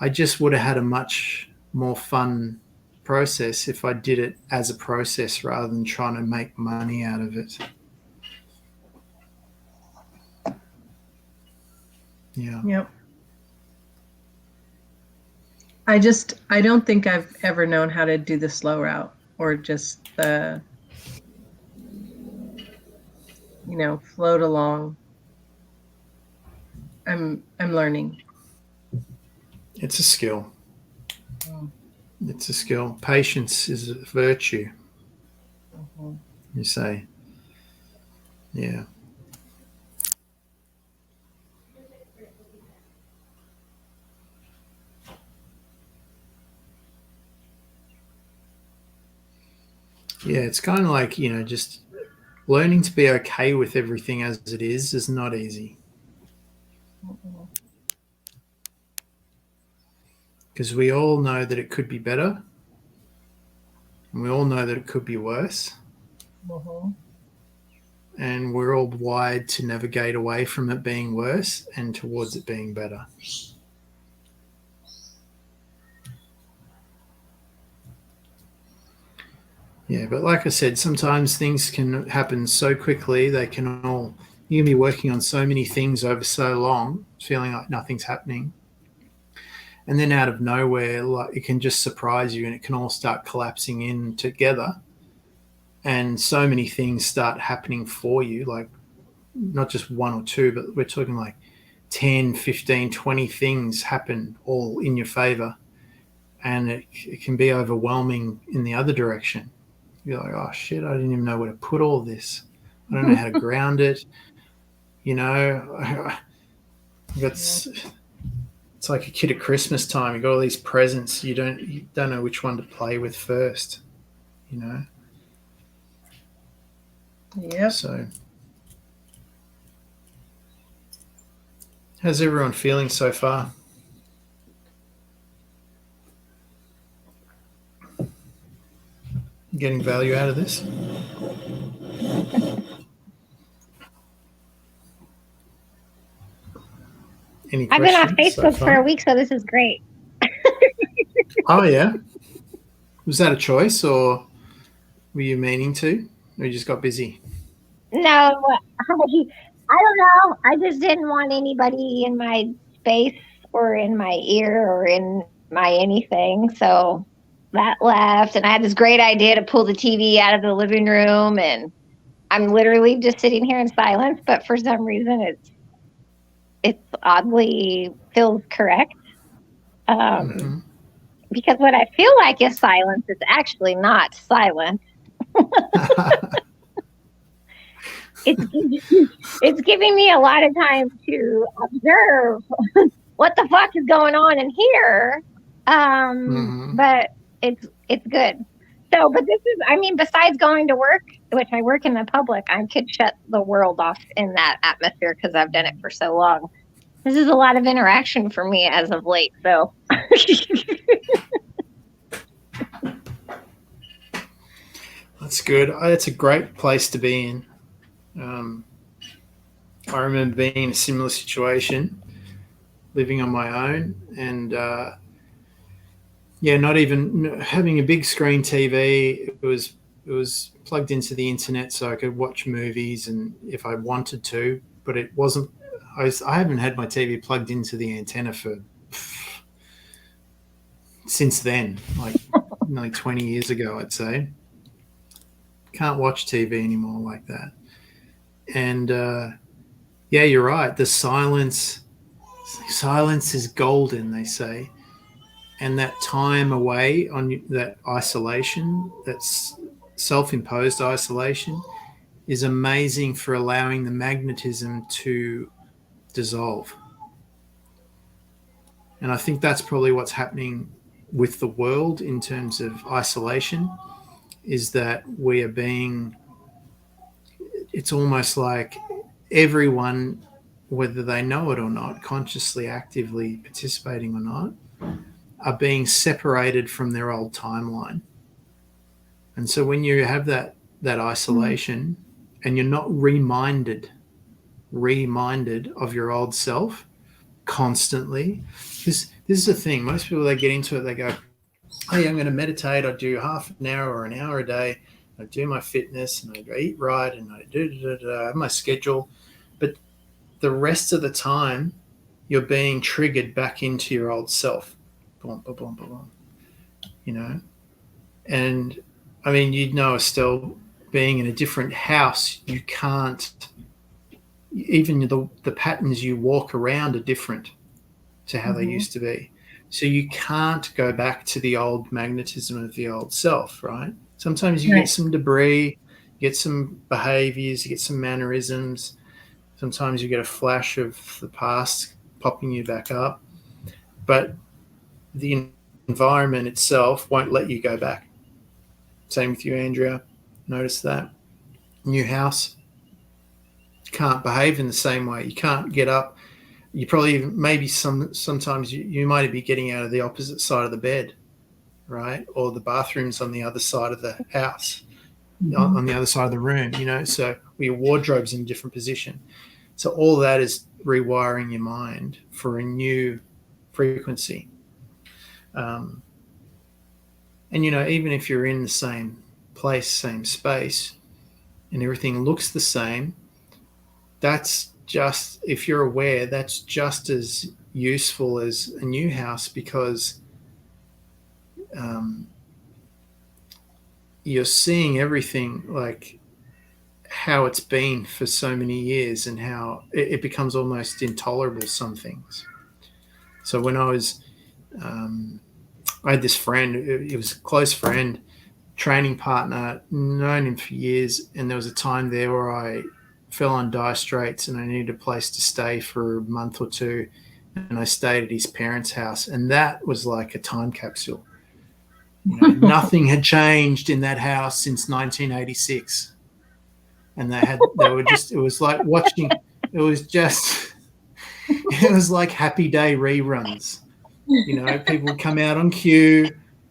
I just would have had a much more fun process if I did it as a process rather than trying to make money out of it. Yeah. Yep. I don't think I've ever known how to do the slow route or just the, float along. I'm learning. It's a skill. It's a skill. Patience is a virtue. Mm-hmm. You say. Yeah. Yeah, it's kind of like, just learning to be okay with everything as it is not easy. Because we all know that it could be better. And we all know that it could be worse. Mm-hmm. And we're all wired to navigate away from it being worse and towards it being better. Yeah, but like I said, sometimes things can happen so quickly. You can be working on so many things over so long, feeling like nothing's happening. And then out of nowhere, like it can just surprise you and it can all start collapsing in together. And so many things start happening for you, like not just one or two, but we're talking like 10, 15, 20 things happen all in your favor. And it can be overwhelming in the other direction. You're like, oh shit, I didn't even know where to put all this. I don't know how to ground it. You know, it's like a kid at Christmas time. You got all these presents. You don't know which one to play with first. You know. Yep. So, how's everyone feeling so far? Getting value out of this? Any I've been on questions so Facebook for a far? week, so this is great. Oh yeah. Was that a choice, or were you meaning to, or you just got busy? No, I don't know. I just didn't want anybody in my space or in my ear or in my anything. So that left. And I had this great idea to pull the TV out of the living room. And I'm literally just sitting here in silence. But for some reason, it's oddly feels correct. Mm-hmm. Because what I feel like is silence is actually not silence. It's giving me a lot of time to observe what the fuck is going on in here. But it's good. So, but this is, I mean, besides going to work, which I work in the public, I could shut the world off in that atmosphere because I've done it for so long. This is a lot of interaction for me as of late. So, That's good. It's a great place to be in. I remember being in a similar situation, living on my own, and not even having a big screen TV. It was plugged into the internet, so I could watch movies, and if I wanted to, but it wasn't. I haven't had my TV plugged into the antenna since then, like nearly 20 years ago, I'd say. Can't watch TV anymore like that. And yeah, you're right. The silence is golden, they say. And that time away on that isolation, that's self-imposed isolation, is amazing for allowing the magnetism to dissolve. And I think that's probably what's happening with the world in terms of isolation, is that we are being, it's almost like everyone, whether they know it or not, consciously, actively participating or not, are being separated from their old timeline. And so when you have that isolation and you're not reminded of your old self constantly, this is the thing. Most people, they get into it, they go, hey, I'm going to meditate. I do half an hour or an hour a day. I do my fitness and I eat right and I I have my schedule. But the rest of the time, you're being triggered back into your old self. Boom, boom, boom, boom, boom. You know? And I mean, you'd know, Estelle, being in a different house, you can't, even the patterns you walk around are different to how they used to be. So you can't go back to the old magnetism of the old self, right? Sometimes you get some debris, you get some behaviors, you get some mannerisms. Sometimes you get a flash of the past popping you back up. But the environment itself won't let you go back. Same with you, Andrea. Notice that. New house, can't behave in the same way. You can't get up. You probably, maybe sometimes you might be getting out of the opposite side of the bed, right? Or the bathroom's on the other side of the house, on the other side of the room, you know, so your wardrobe's in a different position. So all that is rewiring your mind for a new frequency. And, you know, even if you're in the same place, same space, and everything looks the same, that's just, if you're aware, that's just as useful as a new house, because you're seeing everything like how it's been for so many years, and how it becomes almost intolerable, some things. So when I had this friend, it was a close friend, training partner, known him for years, and there was a time there where I fell on dire straits and I needed a place to stay for a month or two, and I stayed at his parents' house, and that was like a time capsule. You know, nothing had changed in that house since 1986, and it was like watching. It was like Happy Day reruns. You know, people would come out on cue,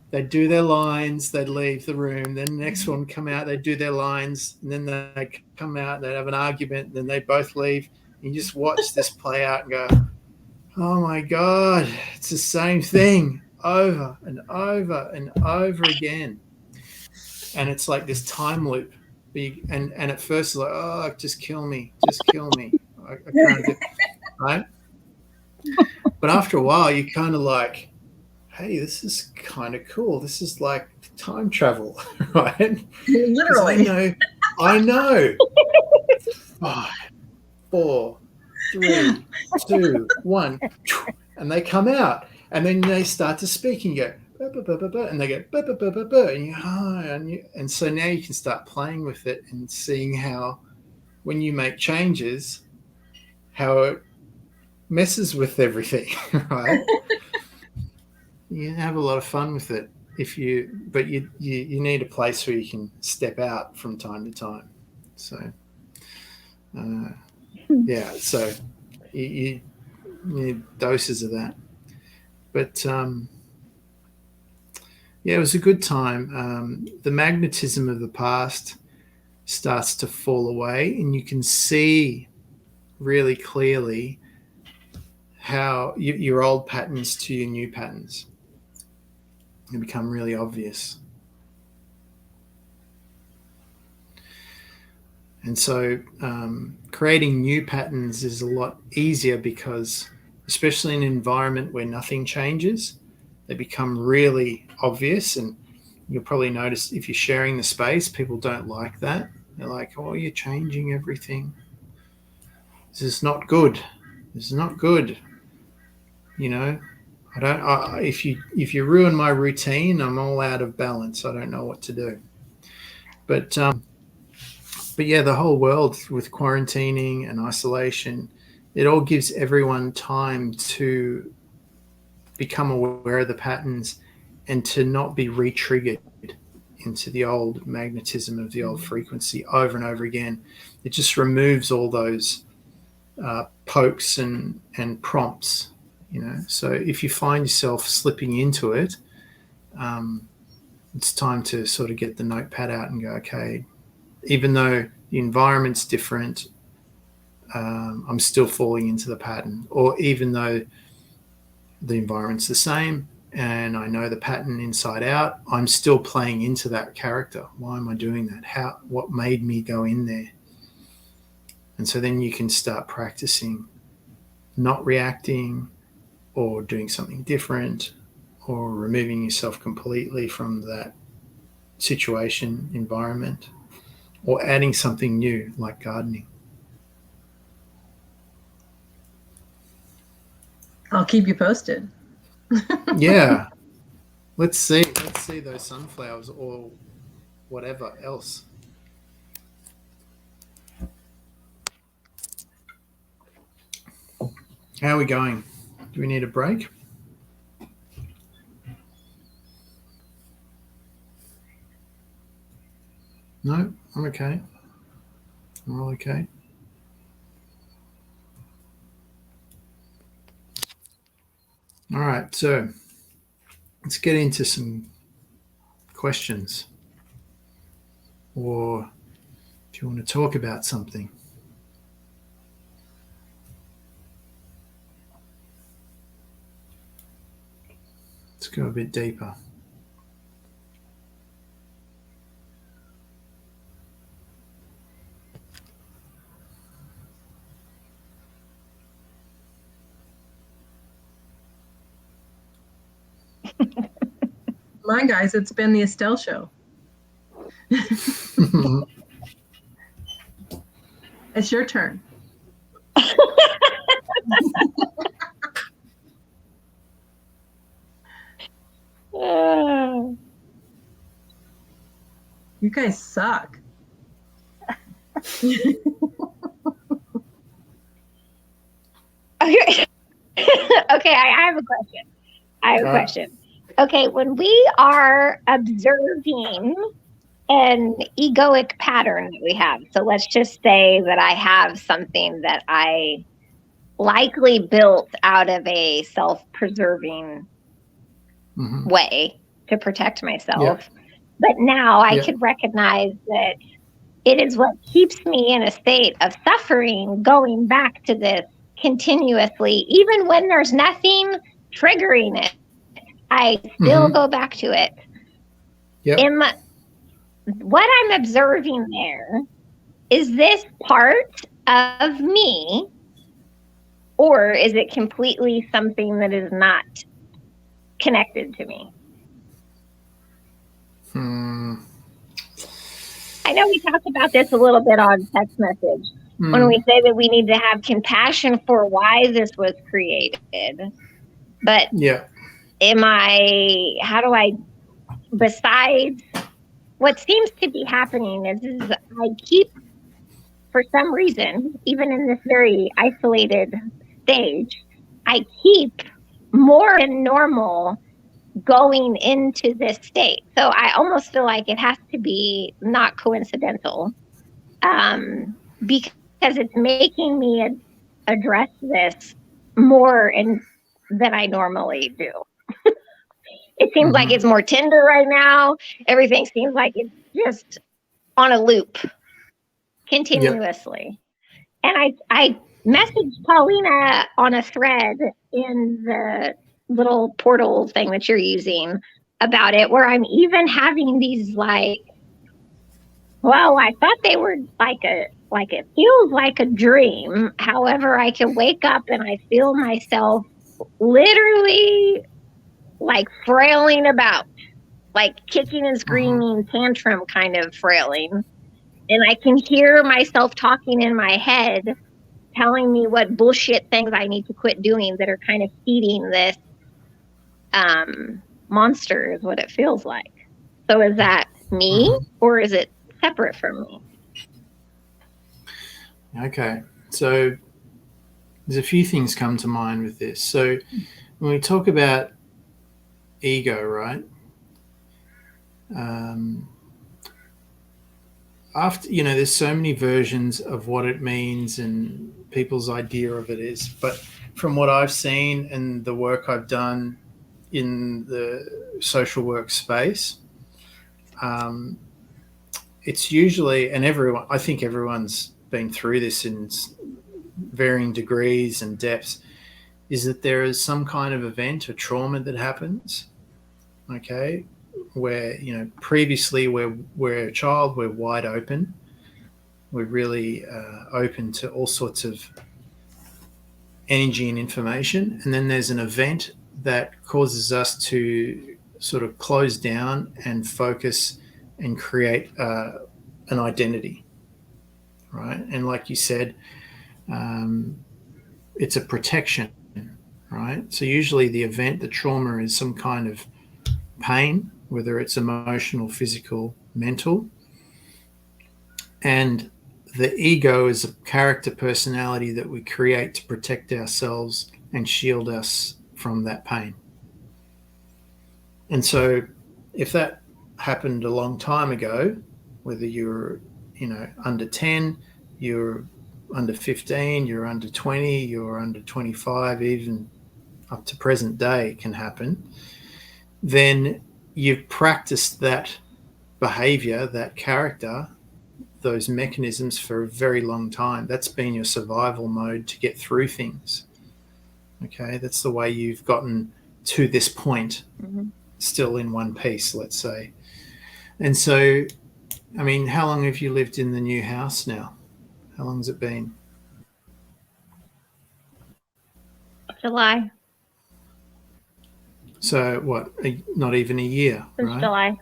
they'd do their lines, they'd leave the room, then the next one would come out, they'd do their lines, and then they'd come out, they'd have an argument, and then they'd both leave. And you just watch this play out and go, oh my God, it's the same thing over and over and over again. And it's like this time loop. And at first it's like, oh, just kill me. I can't do it, right? But after a while, you're kind of like, hey, this is kind of cool. This is like time travel, right? Literally. I know. 5, 4, 3, 2, 1, and they come out, and then they start to speak, and you go, and they go, and so now you can start playing with it and seeing how, when you make changes, how it messes with everything, right? You have a lot of fun with it but you need a place where you can step out from time to time. So yeah, so you need doses of that. But yeah, it was a good time. The magnetism of the past starts to fall away, and you can see really clearly how your old patterns to your new patterns. They become really obvious. And so creating new patterns is a lot easier because, especially in an environment where nothing changes, they become really obvious. And you'll probably notice if you're sharing the space, people don't like that. They're like, oh, you're changing everything. This is not good. This is not good. You know, if you ruin my routine, I'm all out of balance. I don't know what to do. But yeah, the whole world with quarantining and isolation, it all gives everyone time to become aware of the patterns and to not be re-triggered into the old magnetism of the old frequency over and over again. It just removes all those pokes and prompts, you know. So if you find yourself slipping into it, it's time to sort of get the notepad out and go, okay, even though the environment's different, I'm still falling into the pattern. Or even though the environment's the same and I know the pattern inside out, I'm still playing into that character. Why am I doing that? What made me go in there? And so then you can start practicing not reacting or doing something different or removing yourself completely from that situation, environment, or adding something new like gardening. I'll keep you posted. Yeah. Let's see those sunflowers or whatever else. How are we going? Do we need a break? No, I'm okay. I'm all okay. All right, so let's get into some questions. Or if you want to talk about something. Let's go a bit deeper. Come on, guys, it's been the Estelle show. It's your turn. guys suck. Okay. Okay, I have a question. I have a question. Okay, when we are observing an egoic pattern that we have, so let's just say that I have something that I likely built out of a self-preserving way to protect myself, but now I could recognize that it is what keeps me in a state of suffering, going back to this continuously, even when there's nothing triggering it. I still go back to it. What I'm observing there, is this part of me, or is it completely something that is not connected to me? I know we talked about this a little bit on text message when we say that we need to have compassion for why this was created. But besides, what seems to be happening is I keep, for some reason, even in this very isolated stage, I keep more than normal going into this state. So I almost feel like it has to be not coincidental, because it's making me address this more than I normally do. It seems like it's more tender right now. Everything seems like it's just on a loop continuously. And I messaged Paulina on a thread in the little portal thing that you're using about it, where I'm even having these I thought they were it feels like a dream. However, I can wake up and I feel myself literally frailing about, kicking and screaming, tantrum kind of frailing. And I can hear myself talking in my head, telling me what bullshit things I need to quit doing that are kind of feeding this monster, is what it feels like. So is that me, or is it separate from me? Okay, so there's a few things come to mind with this. So when we talk about ego, right? After, there's so many versions of what it means and people's idea of it is. But from what I've seen and the work I've done in the social work space, it's usually, and I think everyone's been through this in varying degrees and depths, is that there is some kind of event or trauma that happens, okay, where, previously we're a child, we're wide open, we're really open to all sorts of energy and information, and then there's an event that causes us to sort of close down and focus and create an identity, right? And like you said, it's a protection, right? So usually the event, the trauma, is some kind of pain, whether it's emotional, physical, mental. And the ego is a character personality that we create to protect ourselves and shield us from that pain. And so if that happened a long time ago, whether you're, under 10, you're under 15, you're under 20, you're under 25, even up to present day can happen, then you've practiced that behavior, that character, those mechanisms for a very long time. That's been your survival mode to get through things. Okay, that's the way you've gotten to this point, still in one piece, let's say. And so, I mean, how long have you lived in the new house now? How long has it been? July. So what, not even a year, Since right? July.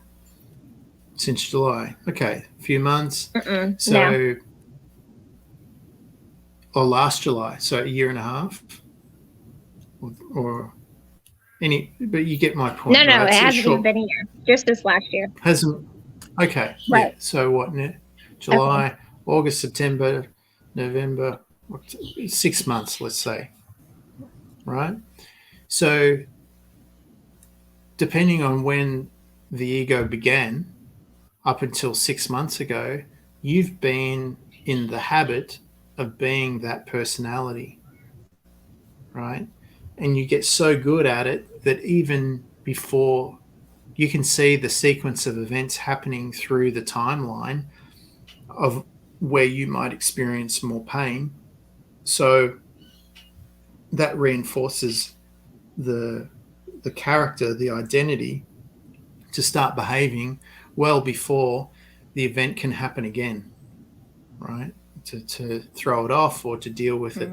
Since July. Okay, a few months. So, no. Or last July, so a year and a half? Or any, but you get my point. No, right? it hasn't even been a year. Just this last year. Hasn't. Okay. Right. Yeah. So what? July, August, September, November, 6 months, let's say. Right. So depending on when the ego began, up until 6 months ago, you've been in the habit of being that personality, right? And you get so good at it that even before you can see the sequence of events happening through the timeline of where you might experience more pain. So that reinforces the character, the identity, to start behaving well before the event can happen again, right? To throw it off or to deal with it,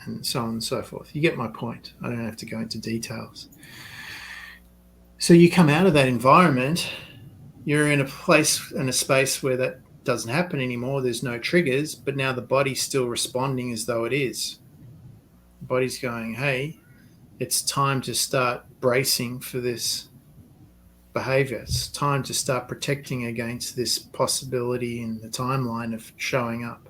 and so on and so forth. You get my point. I don't have to go into details. So you come out of that environment, you're in a place, in a space where that doesn't happen anymore. There's no triggers, but now the body's still responding as though it is. The body's going, hey, it's time to start bracing for this behavior. It's time to start protecting against this possibility in the timeline of showing up.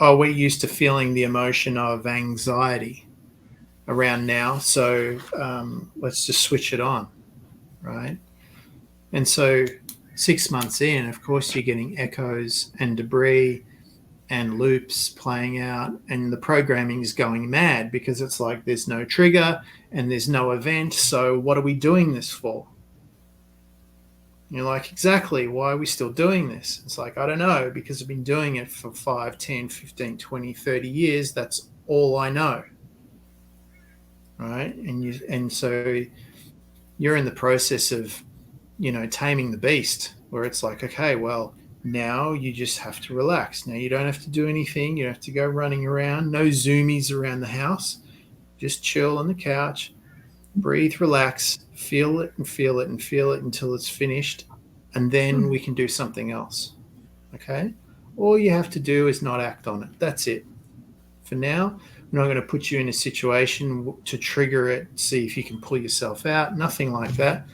We're used to feeling the emotion of anxiety around now, so let's just switch it on, right? And so 6 months in, of course, you're getting echoes and debris and loops playing out, and the programming is going mad because it's like there's no trigger and there's no event, so what are we doing this for? And you're like, exactly, why are we still doing this? It's like, I don't know, because I've been doing it for 5, 10, 15, 20, 30 years. That's all I know, right? And so you're in the process of, taming the beast, where it's like, okay, well, now you just have to relax. Now you don't have to do anything. You don't have to go running around. No zoomies around the house. Just chill on the couch, breathe, relax, feel it and feel it and feel it until it's finished. And then we can do something else. Okay? All you have to do is not act on it. That's it. For now, we're not going to put you in a situation to trigger it, see if you can pull yourself out. Nothing like that.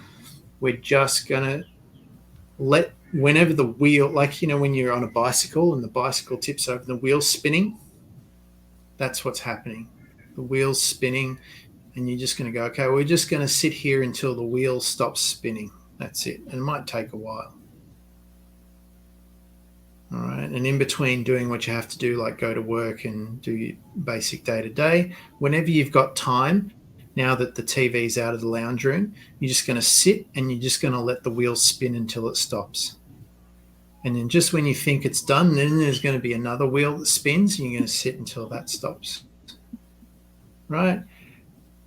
We're just going to let, whenever the wheel, like, when you're on a bicycle and the bicycle tips over, the wheel's spinning, that's what's happening. The wheel's spinning, and you're just going to go, okay, we're just going to sit here until the wheel stops spinning. That's it. And it might take a while. All right. And in between doing what you have to do, like go to work and do your basic day-to-day, whenever you've got time, now that the TV's out of the lounge room, you're just going to sit and you're just going to let the wheel spin until it stops. And then just when you think it's done, then there's going to be another wheel that spins, and you're going to sit until that stops. Right?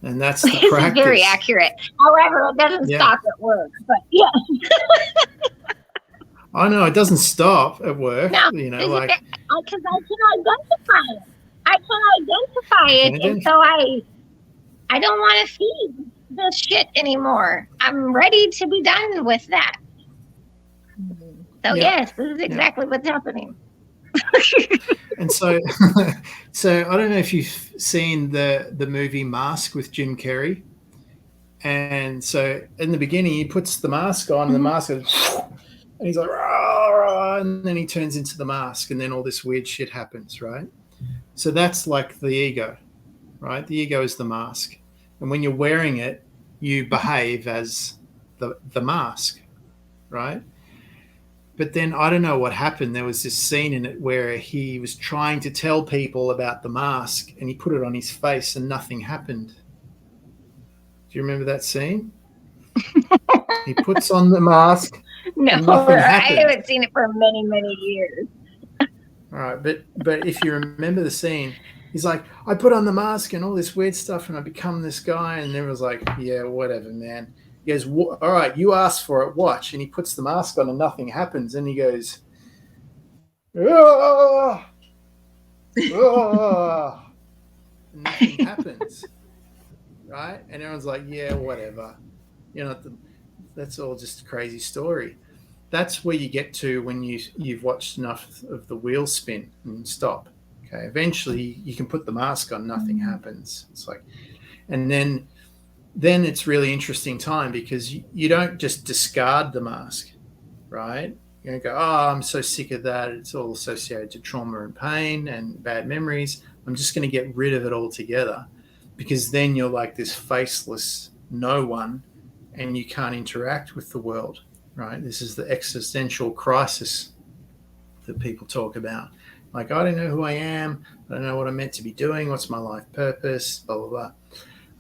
And that's the practice. It's very accurate. However, it doesn't stop at work. But yeah. I know it doesn't stop at work. No, like because I can identify it. I can identify it, and so I don't want to feed this shit anymore. I'm ready to be done with that. So yes, this is exactly what's happening. And so I don't know if you've seen the movie Mask with Jim Carrey. And so in the beginning, he puts the mask on, and the mask goes, and he's like, rah, rah, and then he turns into the mask, and then all this weird shit happens, right? So that's like the ego, right? The ego is the mask. And when you're wearing it, you behave as the mask, right? But then I don't know what happened. There was this scene in it where he was trying to tell people about the mask, and he put it on his face and nothing happened. Do you remember that scene? He puts on the mask. No, I haven't seen it for many, many years. All right, but if you remember the scene, he's like, I put on the mask and all this weird stuff, and I become this guy, and everyone's like, yeah, whatever, man. He goes, all right, you asked for it, watch. And he puts the mask on and nothing happens. And he goes, ah, ah, and nothing happens, right? And everyone's like, yeah, whatever. That's all just a crazy story. That's where you get to when you've watched enough of the wheel spin and stop. Okay, eventually you can put the mask on, nothing happens. It's like, and then it's really interesting time, because you don't just discard the mask. right? You're going to go, oh, I'm so sick of that. It's all associated to trauma and pain and bad memories. I'm just going to get rid of it altogether, because then you're like this faceless no one and you can't interact with the world, right? This is the existential crisis that people talk about. Like, I don't know who I am. I don't know what I'm meant to be doing. What's my life purpose? Blah, blah, blah.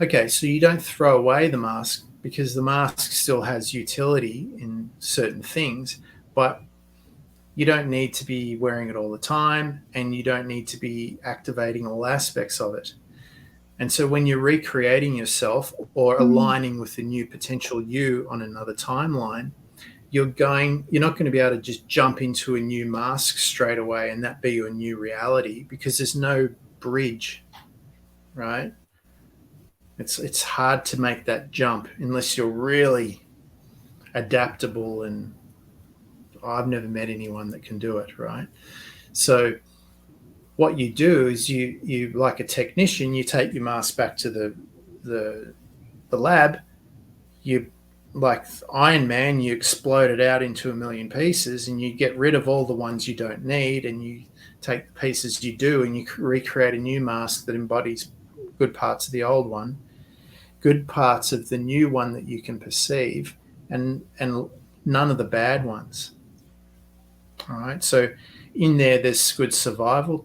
Okay, so you don't throw away the mask, because the mask still has utility in certain things, but you don't need to be wearing it all the time, and you don't need to be activating all aspects of it. And so when you're recreating yourself or aligning with the new potential you on another timeline, you're not going to be able to just jump into a new mask straight away and that be your new reality, because there's no bridge, right? It's hard to make that jump unless you're really adaptable, and I've never met anyone that can do it, right? So what you do is you like a technician, you take your mask back to the lab, you, like Iron Man, you explode it out into a million pieces, and you get rid of all the ones you don't need, and you take the pieces you do, and you recreate a new mask that embodies good parts of the old one, good parts of the new one that you can perceive, and none of the bad ones. All right. So in there's good survival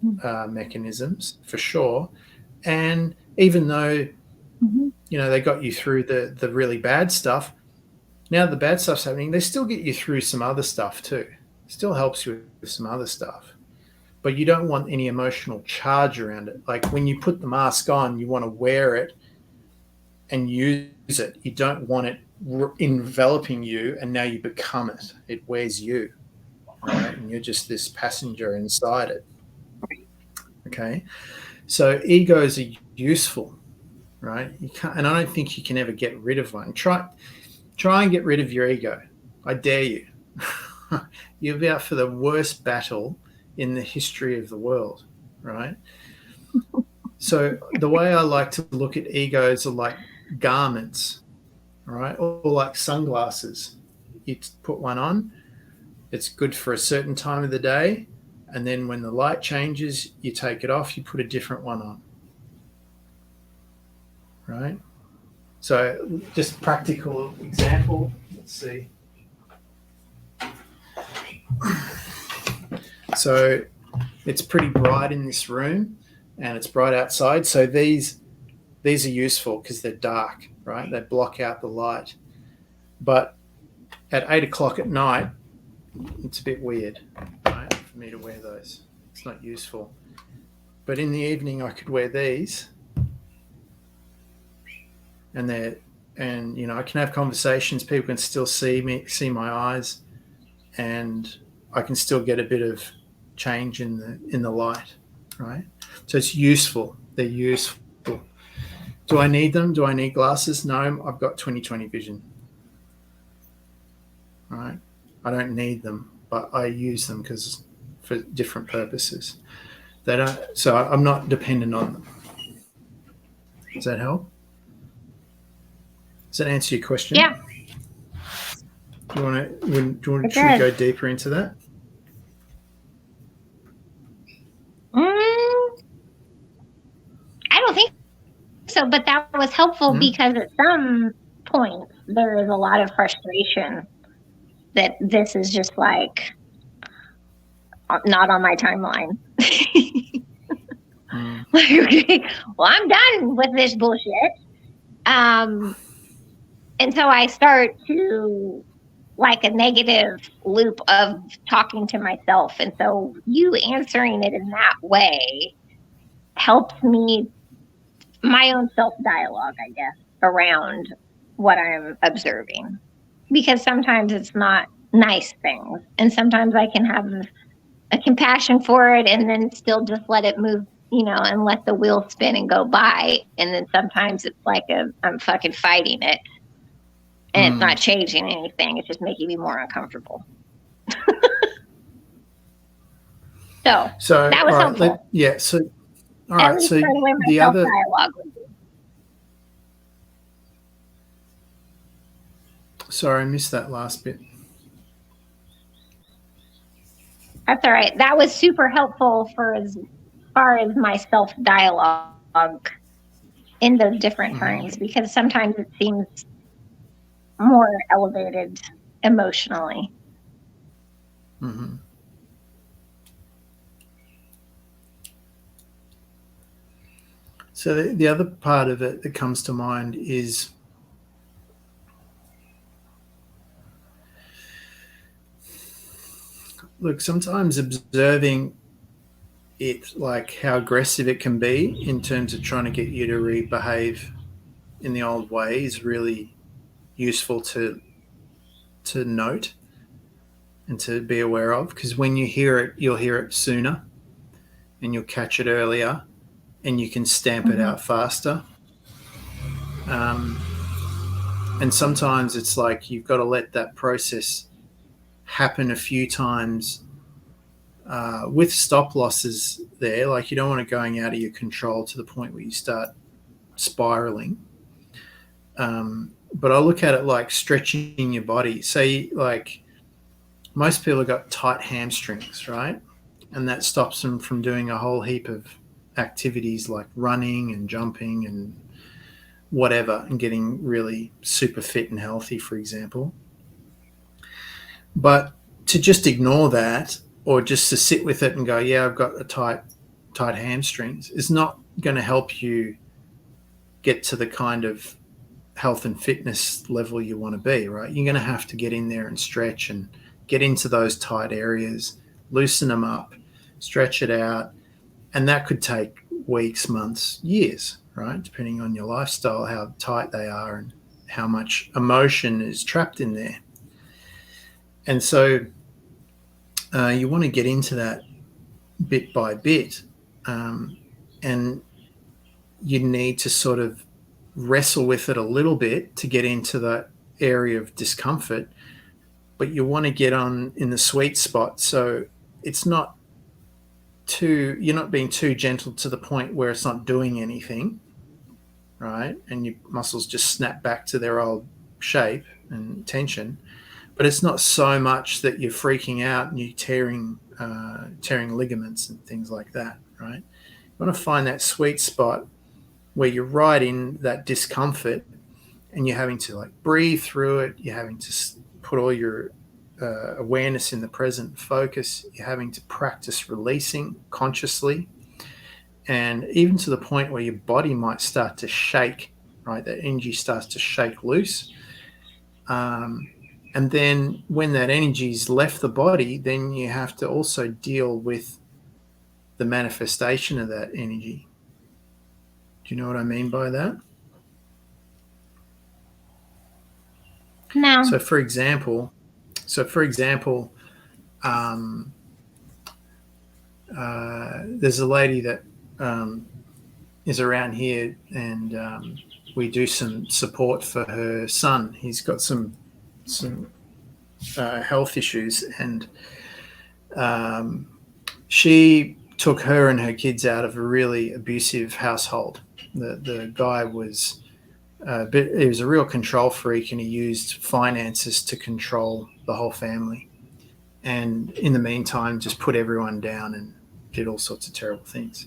mechanisms for sure. And even though, they got you through the really bad stuff, now the bad stuff's happening, they still get you through some other stuff too. Still helps you with some other stuff. But you don't want any emotional charge around it. Like when you put the mask on, you want to wear it and use it. You don't want it enveloping you and now you become it. It wears you, right? And you're just this passenger inside it. Okay? So egos are useful, right? You can't, and I don't think you can ever get rid of one. Try and get rid of your ego. I dare you. You'll be out for the worst battle in the history of the world, right? So the way I like to look at egos are like garments, right? Or like sunglasses. You put one on, it's good for a certain time of the day, and then when the light changes, you take it off, you put a different one on, right? So just practical example, let's see. So it's pretty bright in this room and it's bright outside. So these are useful because they're dark, right? They block out the light. But at 8 o'clock at night, it's a bit weird, right, for me to wear those. It's not useful. But in the evening, I could wear these, and I can have conversations. People can still see me, see my eyes, and I can still get a bit of change in the light, right? So it's useful. They're useful. Do I need them? Do I need glasses? No, I've got 20/20 vision. Right? I don't need them, but I use them because for different purposes. So I'm not dependent on them. Does that help? Does that answer your question? Yeah. Should we go deeper into that? I don't think so, but that was helpful because at some point there is a lot of frustration that this is just like not on my timeline. Like, okay, well, I'm done with this bullshit. And so I start to like a negative loop of talking to myself. And so you answering it in that way helps me, my own self-dialogue, I guess, around what I'm observing. Because sometimes it's not nice things. And sometimes I can have a compassion for it and then still just let it move, and let the wheel spin and go by. And then sometimes it's like I'm fucking fighting it. And it's not changing anything. It's just making me more uncomfortable. So that was helpful. So, all right. So the other dialogue would be. Sorry, I missed that last bit. That's all right. That was super helpful for as far as my self dialogue in those different times, because sometimes it seems more elevated emotionally. Mm-hmm. So the other part of it that comes to mind is look, sometimes observing it, like how aggressive it can be in terms of trying to get you to behave in the old way, is really useful to note and to be aware of, because when you hear it, you'll hear it sooner and you'll catch it earlier and you can stamp it out faster. And sometimes it's like you've got to let that process happen a few times with stop losses there. Like you don't want it going out of your control to the point where you start spiraling. But I look at it like stretching your body. Say, like most people have got tight hamstrings, right? And that stops them from doing a whole heap of activities like running and jumping and whatever, and getting really super fit and healthy, for example. But to just ignore that, or just to sit with it and go, yeah, I've got a tight hamstrings, is not going to help you get to the kind of health and fitness level you want to be, right? You're going to have to get in there and stretch and get into those tight areas, loosen them up, stretch it out. And that could take weeks, months, years, right? Depending on your lifestyle, how tight they are and how much emotion is trapped in there. And so you want to get into that bit by bit. And you need to sort of wrestle with it a little bit to get into that area of discomfort, but you want to get on in the sweet spot. So it's not you're not being too gentle to the point where it's not doing anything, right? And your muscles just snap back to their old shape and tension. But it's not so much that you're freaking out and you're tearing ligaments and things like that, right? You want to find that sweet spot where you're right in that discomfort and you're having to like breathe through it. You're having to put all your awareness in the present focus. You're having to practice releasing consciously, and even to the point where your body might start to shake, right? That energy starts to shake loose. And then when that energy's left the body, then you have to also deal with the manifestation of that energy. Do you know what I mean by that? No. So for example, there's a lady that is around here, and we do some support for her son. He's got some health issues, and she took her and her kids out of a really abusive household. The guy was he was a real control freak, and he used finances to control the whole family. And in the meantime, just put everyone down and did all sorts of terrible things.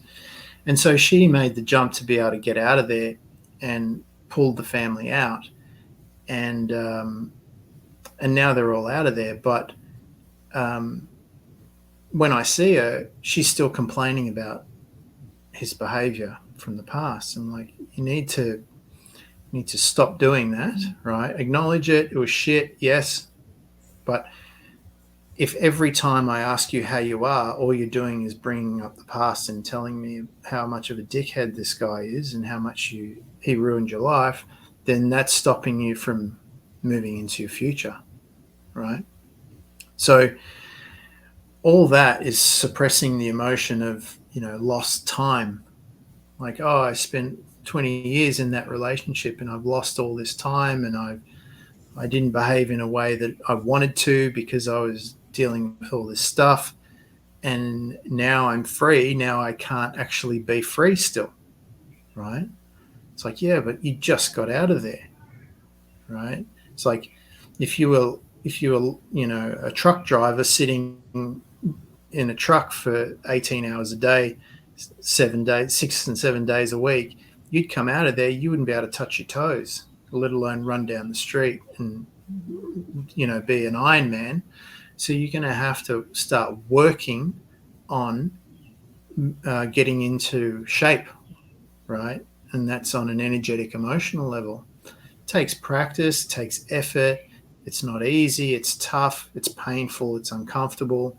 And so she made the jump to be able to get out of there and pulled the family out. And now they're all out of there. But when I see her, she's still complaining about his behavior from the past. I'm like, you need to stop doing that, right? Acknowledge it. It was shit, yes. But if every time I ask you how you are, all you're doing is bringing up the past and telling me how much of a dickhead this guy is and how much he ruined your life, then that's stopping you from moving into your future, right? So all that is suppressing the emotion of, lost time. Like, oh, I spent 20 years in that relationship and I've lost all this time, and I didn't behave in a way that I wanted to because I was dealing with all this stuff, and now I'm free. Now I can't actually be free still, right? It's like, yeah, but you just got out of there, right? It's like if you were a truck driver sitting in a truck for 18 hours a day, 7 days, 6 and 7 days a week, you'd come out of there, you wouldn't be able to touch your toes, let alone run down the street and, be an Iron Man. So you're going to have to start working on getting into shape, right? And that's on an energetic, emotional level. It takes practice, takes effort. It's not easy. It's tough. It's painful. It's uncomfortable.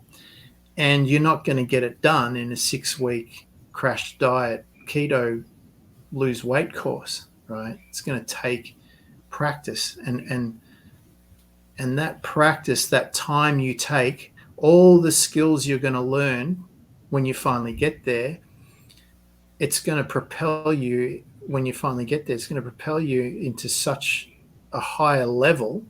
And you're not going to get it done in a 6-week crash diet, keto, lose weight course, right? It's going to take practice. And that practice, that time you take, all the skills you're going to learn when you finally get there, it's going to propel you, when you finally get there, it's going to propel you into such a higher level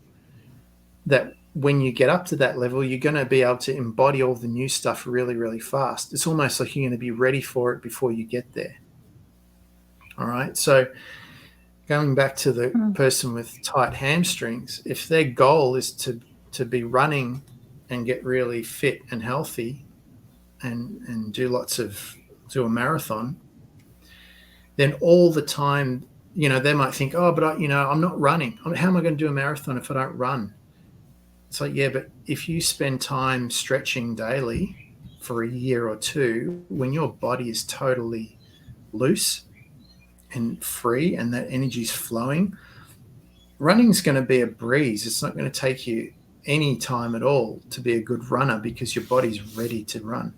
that when you get up to that level, you're going to be able to embody all the new stuff really, really fast. It's almost like you're going to be ready for it before you get there. All right. So going back to the person with tight hamstrings, if their goal is to be running and get really fit and healthy and do a marathon, then all the time, they might think, oh, but I'm not running. How am I going to do a marathon if I don't run? It's like, yeah, but if you spend time stretching daily for a year or two, when your body is totally loose and free and that energy is flowing, running is going to be a breeze. It's not going to take you any time at all to be a good runner because your body's ready to run.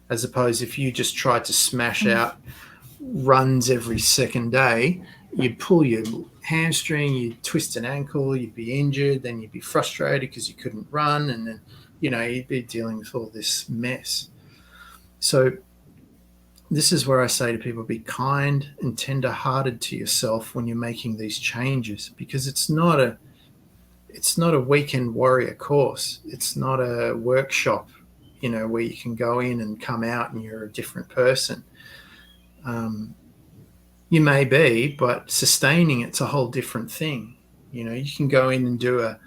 As opposed if you just try to smash out runs every second day, you'd pull your hamstring, you'd twist an ankle, you'd be injured, then you'd be frustrated because you couldn't run, and then you'd be dealing with all this mess. So this is where I say to people, be kind and tender-hearted to yourself when you're making these changes, because it's not a weekend warrior course. It's not a workshop, where you can go in and come out and you're a different person. You may be, but sustaining it's a whole different thing. You can go in and do a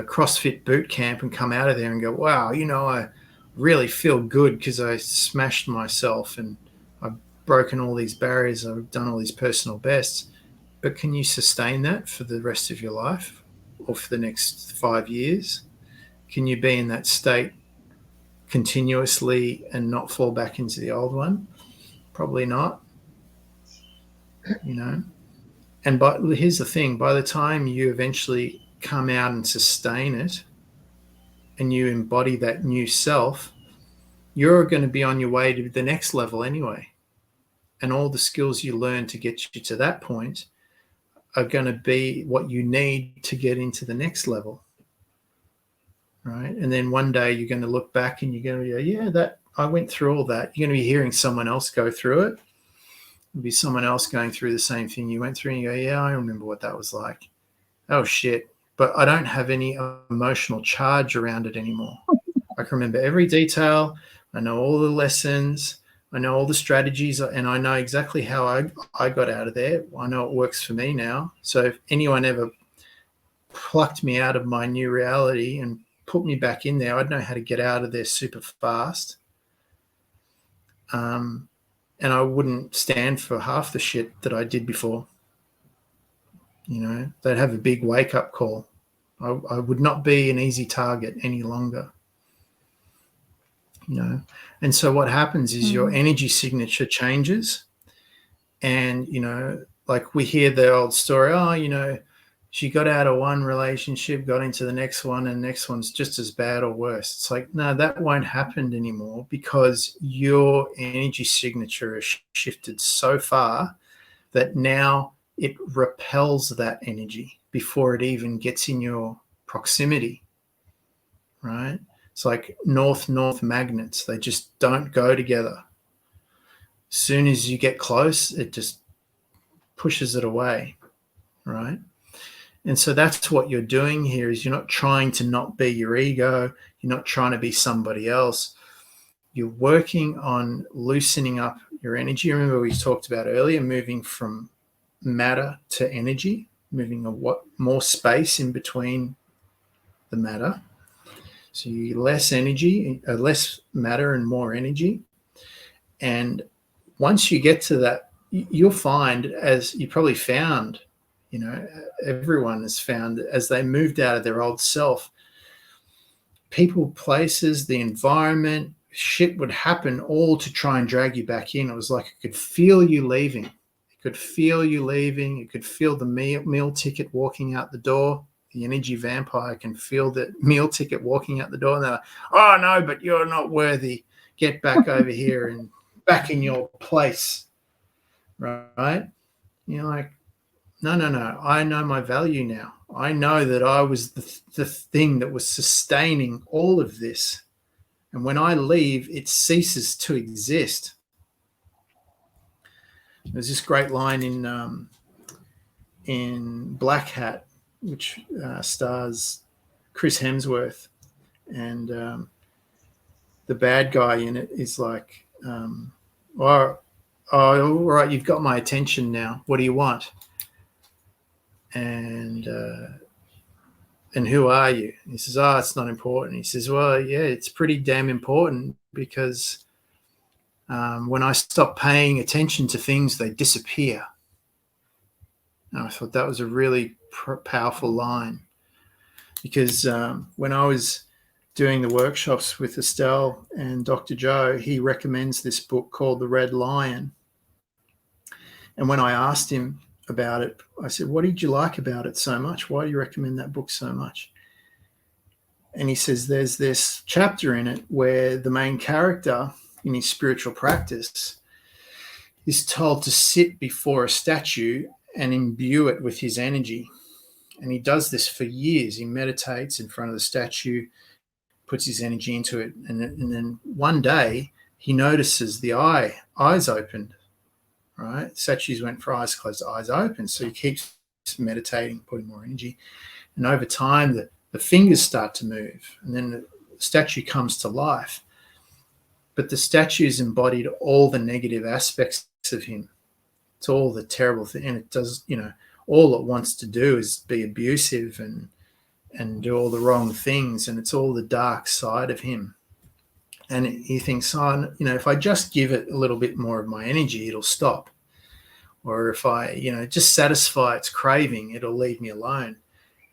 CrossFit boot camp and come out of there and go, wow, I really feel good because I smashed myself and I've broken all these barriers. I've done all these personal bests. But can you sustain that for the rest of your life or for the next 5 years? Can you be in that state continuously and not fall back into the old one? Probably not. But here's the thing, by the time you eventually come out and sustain it and you embody that new self, you're going to be on your way to the next level anyway. And all the skills you learn to get you to that point are going to be what you need to get into the next level. Right? And then one day you're going to look back and you're going to go, yeah, that I went through all that. You're going to be hearing someone else go through it. It'll be someone else going through the same thing you went through, and you go, yeah, I remember what that was like. Oh, shit. But I don't have any emotional charge around it anymore. I can remember every detail. I know all the lessons. I know all the strategies, and I know exactly how I got out of there. I know it works for me now. So if anyone ever plucked me out of my new reality and put me back in there, I'd know how to get out of there super fast. And I wouldn't stand for half the shit that I did before. They'd have a big wake-up call. I would not be an easy target any longer. And so what happens is your energy signature changes. And, like we hear the old story, she got out of one relationship, got into the next one, and the next one's just as bad or worse. It's like, no, that won't happen anymore because your energy signature has shifted so far that now it repels that energy before it even gets in your proximity, right? It's like north-north magnets. They just don't go together. As soon as you get close, it just pushes it away, right? And so that's what you're doing here is you're not trying to not be your ego. You're not trying to be somebody else. You're working on loosening up your energy. Remember we talked about earlier, moving from matter to energy, moving more space in between the matter. So you less energy, less matter and more energy. And once you get to that, you'll find, as you probably found, you know, everyone has found, as they moved out of their old self, people, places, the environment, shit would happen all to try and drag you back in. It was like it could feel you leaving. It could feel you leaving. You could feel the meal ticket walking out the door. The energy vampire can feel the meal ticket walking out the door. And they're like, oh, no, but you're not worthy. Get back over here and back in your place. Right? You're like, no. I know my value now. I know that I was the thing that was sustaining all of this. And when I leave, it ceases to exist. There's this great line in Black Hat, which stars Chris Hemsworth. And the bad guy in it is like, all right, you've got my attention now. What do you want? And who are you? And he says, oh, it's not important. He says, well, yeah, it's pretty damn important, because when I stop paying attention to things, they disappear. And I thought that was a really powerful line, because when I was doing the workshops with Estelle and Dr. Joe, he recommends this book called The Red Lion. And when I asked him about it, I said, what did you like about it so much? Why do you recommend that book so much? And he says there's this chapter in it where the main character in his spiritual practice is told to sit before a statue and imbue it with his energy. And he does this for years. He meditates in front of the statue, puts his energy into it. And then one day he notices the eyes opened. Right? Statues went for eyes closed, eyes open. So he keeps meditating, putting more energy. And over time, the fingers start to move. And then the statue comes to life. But the statue's embodied all the negative aspects of him. It's all the terrible thing. And it does, you know, all it wants to do is be abusive and do all the wrong things. And it's all the dark side of him. And he thinks, oh, you know, if I just give it a little bit more of my energy, it'll stop. Or if I, you know, just satisfy its craving, it'll leave me alone.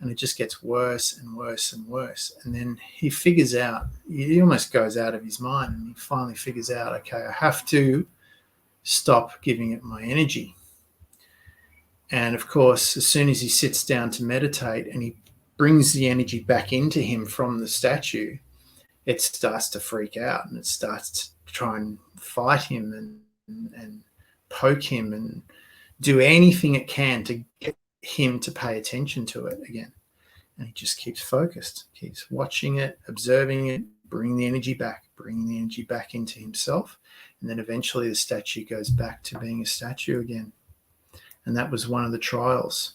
And it just gets worse and worse and worse. And then he figures out, he almost goes out of his mind, and he finally figures out, okay, I have to stop giving it my energy. And of course, as soon as he sits down to meditate and he brings the energy back into him from the statue, it starts to freak out, and it starts to try and fight him and poke him and do anything it can to get him to pay attention to it again. And he just keeps focused, keeps watching it, observing it, bringing the energy back into himself. And then eventually the statue goes back to being a statue again. And that was one of the trials.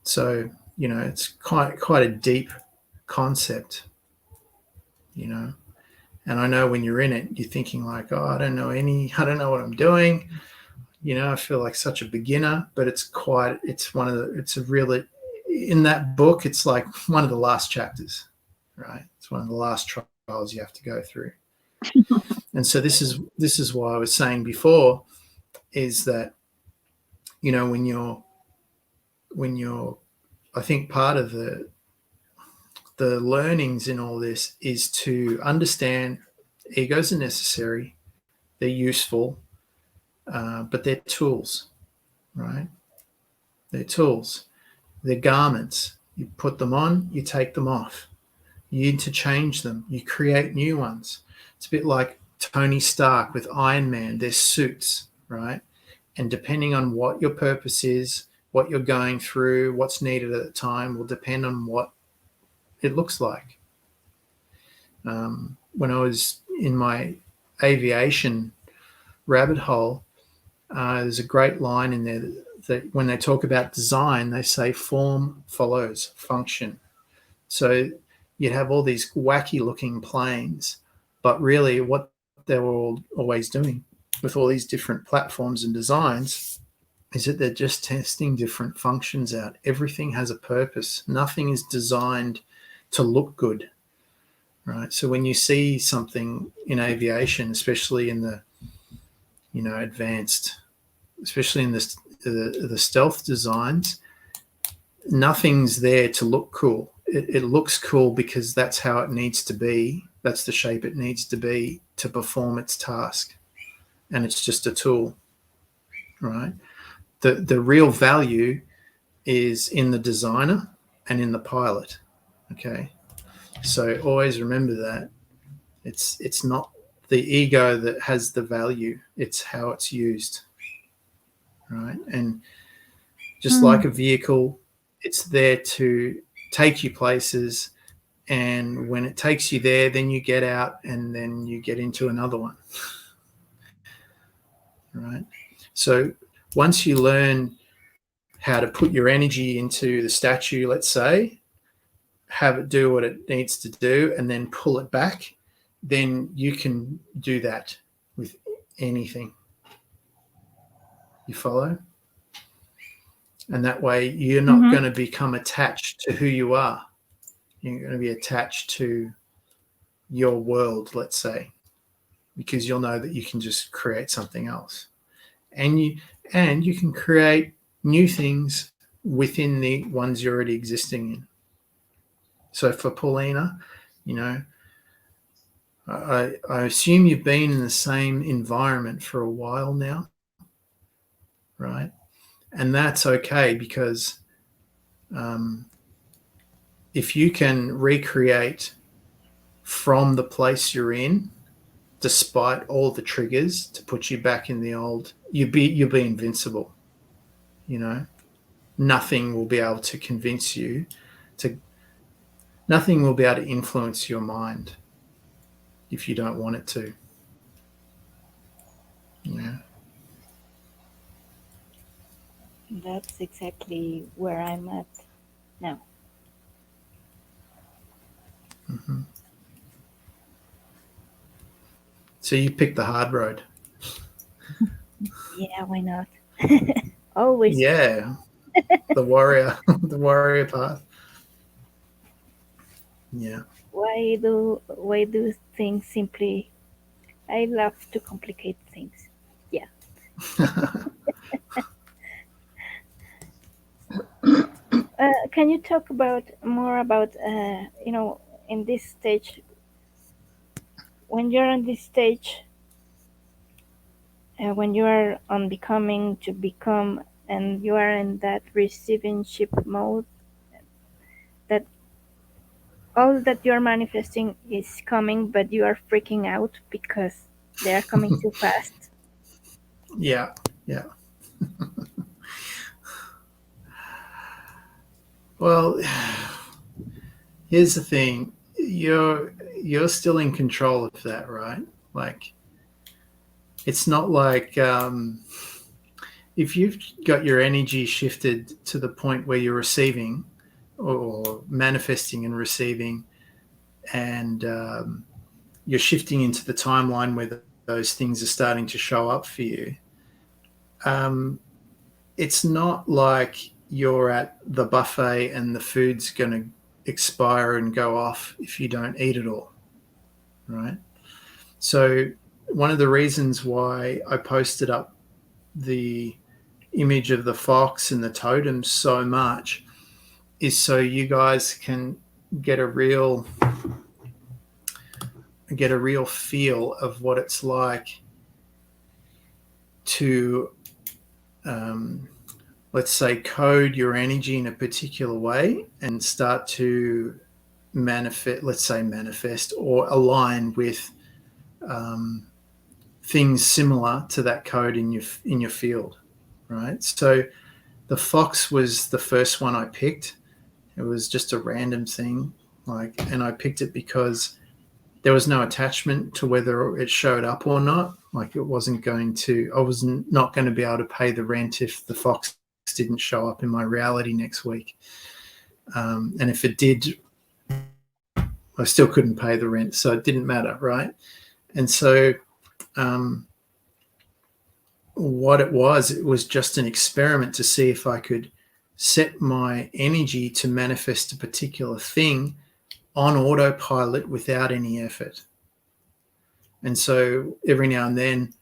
So, you know, it's quite a deep concept, you know. And I know when you're in it, you're thinking like, oh, I don't know what I'm doing. You know, I feel like such a beginner, but it's in that book, it's like one of the last chapters, right? It's one of the last trials you have to go through. And so this is why I was saying before, is that, you know, when you're, I think part of the learnings in all this is to understand egos are necessary, they're useful, but they're tools, right? They're tools. They're garments. You put them on, you take them off. You interchange them. You create new ones. It's a bit like Tony Stark with Iron Man. They're suits, right? And depending on what your purpose is, what you're going through, what's needed at the time will depend on what it looks like. When I was in my aviation rabbit hole, there's a great line in there that when they talk about design, they say form follows function. So you'd have all these wacky looking planes, but really what they were always doing with all these different platforms and designs is that they're just testing different functions out. Everything has a purpose. Nothing is designed to look good, right? So when you see something in aviation, especially in the, advanced, especially in the stealth designs, nothing's there to look cool. It looks cool because that's how it needs to be. That's the shape it needs to be to perform its task. And it's just a tool, right? The real value is in the designer and in the pilot, okay? So always remember that. It's not the ego that has the value. It's how it's used, right? And just like a vehicle, it's there to take you places, and when it takes you there, then you get out and then you get into another one, right? So once you learn how to put your energy into the statue, let's say, have it do what it needs to do, and then pull it back, then you can do that with anything. You follow? And that way you're not going to become attached to who you are. You're going to be attached to your world, let's say, because you'll know that you can just create something else. And you can create new things within the ones you're already existing in. So for Paulina, I assume you've been in the same environment for a while now, right? And that's okay, because if you can recreate from the place you're in, despite all the triggers to put you back in the old, you'll be invincible. Nothing will be able to convince you nothing will be able to influence your mind if you don't want it to. That's exactly where I'm at now. Mm-hmm. So you picked the hard road. Yeah, why not? Always. Yeah, the warrior path. Yeah. Why do things simply? I love to complicate things. Yeah. Can you talk more about in this stage, when you're on this stage, when you are on becoming to become, and you are in that receivingship mode, that all that you're manifesting is coming, but you are freaking out because they are coming too fast? Yeah. Well, here's the thing. You're still in control of that, right? Like, it's not like if you've got your energy shifted to the point where you're receiving or manifesting and receiving, and you're shifting into the timeline where those things are starting to show up for you, it's not like you're at the buffet and the food's going to expire and go off if you don't eat it all, right? So one of the reasons why I posted up the image of the fox and the totem so much is so you guys can get a real feel of what it's like to let's say code your energy in a particular way and start to manifest or align with things similar to that code in your field, right? So the fox was the first one I picked. It was just a random thing, and I picked it because there was no attachment to whether it showed up or not. Like, I was not going to be able to pay the rent if the fox didn't show up in my reality next week. And if it did, I still couldn't pay the rent, so it didn't matter, right? And so what it was just an experiment to see if I could set my energy to manifest a particular thing on autopilot without any effort. And so every now and then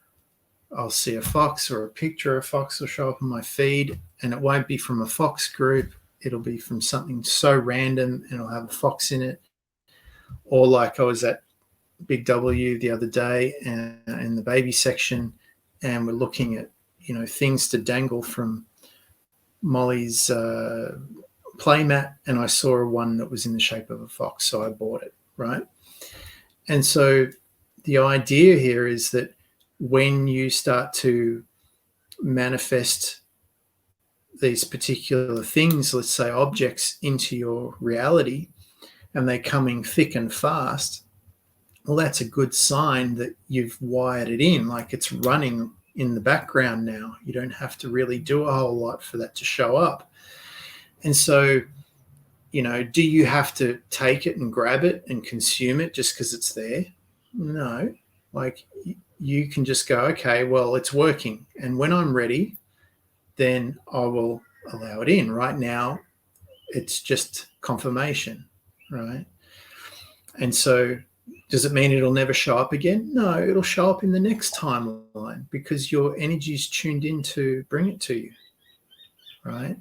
I'll see a fox, or a picture of a fox will show up on my feed, and it won't be from a fox group. It'll be from something so random, and it'll have a fox in it. Or like I was at Big W the other day and in the baby section, and we're looking at, things to dangle from Molly's play mat, and I saw one that was in the shape of a fox, so I bought it, right? And so the idea here is that when you start to manifest these particular things, let's say objects, into your reality, and they're coming thick and fast, well, that's a good sign that you've wired it in, like it's running in the background now. You don't have to really do a whole lot for that to show up. And so, do you have to take it and grab it and consume it just because it's there? No. Like, you can just go, okay, well, it's working. And when I'm ready, then I will allow it in. Right now, it's just confirmation, right? And so does it mean it'll never show up again? No, it'll show up in the next timeline because your energy's tuned in to bring it to you, right?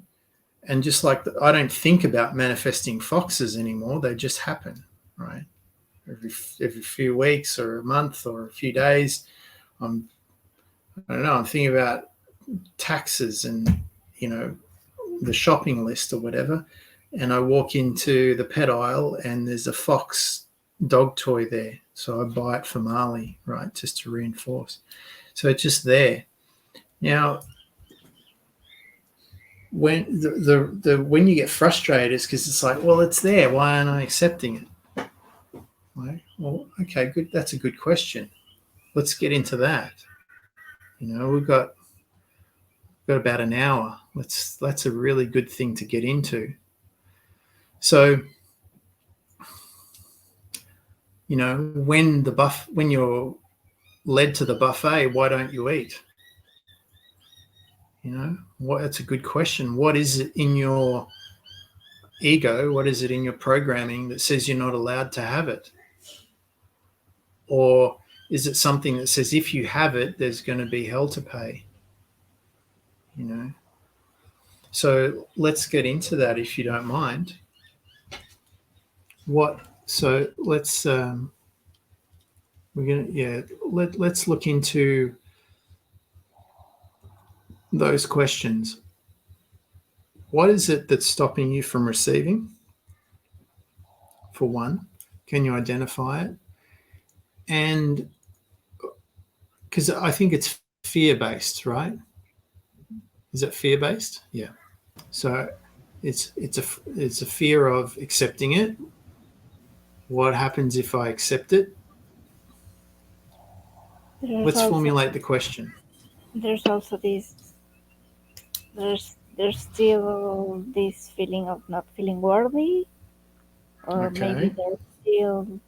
And just like I don't think about manifesting foxes anymore. They just happen, right? Every few weeks or a month or a few days, I'm thinking about taxes and, the shopping list or whatever. And I walk into the pet aisle and there's a fox dog toy there. So I buy it for Marley, right, just to reinforce. So it's just there. Now, when when you get frustrated, it's because it's like, well, it's there. Why aren't I accepting it? Right? Well, okay, good. That's a good question. Let's get into that. We've got about an hour. That's a really good thing to get into. So, when you're led to the buffet, why don't you eat? That's a good question. What is it in your ego? What is it in your programming that says you're not allowed to have it? Or is it something that says if you have it, there's going to be hell to pay? So let's get into that if you don't mind. So let's let's look into those questions. What is it that's stopping you from receiving? For one, can you identify it? And because I think it's fear-based, right? Is it fear-based? Yeah. So it's a fear of accepting it. What happens if I accept it? Let's formulate the question. There's also there's still this feeling of not feeling worthy, or Okay. maybe there's still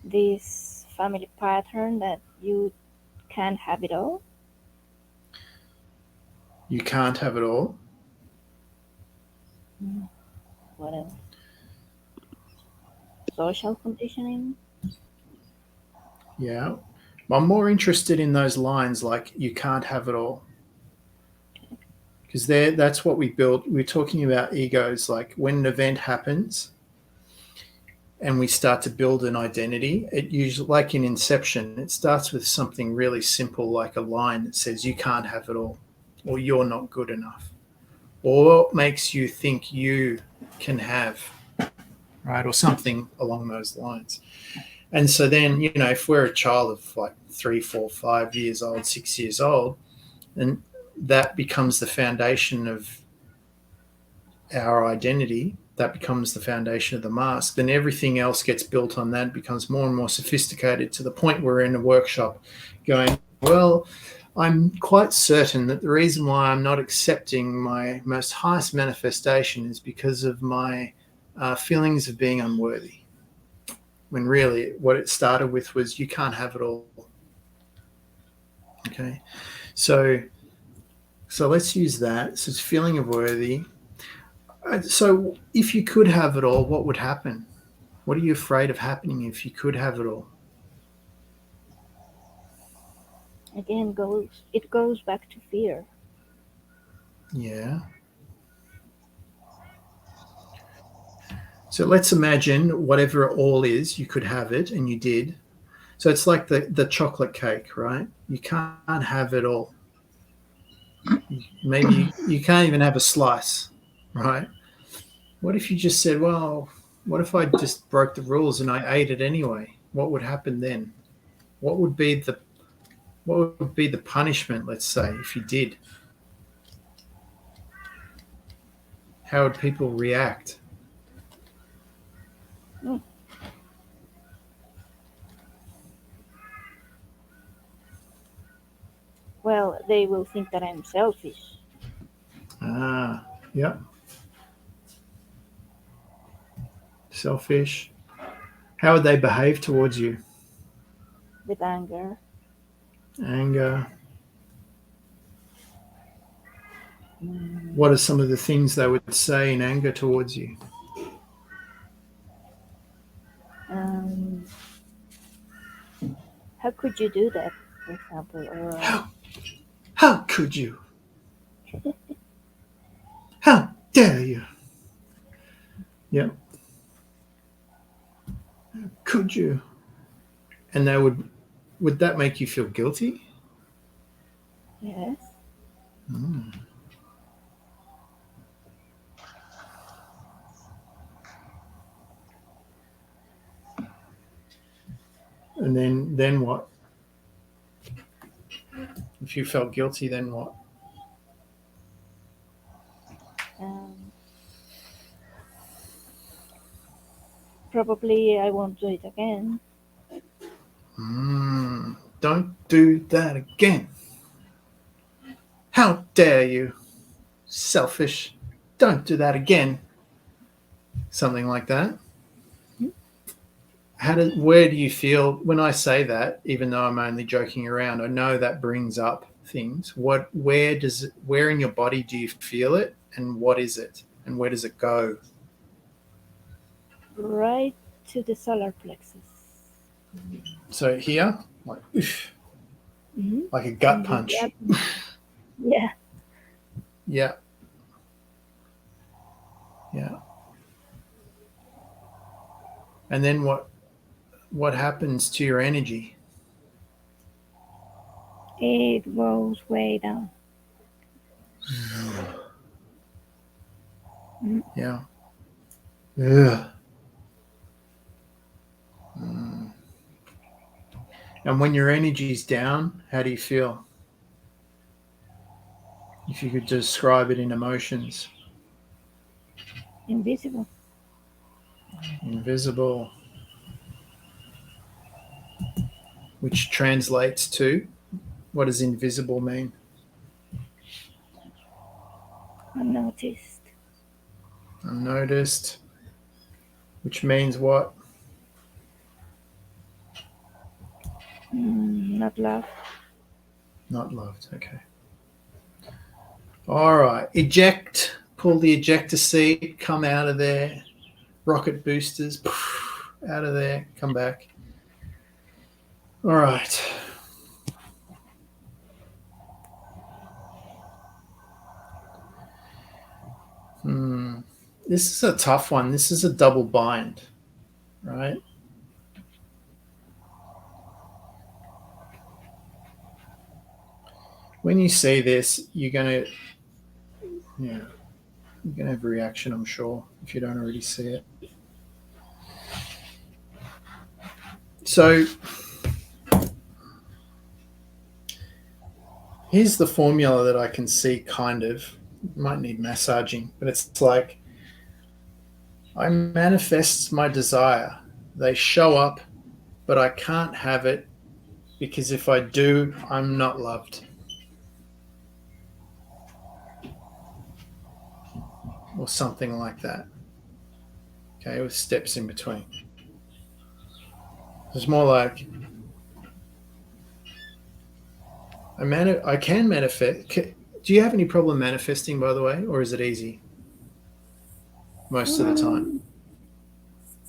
this family pattern that you can't have it all. You can't have it all. What else? Social conditioning. Yeah. I'm more interested in those lines like you can't have it all. Because that's what we built. We're talking about egos, like when an event happens and we start to build an identity, it usually, like in Inception, it starts with something really simple like a line that says you can't have it all, or you're not good enough, or what makes you think you can have, right, or something along those lines. And so then, if we're a child of like 3, 4, 5 years old, 6 years old, then that becomes the foundation of our identity. That becomes the foundation of the mask. Then everything else gets built on that, becomes more and more sophisticated to the point where we're in a workshop going, well, I'm quite certain that the reason why I'm not accepting my most highest manifestation is because of my feelings of being unworthy. When really what it started with was you can't have it all. Okay, so let's use that. So it's feeling of worthy. So if you could have it all, what would happen? What are you afraid of happening if you could have it all? Again, it goes back to fear. Yeah. So let's imagine whatever it all is, you could have it, and you did. So it's like the chocolate cake, right? You can't have it all. Maybe you can't even have a slice, right? What if you just said, well, what if I just broke the rules and I ate it anyway? What would happen then? What would be the punishment, let's say, if you did? How would people react? Mm. Well, they will think that I'm selfish. Ah, yeah. Selfish. How would they behave towards you? With anger. Anger. What are some of the things they would say in anger towards you? How could you do that, for example? Or How could you? How dare you? Yep. Could you? And they would that make you feel guilty? yes. Mm. And then what? If you felt guilty, then what? Probably I won't do it again. Don't do that again. How dare you? Selfish. Don't do that again. Something like that. Where do you feel when I say that, even though I'm only joking around? I know that brings up things. Where in your body do you feel it, and what is it, and where does it go? Right to the solar plexus. So here, like oof, Mm-hmm. like a gut punch. Yeah. Yeah. Yeah. And then what happens to your energy? It goes way down. Yeah. Yeah. And when your energy's down, how do you feel? If you could describe it in emotions. Invisible. Invisible. Which translates to, what does invisible mean? Unnoticed. Unnoticed. Which means what? Not loved. Not loved. Okay. All right. Eject. Pull the ejector seat. Come out of there. Rocket boosters. Out of there. Come back. All right. This is a tough one. This is a double bind, right? When you see this, you're gonna have a reaction, I'm sure, if you don't already see it. So here's the formula that I can see, kind of. Might need massaging, but it's like I manifest my desire. They show up, but I can't have it because if I do, I'm not loved. Or something like that. Okay, with steps in between. It's more like I can manifest. Do you have any problem manifesting, by the way, or is it easy most of the time?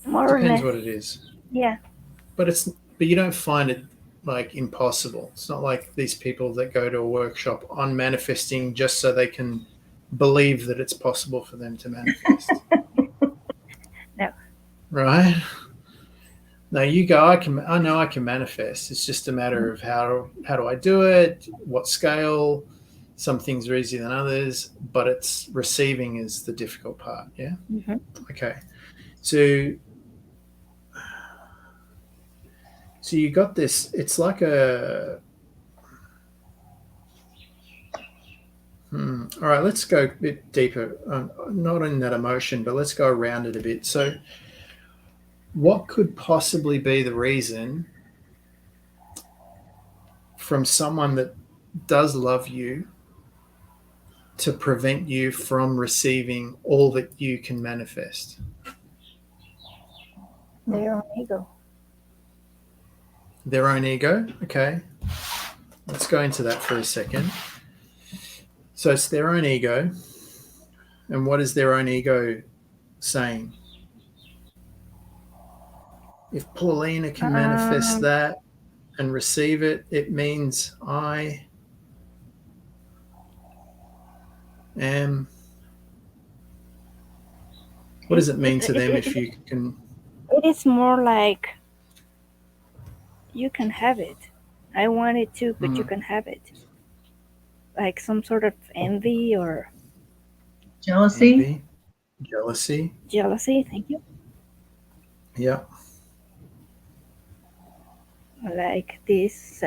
More or Depends less. what it is. Yeah. But you don't find it like impossible. It's not like these people that go to a workshop on manifesting just so they can believe that it's possible for them to manifest. No. Right? No, you go, I know I can manifest. It's just a matter of how do I do it, what scale. Some things are easier than others, but it's receiving is the difficult part. Yeah. Mm-hmm. Okay. So you got this. It's like a. All right. Let's go a bit deeper. Not in that emotion, but let's go around it a bit. So, what could possibly be the reason from someone that does love you to prevent you from receiving all that you can manifest? Their own ego. Their own ego. Okay. Let's go into that for a second. So it's their own ego. And what is their own ego saying? If Paulina can manifest that and receive it, it means I am. What does it mean to them if you can? It is more like you can have it. I want it too, but you can have it. Like some sort of envy or Jealousy. Envy, jealousy. jealousy. Thank you. Yeah. Like this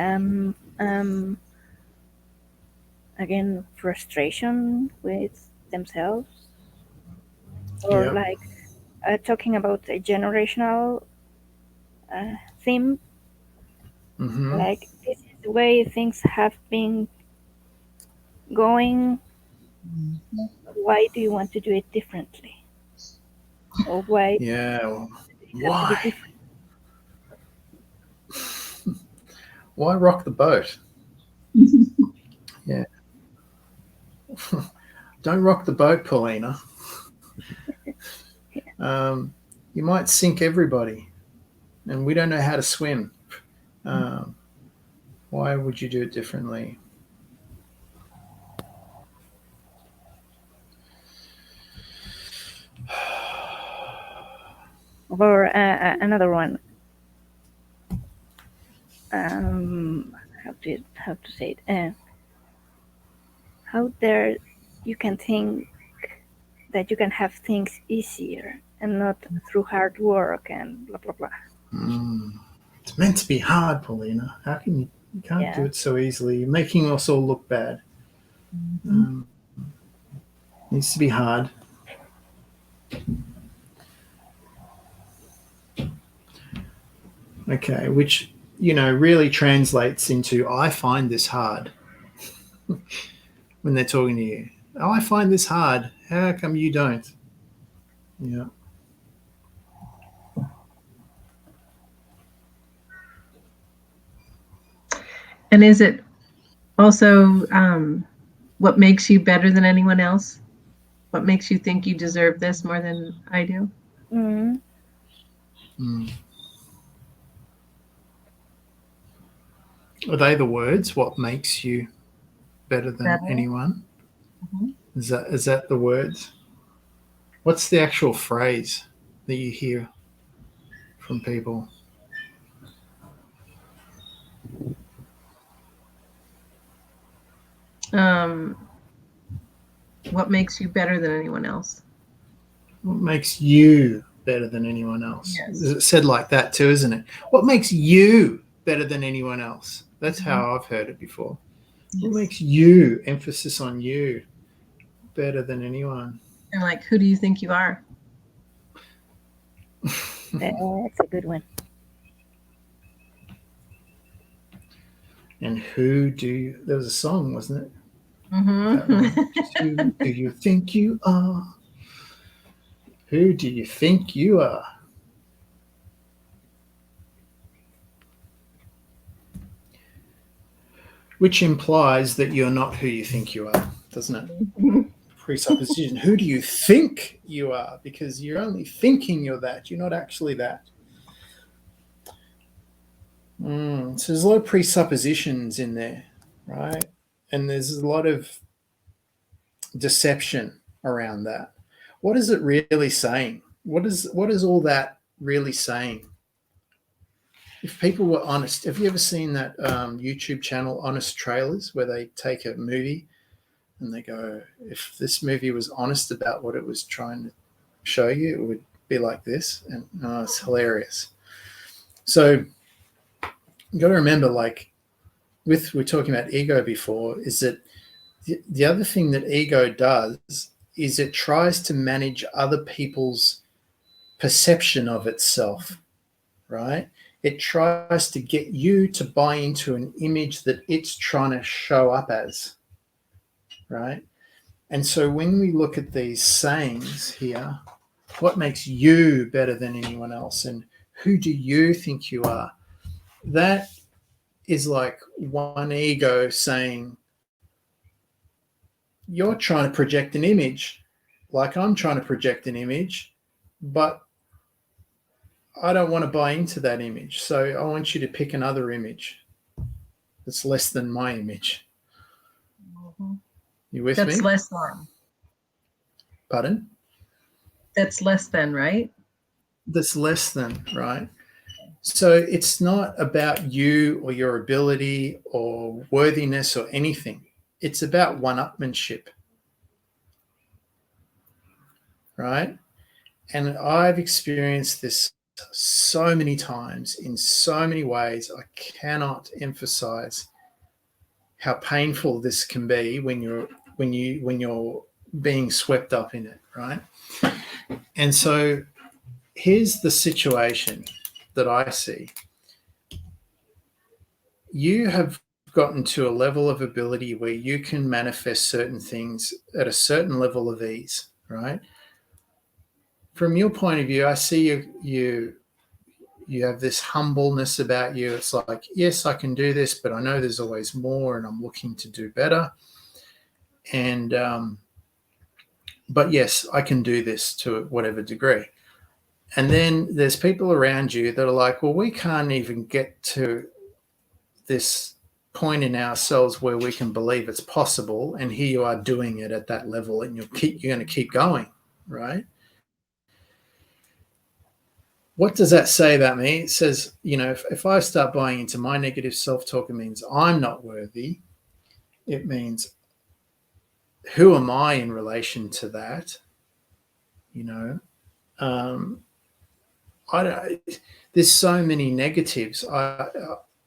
again, frustration with themselves, or Yeah. like talking about a generational theme. Mm-hmm. Like this is the way things have been going. Why do you want to do it differently? Or why? Yeah. Well, It have to be why? different? Why rock the boat? Yeah. Don't rock the boat, Paulina. You might sink everybody, and we don't know how to swim. Why would you do it differently? Or another one. How to say it? How dare you can think that you can have things easier and not through hard work and blah blah blah. It's meant to be hard, Paulina. How can you? You can't do it so easily. You're making us all look bad. Needs to be hard. Okay, which really translates into I find this hard. When they're talking to you, oh, I find this hard. How come you don't? Yeah. And is it also what makes you better than anyone else? What makes you think you deserve this more than I do? Are they the words? What makes you better than anyone? Is that the words? What's the actual phrase that you hear from people? What makes you better than anyone else? What makes you better than anyone else? Yes. It's said like that too, isn't it? What makes you better than anyone else? That's how I've heard it before. Yes. What makes you, emphasis on you, better than anyone? And like, who do you think you are? That's a good one. And who do you, there was a song, wasn't it? Mm-hmm. Who do you think you are? Who do you think you are? Which implies that you're not who you think you are, doesn't it? presupposition. Who do you think you are? Because you're only thinking you're that. You're not actually that. So there's a lot of presuppositions in there, right? And there's a lot of deception around that. What is it really saying? What is all that really saying? If people were honest, have you ever seen that YouTube channel, Honest Trailers, where they take a movie and they go, if this movie was honest about what it was trying to show you, it would be like this. And it's hilarious. So you got to remember, like we're talking about ego before, is that the other thing that ego does is it tries to manage other people's perception of itself, right? It tries to get you to buy into an image that it's trying to show up as, right? And so when we look at these sayings here, what makes you better than anyone else, and who do you think you are? That is like one ego saying, you're trying to project an image, like I'm trying to project an image, but I don't want to buy into that image. So I want you to pick another image that's less than my image. Mm-hmm. You with me? That's less than. Pardon? That's less than, right? That's less than, right? So it's not about you or your ability or worthiness or anything. It's about one-upmanship, right? And I've experienced this so many times in so many ways. I cannot emphasize how painful this can be when you're being swept up in it, right? And so here's the situation that I see. You have gotten to a level of ability where you can manifest certain things at a certain level of ease, right? From your point of view, I see you have this humbleness about you. It's like, yes, I can do this, but I know there's always more, and I'm looking to do better. And but yes, I can do this to whatever degree. And then there's people around you that are like, well, we can't even get to this point in ourselves where we can believe it's possible, and here you are doing it at that level, and you're going to keep going, right? What does that say about me? It says, if I start buying into my negative self-talk, it means I'm not worthy. It means, who am I in relation to that? There's so many negatives.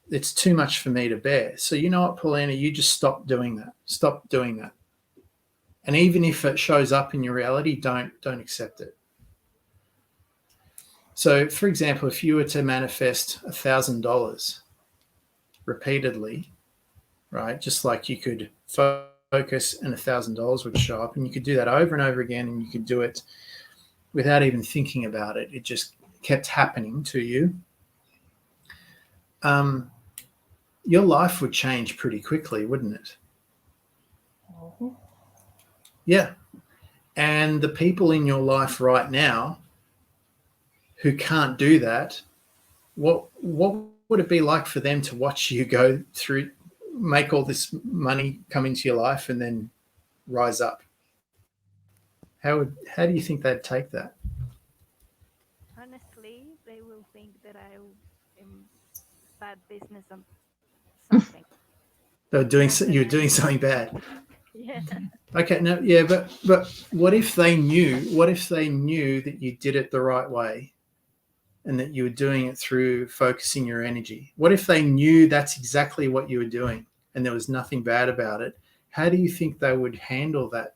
It's too much for me to bear. So you know what, Paulina, you just stop doing that. Stop doing that. And even if it shows up in your reality, don't accept it. So, for example, if you were to manifest $1,000 repeatedly, right, just like you could focus and $1,000 would show up, and you could do that over and over again, and you could do it without even thinking about it. It just kept happening to you. Your life would change pretty quickly, wouldn't it? Mm-hmm. Yeah. And the people in your life right now who can't do that, what would it be like for them to watch you go through, make all this money come into your life and then rise up? How do you think they'd take that? Honestly, they will think that I am bad business on something. You're doing something bad. Yeah. Okay, no, yeah, but what if they knew that you did it the right way, and that you were doing it through focusing your energy? What if they knew that's exactly what you were doing and there was nothing bad about it? How do you think they would handle that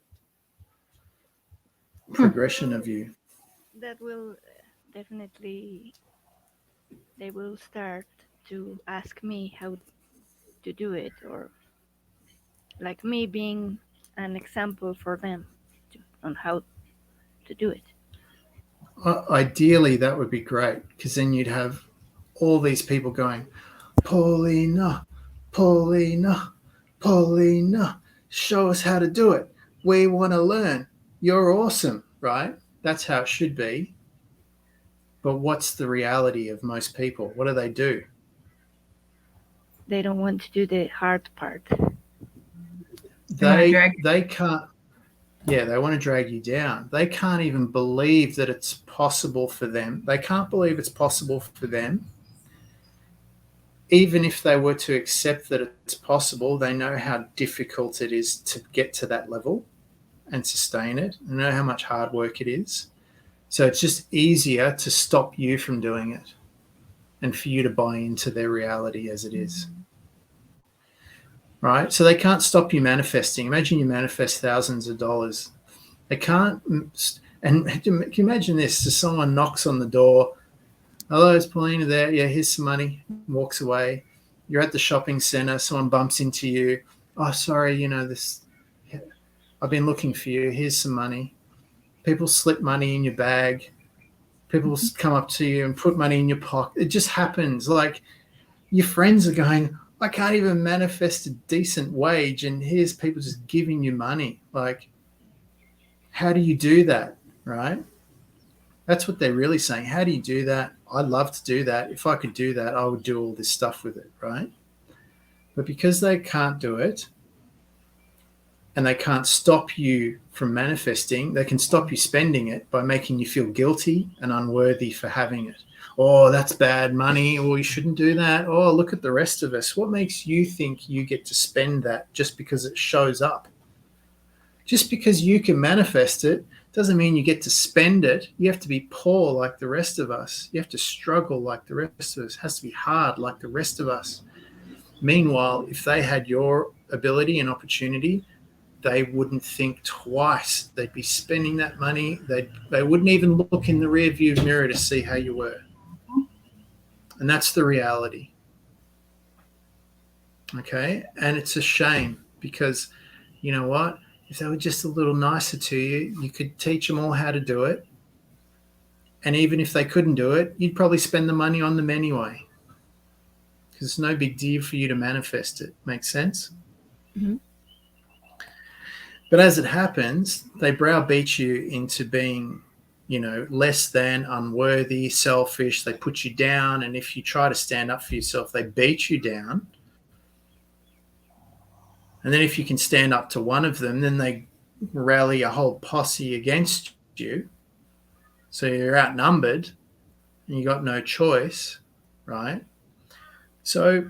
progression of you? That will definitely, they will start to ask me how to do it, or like me being an example for them on how to do it. Ideally, that would be great, because then you'd have all these people going, Paulina, Paulina, Paulina, show us how to do it. we want to learn. You're awesome, right? That's how it should be. But what's the reality of most people? What do? They don't want to do the hard part. They can't. Yeah, they want to drag you down. They can't even believe that it's possible for them. They can't believe it's possible for them. Even if they were to accept that it's possible, they know how difficult it is to get to that level and sustain it. They know how much hard work it is. So it's just easier to stop you from doing it and for you to buy into their reality as it is. Right? So they can't stop you manifesting. Imagine you manifest thousands of dollars. They can't. And can you imagine this? So someone knocks on the door. Hello, is Paulina there? Yeah, here's some money. Walks away. You're at the shopping center. Someone bumps into you. Oh, sorry, this. I've been looking for you. Here's some money. People slip money in your bag. People come up to you and put money in your pocket. It just happens. Like your friends are going, I can't even manifest a decent wage, and here's people just giving you money. Like, how do you do that, right? That's what they're really saying. How do you do that? I'd love to do that. If I could do that, I would do all this stuff with it, right? But because they can't do it and they can't stop you from manifesting, they can stop you spending it by making you feel guilty and unworthy for having it. Oh, that's bad money. Oh, you shouldn't do that. Oh, look at the rest of us. What makes you think you get to spend that just because it shows up? Just because you can manifest it doesn't mean you get to spend it. You have to be poor like the rest of us. You have to struggle like the rest of us. It has to be hard like the rest of us. Meanwhile, if they had your ability and opportunity, they wouldn't think twice. They'd be spending that money. They wouldn't even look in the rear view mirror to see how you were. And that's the reality. Okay? And it's a shame because, you know what? If they were just a little nicer to you, you could teach them all how to do it. And even if they couldn't do it, you'd probably spend the money on them anyway. Because it's no big deal for you to manifest it. Make sense? Mm-hmm. But as it happens, they browbeat you into being, less than, unworthy, selfish. They put you down. And if you try to stand up for yourself, they beat you down. And then if you can stand up to one of them, then they rally a whole posse against you. So you're outnumbered and you got no choice, right? So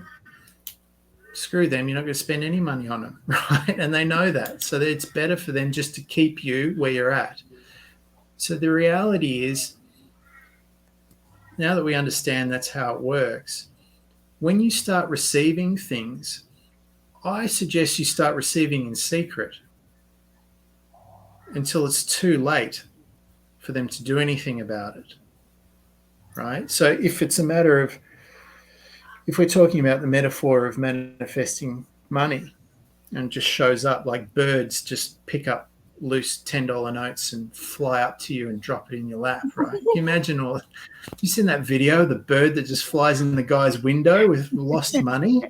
screw them. You're not going to spend any money on them, right? And they know that. So it's better for them just to keep you where you're at. So the reality is, now that we understand that's how it works, when you start receiving things, I suggest you start receiving in secret until it's too late for them to do anything about it, right? So if it's a matter of, if we're talking about the metaphor of manifesting money and it just shows up like birds just pick up loose $10 notes and fly up to you and drop it in your lap, right? Can you imagine you seen that video, the bird that just flies in the guy's window with lost money?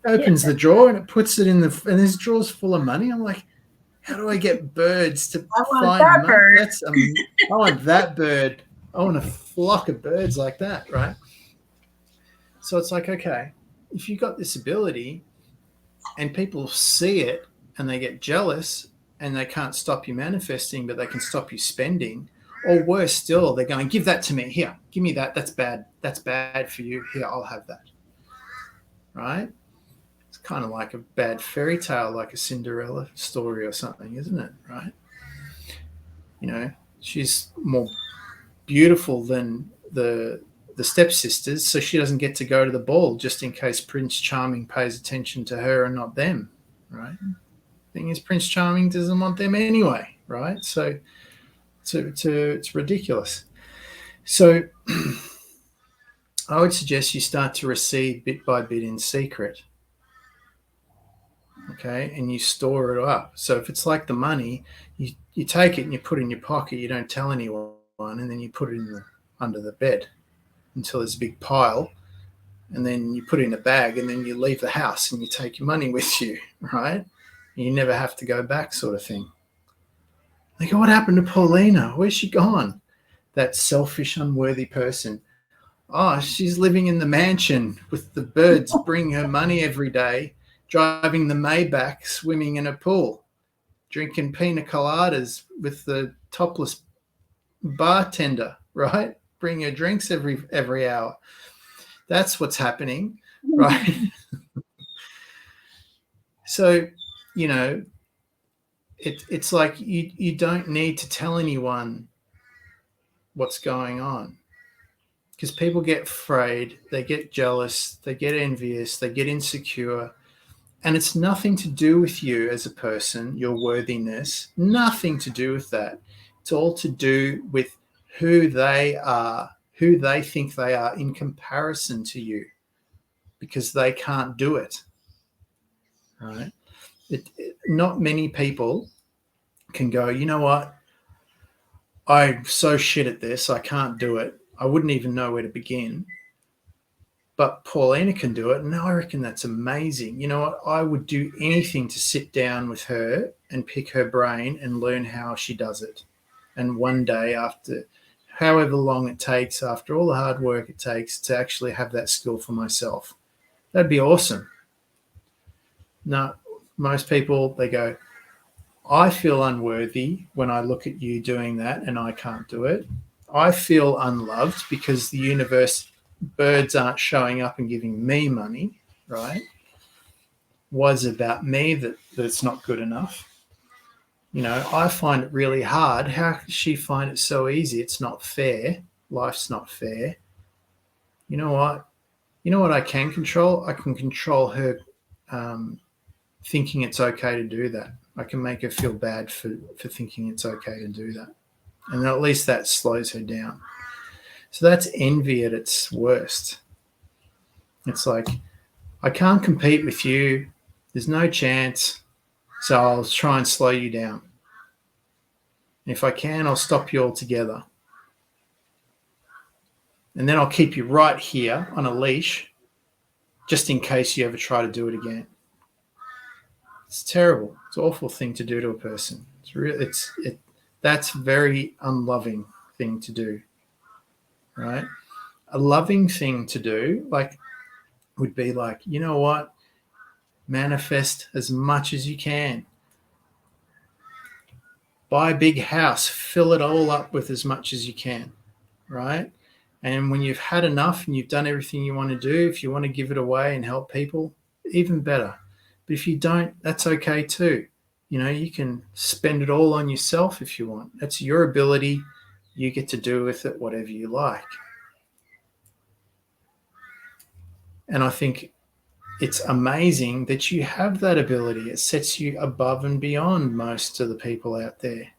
Opens the drawer and it puts it in and this drawer's full of money. I'm like, how do I get birds to find money? Bird. I want that bird. I want a flock of birds like that, right? So it's like, okay, if you got this ability and people see it and they get jealous and they can't stop you manifesting, but they can stop you spending, or worse still, they're going, give that to me. Here, give me that. That's bad. That's bad for you. Here, I'll have that. Right? It's kind of like a bad fairy tale, like a Cinderella story or something, isn't it? Right? She's more beautiful than the stepsisters, so she doesn't get to go to the ball just in case Prince Charming pays attention to her and not them, right? Thing is, Prince Charming doesn't want them anyway, right? So it's ridiculous. So I would suggest you start to receive bit by bit in secret, okay, and you store it up. So if it's like the money, you take it and you put it in your pocket, you don't tell anyone, and then you put it under the bed until there's a big pile, and then you put it in a bag, and then you leave the house and you take your money with you, right? And you never have to go back, sort of thing. They go, what happened to Paulina? Where's she gone? That selfish, unworthy person. Oh, she's living in the mansion with the birds bringing her money every day, driving the Maybach, swimming in a pool, drinking pina coladas with the topless bartender, right? Bring her drinks every hour. That's what's happening, right? So, you know, it's like you don't need to tell anyone what's going on, because people get afraid, they get jealous, they get envious, they get insecure, and it's nothing to do with you as a person, your worthiness, nothing to do with that. It's all to do with who they are, who they think they are in comparison to you, because they can't do it, right? Not many people can go, you know what, I'm so shit at this, I can't do it. I wouldn't even know where to begin. But Paulina can do it, and I reckon that's amazing. You know what? I would do anything to sit down with her and pick her brain and learn how she does it. And one day, after however long it takes, after all the hard work it takes, to actually have that skill for myself. That'd be awesome. No, most people, they go, I feel unworthy when I look at you doing that and I can't do it. I feel unloved because the universe, birds aren't showing up and giving me money, right? Was about me that's not good enough. You know, I find it really hard. How can she find it so easy? It's not fair. Life's not fair. You know what? You know what I can control? I can control her thinking it's okay to do that. I can make her feel bad for thinking it's okay to do that. And at least that slows her down. So that's envy at its worst. It's like, I can't compete with you. There's no chance. So I'll try and slow you down. And if I can, I'll stop you altogether. And then I'll keep you right here on a leash, just in case you ever try to do it again. It's terrible. It's an awful thing to do to a person. That's a very unloving thing to do, right? A loving thing to do, like, would be like, you know what? Manifest as much as you can. Buy a big house, fill it all up with as much as you can, right? And when you've had enough and you've done everything you want to do, if you want to give it away and help people, even better. But if you don't, that's okay too. You know, you can spend it all on yourself if you want. That's your ability. You get to do with it whatever you like. And I think it's amazing that you have that ability. It sets you above and beyond most of the people out there.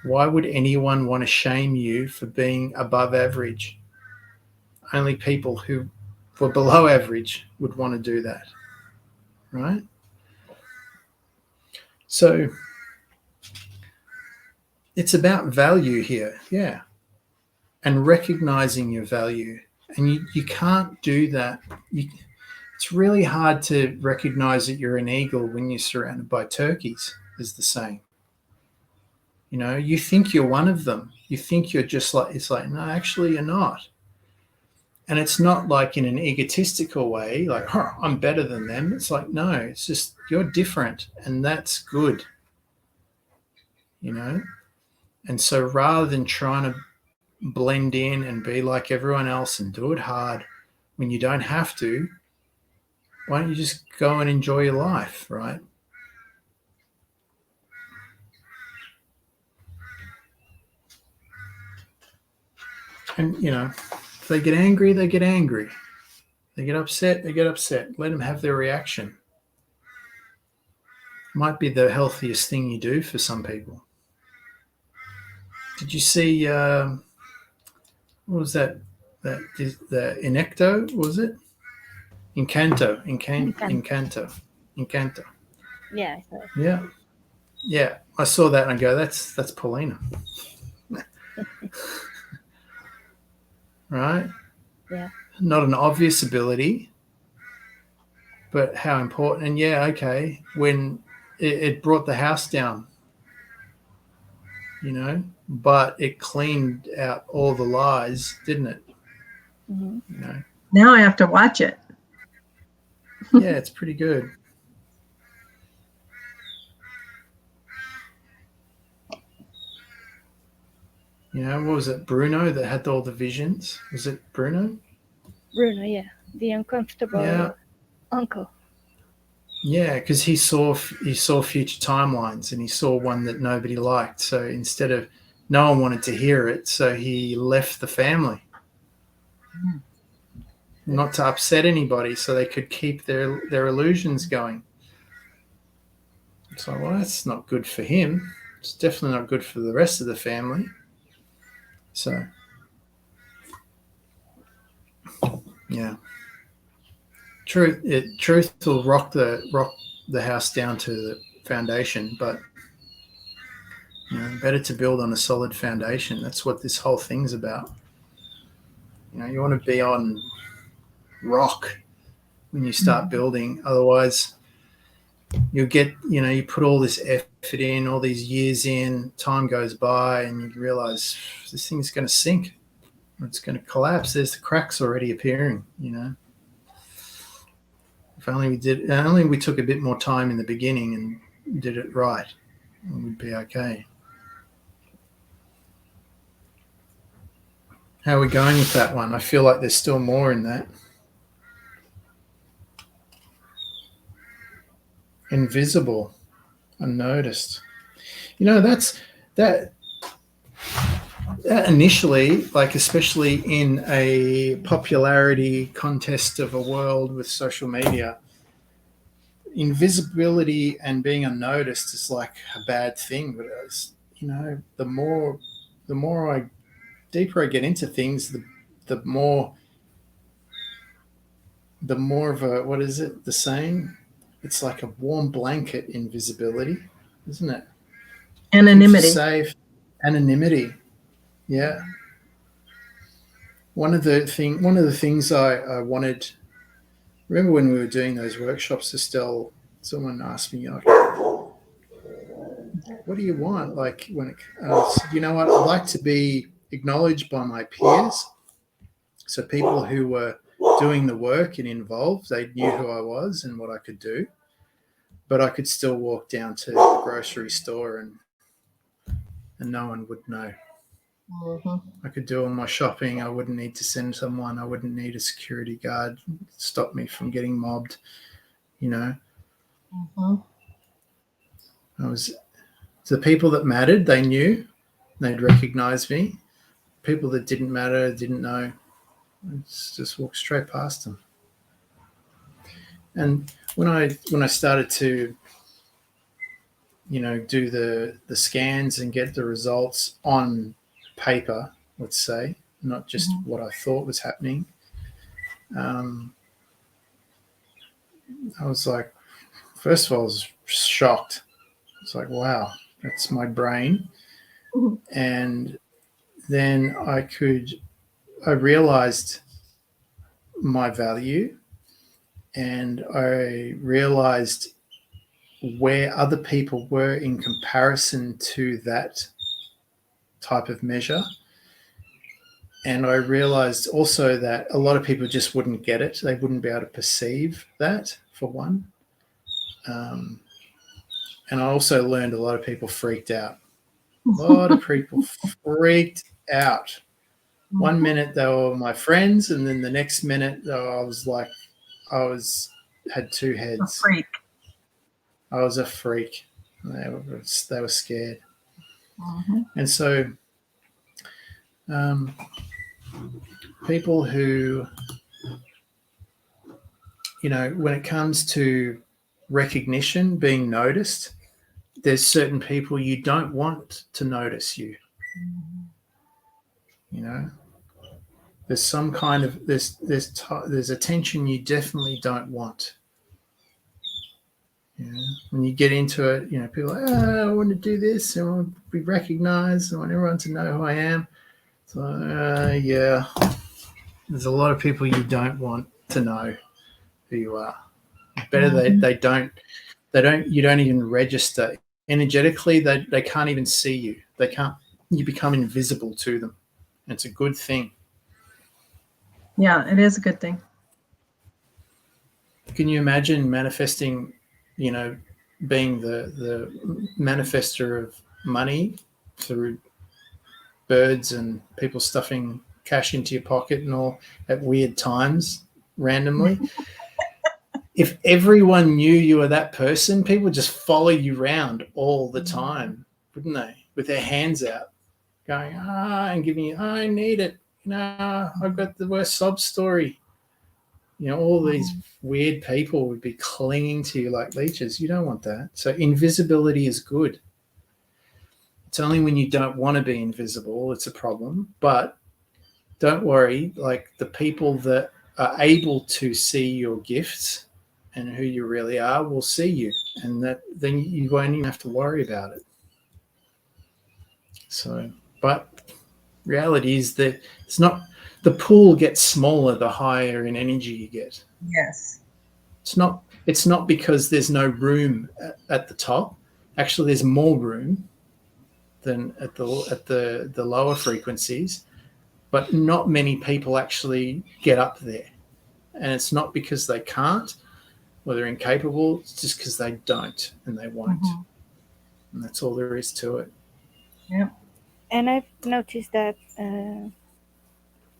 Why would anyone want to shame you for being above average? Only people who were below average would want to do that, right? So it's about value here, yeah, and recognizing your value. And you can't do that. It's really hard to recognize that you're an eagle when you're surrounded by turkeys, is the saying. You know, you think you're one of them. You think you're just like, it's like, no, actually you're not. And it's not like in an egotistical way, like, huh, I'm better than them. It's like, no, it's just you're different, and that's good, you know? And so rather than trying to blend in and be like everyone else and do it hard when you don't have to, why don't you just go and enjoy your life, right? And, you know, if they get angry, they get angry. They get upset, they get upset. Let them have their reaction. Might be the healthiest thing you do for some people. Did you see, what was that? The Enecto, was it? Encanto. Yeah, I saw it. Yeah. Yeah. I saw that and I go, that's Paulina. Right? Yeah. Not an obvious ability, but how important. And yeah, okay, when it brought the house down, you know, but it cleaned out all the lies, didn't it? Mm-hmm. You know, Now I have to watch it. yeah, it's pretty good. You know, what was it, Bruno that had all the visions? Was it Bruno? Bruno, yeah, the uncomfortable Yeah. uncle. Yeah, because he saw future timelines, and he saw one that nobody liked. So instead of, no one wanted to hear it, so he left the family, not to upset anybody, so they could keep their illusions going. So, well, that's not good for him. It's definitely not good for the rest of the family. So, yeah, truth will rock the house down to the foundation, but you know, better to build on a solid foundation. That's what this whole thing's about. You know, you want to be on rock when you start building. Otherwise, you'll get, you know, you put all this effort in, all these years in, time goes by, and you realize this thing's going to sink. It's going to collapse. There's the cracks already appearing, you know. If only we took a bit more time in the beginning and did it right, we'd be okay. How are we going with that one? I feel like there's still more in that. Invisible, unnoticed. You know, that initially, like especially in a popularity contest of a world with social media, invisibility and being unnoticed is like a bad thing. But you know, deeper I get into things, the more of a, what is it, the saying? It's like a warm blanket, invisibility, isn't it? Anonymity. Keeps you safe. Anonymity. Yeah. One of the things I wanted. Remember when we were doing those workshops, Estelle? Someone asked me, like, "What do you want?" Like when I said, "You know what? I'd like to be acknowledged by my peers." So people who were doing the work and involved, they knew who I was and what I could do. But I could still walk down to the grocery store and no one would know. Mm-hmm. I could do all my shopping. I wouldn't need to send someone. I wouldn't need a security guard to stop me from getting mobbed. You know, Mm-hmm. I was the people that mattered. They knew. They'd recognize me. People that didn't matter, didn't know. I just walk straight past them. And when I started to, you know, do the scans and get the results on paper, let's say, not just what I thought was happening, I was like, first of all, I was shocked. It's like, wow, that's my brain. Mm-hmm. And then I realized my value, and I realized where other people were in comparison to that type of measure. And I realized also that a lot of people just wouldn't get it. They wouldn't be able to perceive that, for one. And I also learned a lot of people freaked out. A lot of people freaked out. 1 minute they were my friends, and then the next minute I was like, had two heads. A freak. I was a freak. They were scared. Mm-hmm. And so people who, you know, when it comes to recognition, being noticed, there's certain people you don't want to notice you. You know, there's some kind of there's attention you definitely don't want. You know, when you get into it, you know, people are like, I want to do this, I want to be recognized, I want everyone to know who I am. So yeah, there's a lot of people you don't want to know who you are. Better they don't you don't even register energetically. They can't even see you. you become invisible to them. It's a good thing. Yeah, it is a good thing. Can you imagine manifesting, being the manifester of money through birds and people stuffing cash into your pocket and all at weird times randomly? If everyone knew you were that person, people would just follow you around all the time, wouldn't they? With their hands out, going, and giving you, I need it. I've got the worst sob story. All these weird people would be clinging to you like leeches. You don't want that. So invisibility is good. It's only when you don't want to be invisible, it's a problem. But don't worry, like the people that are able to see your gifts and who you really are will see you. And then you won't even have to worry about it. So, but reality is that it's not, the pool gets smaller the higher in energy you get. Yes. It's not because there's no room at the top. Actually, there's more room than at the lower frequencies, but not many people actually get up there. And it's not because they can't or they're incapable, it's just because they don't and they won't. And that's all there is to it. Yeah. And I've noticed that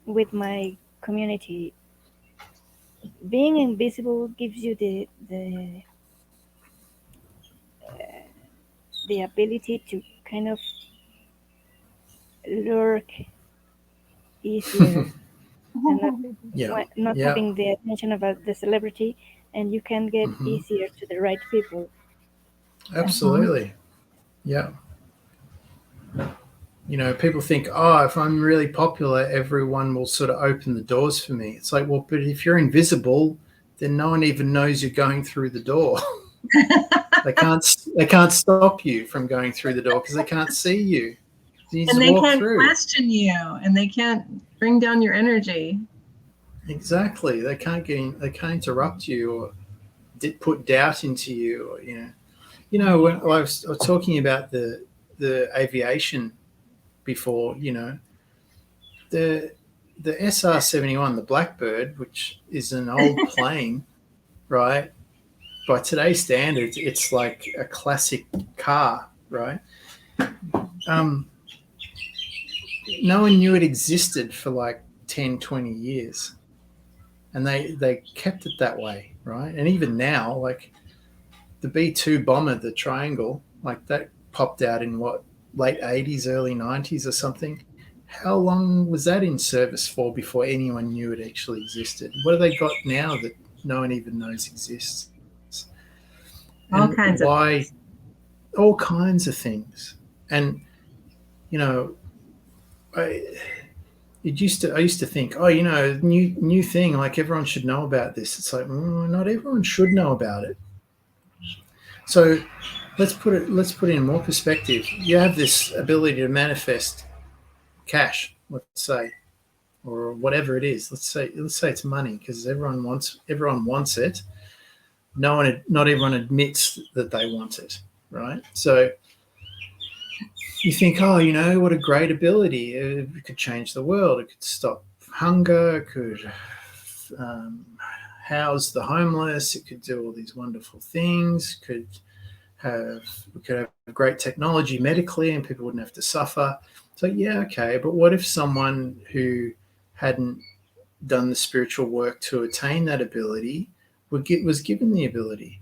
with my community, being invisible gives you the ability to kind of lurk easier and not having the attention about the celebrity, and you can get easier to the right people. Absolutely. Yeah. People think, if I'm really popular, everyone will sort of open the doors for me. It's like, well, but if you're invisible, then no one even knows you're going through the door. They can't stop you from going through the door because they can't see you. And they can't question you, and they can't bring down your energy. Exactly. They can't interrupt you or put doubt into you. Or, when I was talking about the aviation before, the SR-71, the Blackbird, which is an old plane, right? By today's standards, it's like a classic car, right? No one knew it existed for like 10, 20 years. And they kept it that way, right? And even now, like the B-2 bomber, the Triangle, like that popped out in late 80s, early 90s or something. How long was that in service for before anyone knew it actually existed? What have they got now that no one even knows exists? All kinds of things. And, I used to think, new thing, like everyone should know about this. It's like, not everyone should know about it. So let's put it in more perspective. You have this ability to manifest cash, let's say, or whatever it is. Let's say it's money because everyone wants it. Not everyone admits that they want it, right? So you think, what a great ability. It could change the world. It could stop hunger. It could house the homeless. It could do all these wonderful things. We could have great technology medically and people wouldn't have to suffer. So, yeah, okay. But what if someone who hadn't done the spiritual work to attain that ability was given the ability?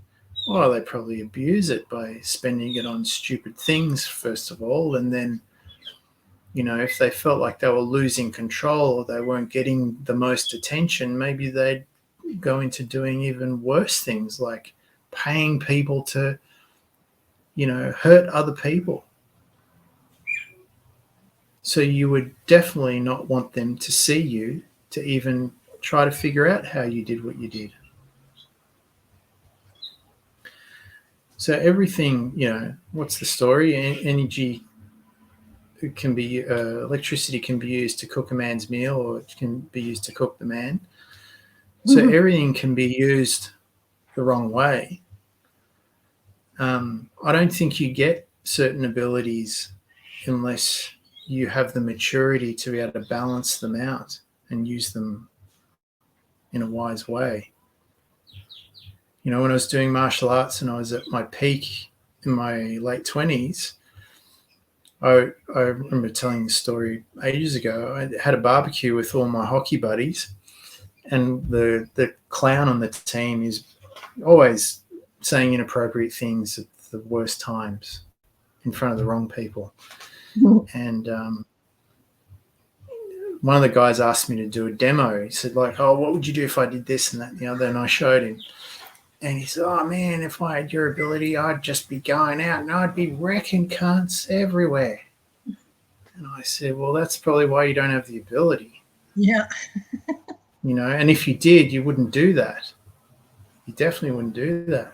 Well, they probably abuse it by spending it on stupid things, first of all. And then, if they felt like they were losing control or they weren't getting the most attention, maybe they'd go into doing even worse things like paying people to, hurt other people. So you would definitely not want them to see you to even try to figure out how you did what you did. So everything, what's the story? Energy can be, electricity can be used to cook a man's meal, or it can be used to cook the man. So everything can be used the wrong way. I don't think you get certain abilities unless you have the maturity to be able to balance them out and use them in a wise way. You know, when I was doing martial arts and I was at my peak in my late 20s, I remember telling the story ages ago. I had a barbecue with all my hockey buddies, and the clown on the team is always saying inappropriate things at the worst times in front of the wrong people. And one of the guys asked me to do a demo. He said, like, oh, what would you do if I did this and that and the other? And I showed him. And he said, oh, man, if I had your ability, I'd just be going out and I'd be wrecking cunts everywhere. And I said, well, that's probably why you don't have the ability. Yeah. You know, and if you did, you wouldn't do that. You definitely wouldn't do that.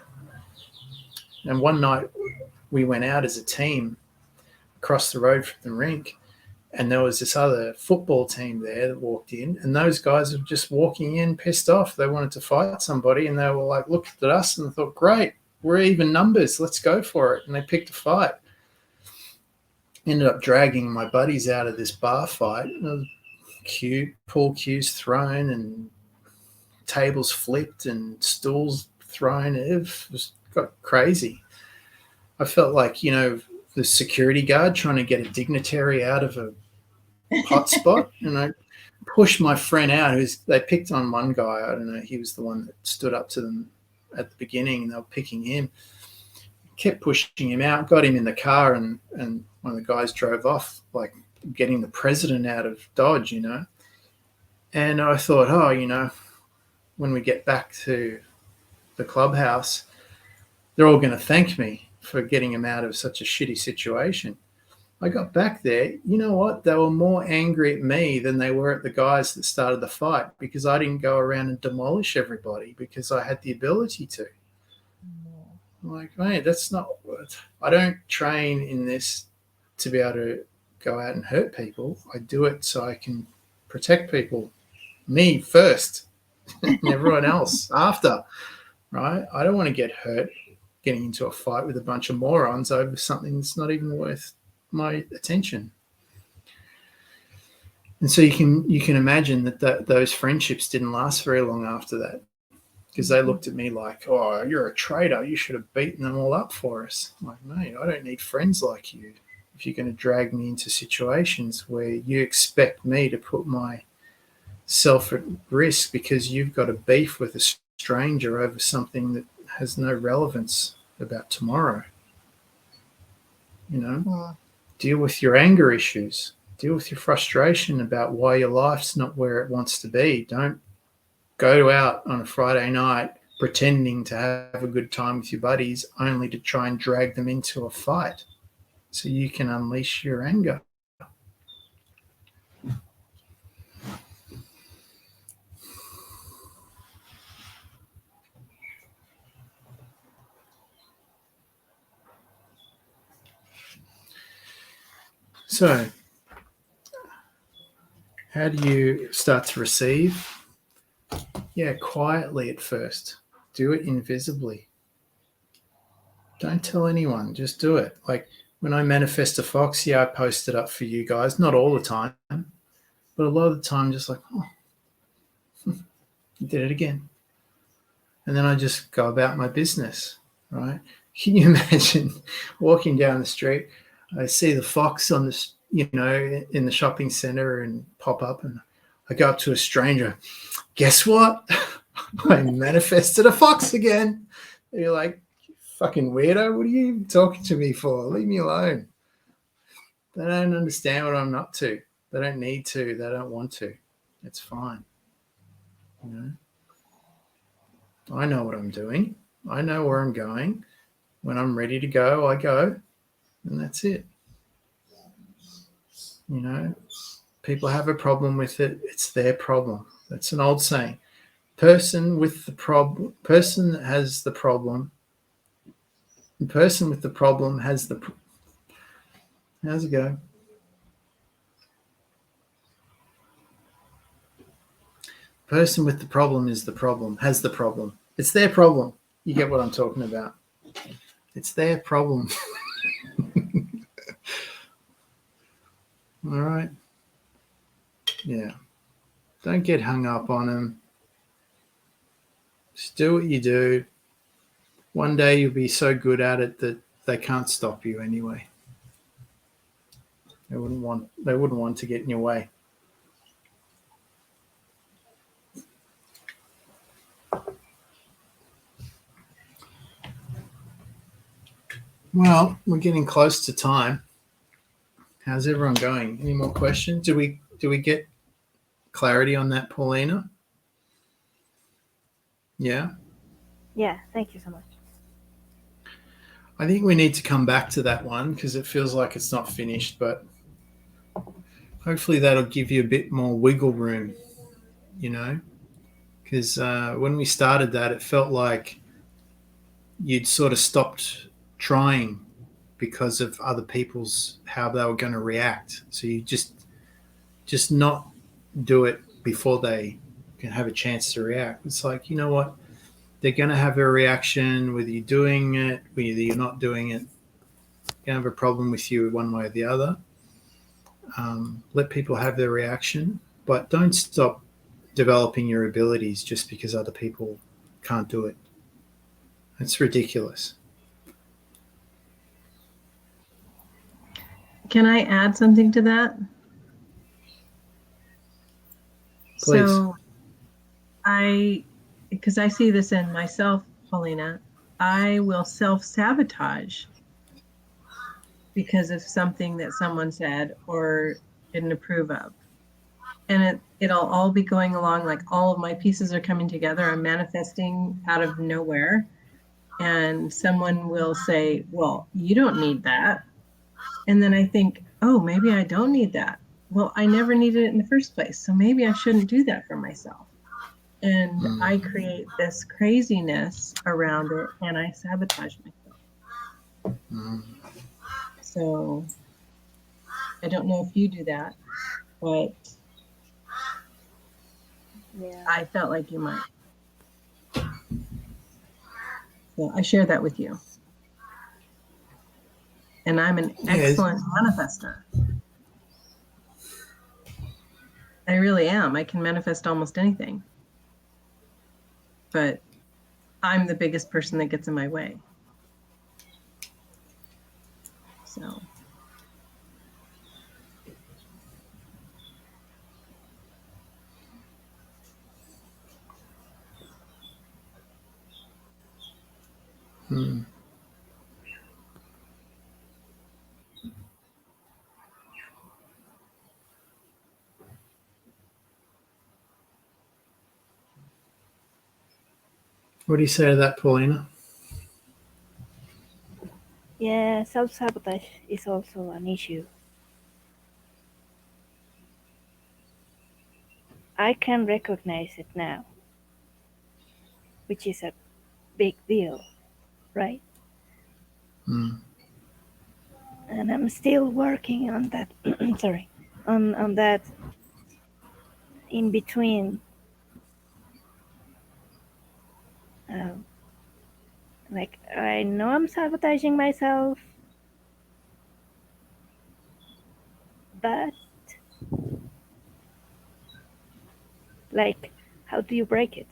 And one night we went out as a team across the road from the rink, and there was this other football team there that walked in, and those guys were just walking in pissed off. They wanted to fight somebody, and they were like, looked at us and thought, great, we're even numbers, let's go for it. And they picked a fight. Ended up dragging my buddies out of this bar fight. Pool cues thrown and tables flipped and stools thrown. It was got crazy. I felt like, you know, the security guard trying to get a dignitary out of a hot spot. And I pushed my friend out. They picked on one guy. I don't know. He was the one that stood up to them at the beginning, and they were picking him. Kept pushing him out, got him in the car, and one of the guys drove off, like getting the president out of Dodge, you know. And I thought, oh, you know, when we get back to the clubhouse, they're all going to thank me for getting him out of such a shitty situation. I got back there, you know what? They were more angry at me than they were at the guys that started the fight, because I didn't go around and demolish everybody because I had the ability to. I'm like, mate, that's not what I don't train in this to be able to go out and hurt people. I do it so I can protect people, me first, and everyone else after, right? I don't want to get hurt getting into a fight with a bunch of morons over something that's not even worth my attention. And so you can imagine that those friendships didn't last very long after that, because they looked at me like, oh, you're a traitor. You should have beaten them all up for us. I'm like, mate, I don't need friends like you if you're going to drag me into situations where you expect me to put myself at risk because you've got a beef with a stranger over something that has no relevance about tomorrow. You know, deal with your anger issues. Deal with your frustration about why your life's not where it wants to be. Don't go out on a Friday night pretending to have a good time with your buddies only to try and drag them into a fight so you can unleash your anger. So, how do you start to receive? Yeah, quietly at first. Do it invisibly. Don't tell anyone. Just do it. Like when I manifest a fox, yeah, I post it up for you guys. Not all the time, but a lot of the time, just like, oh, you did it again. And then I just go about my business, right? Can you imagine walking down the street? I see the fox on the, you know, in the shopping center and pop up, and I go up to a stranger. Guess what? I manifested a fox again. And you're like, fucking weirdo. What are you talking to me for? Leave me alone. They don't understand what I'm up to. They don't need to. They don't want to. It's fine. You know, I know what I'm doing. I know where I'm going. When I'm ready to go, I go. And that's it. You know, people have a problem with it. It's their problem. That's an old saying. Person with the problem, person that has the problem, the person with the problem has the, how's it go? Person with the problem is the problem, has the problem. It's their problem. You get what I'm talking about. It's their problem. All right. Yeah. Don't get hung up on them. Just do what you do. One day you'll be so good at it that they can't stop you anyway. They wouldn't want to get in your way. Well, we're getting close to time. How's everyone going? Any more questions? Do we get clarity on that, Paulina? Yeah. Yeah, thank you so much. I think we need to come back to that one because it feels like it's not finished, but hopefully that'll give you a bit more wiggle room, because when we started that, it felt like you'd sort of stopped trying because of other people's how they were going to react. So you just not do it before they can have a chance to react. It's like, you know what? They're going to have a reaction whether you're doing it, whether you're not doing it. Going to have a problem with you one way or the other. Let people have their reaction, but don't stop developing your abilities just because other people can't do it. It's ridiculous. Can I add something to that? Please. So because I see this in myself, Paulina, I will self-sabotage because of something that someone said or didn't approve of. And it'll all be going along, like all of my pieces are coming together. I'm manifesting out of nowhere. And someone will say, well, you don't need that. And then I think, oh, maybe I don't need that. Well, I never needed it in the first place. So maybe I shouldn't do that for myself. And I create this craziness around it and I sabotage myself. So I don't know if you do that, but Yeah. I felt like you might. So I share that with you. And I'm an excellent manifester. I really am. I can manifest almost anything. But I'm the biggest person that gets in my way. So. What do you say to that, Paulina? Yeah, self-sabotage is also an issue. I can recognize it now, which is a big deal, right? Mm. And I'm still working on that. Sorry, on that in between. Like I know I'm sabotaging myself, but like, how do you break it?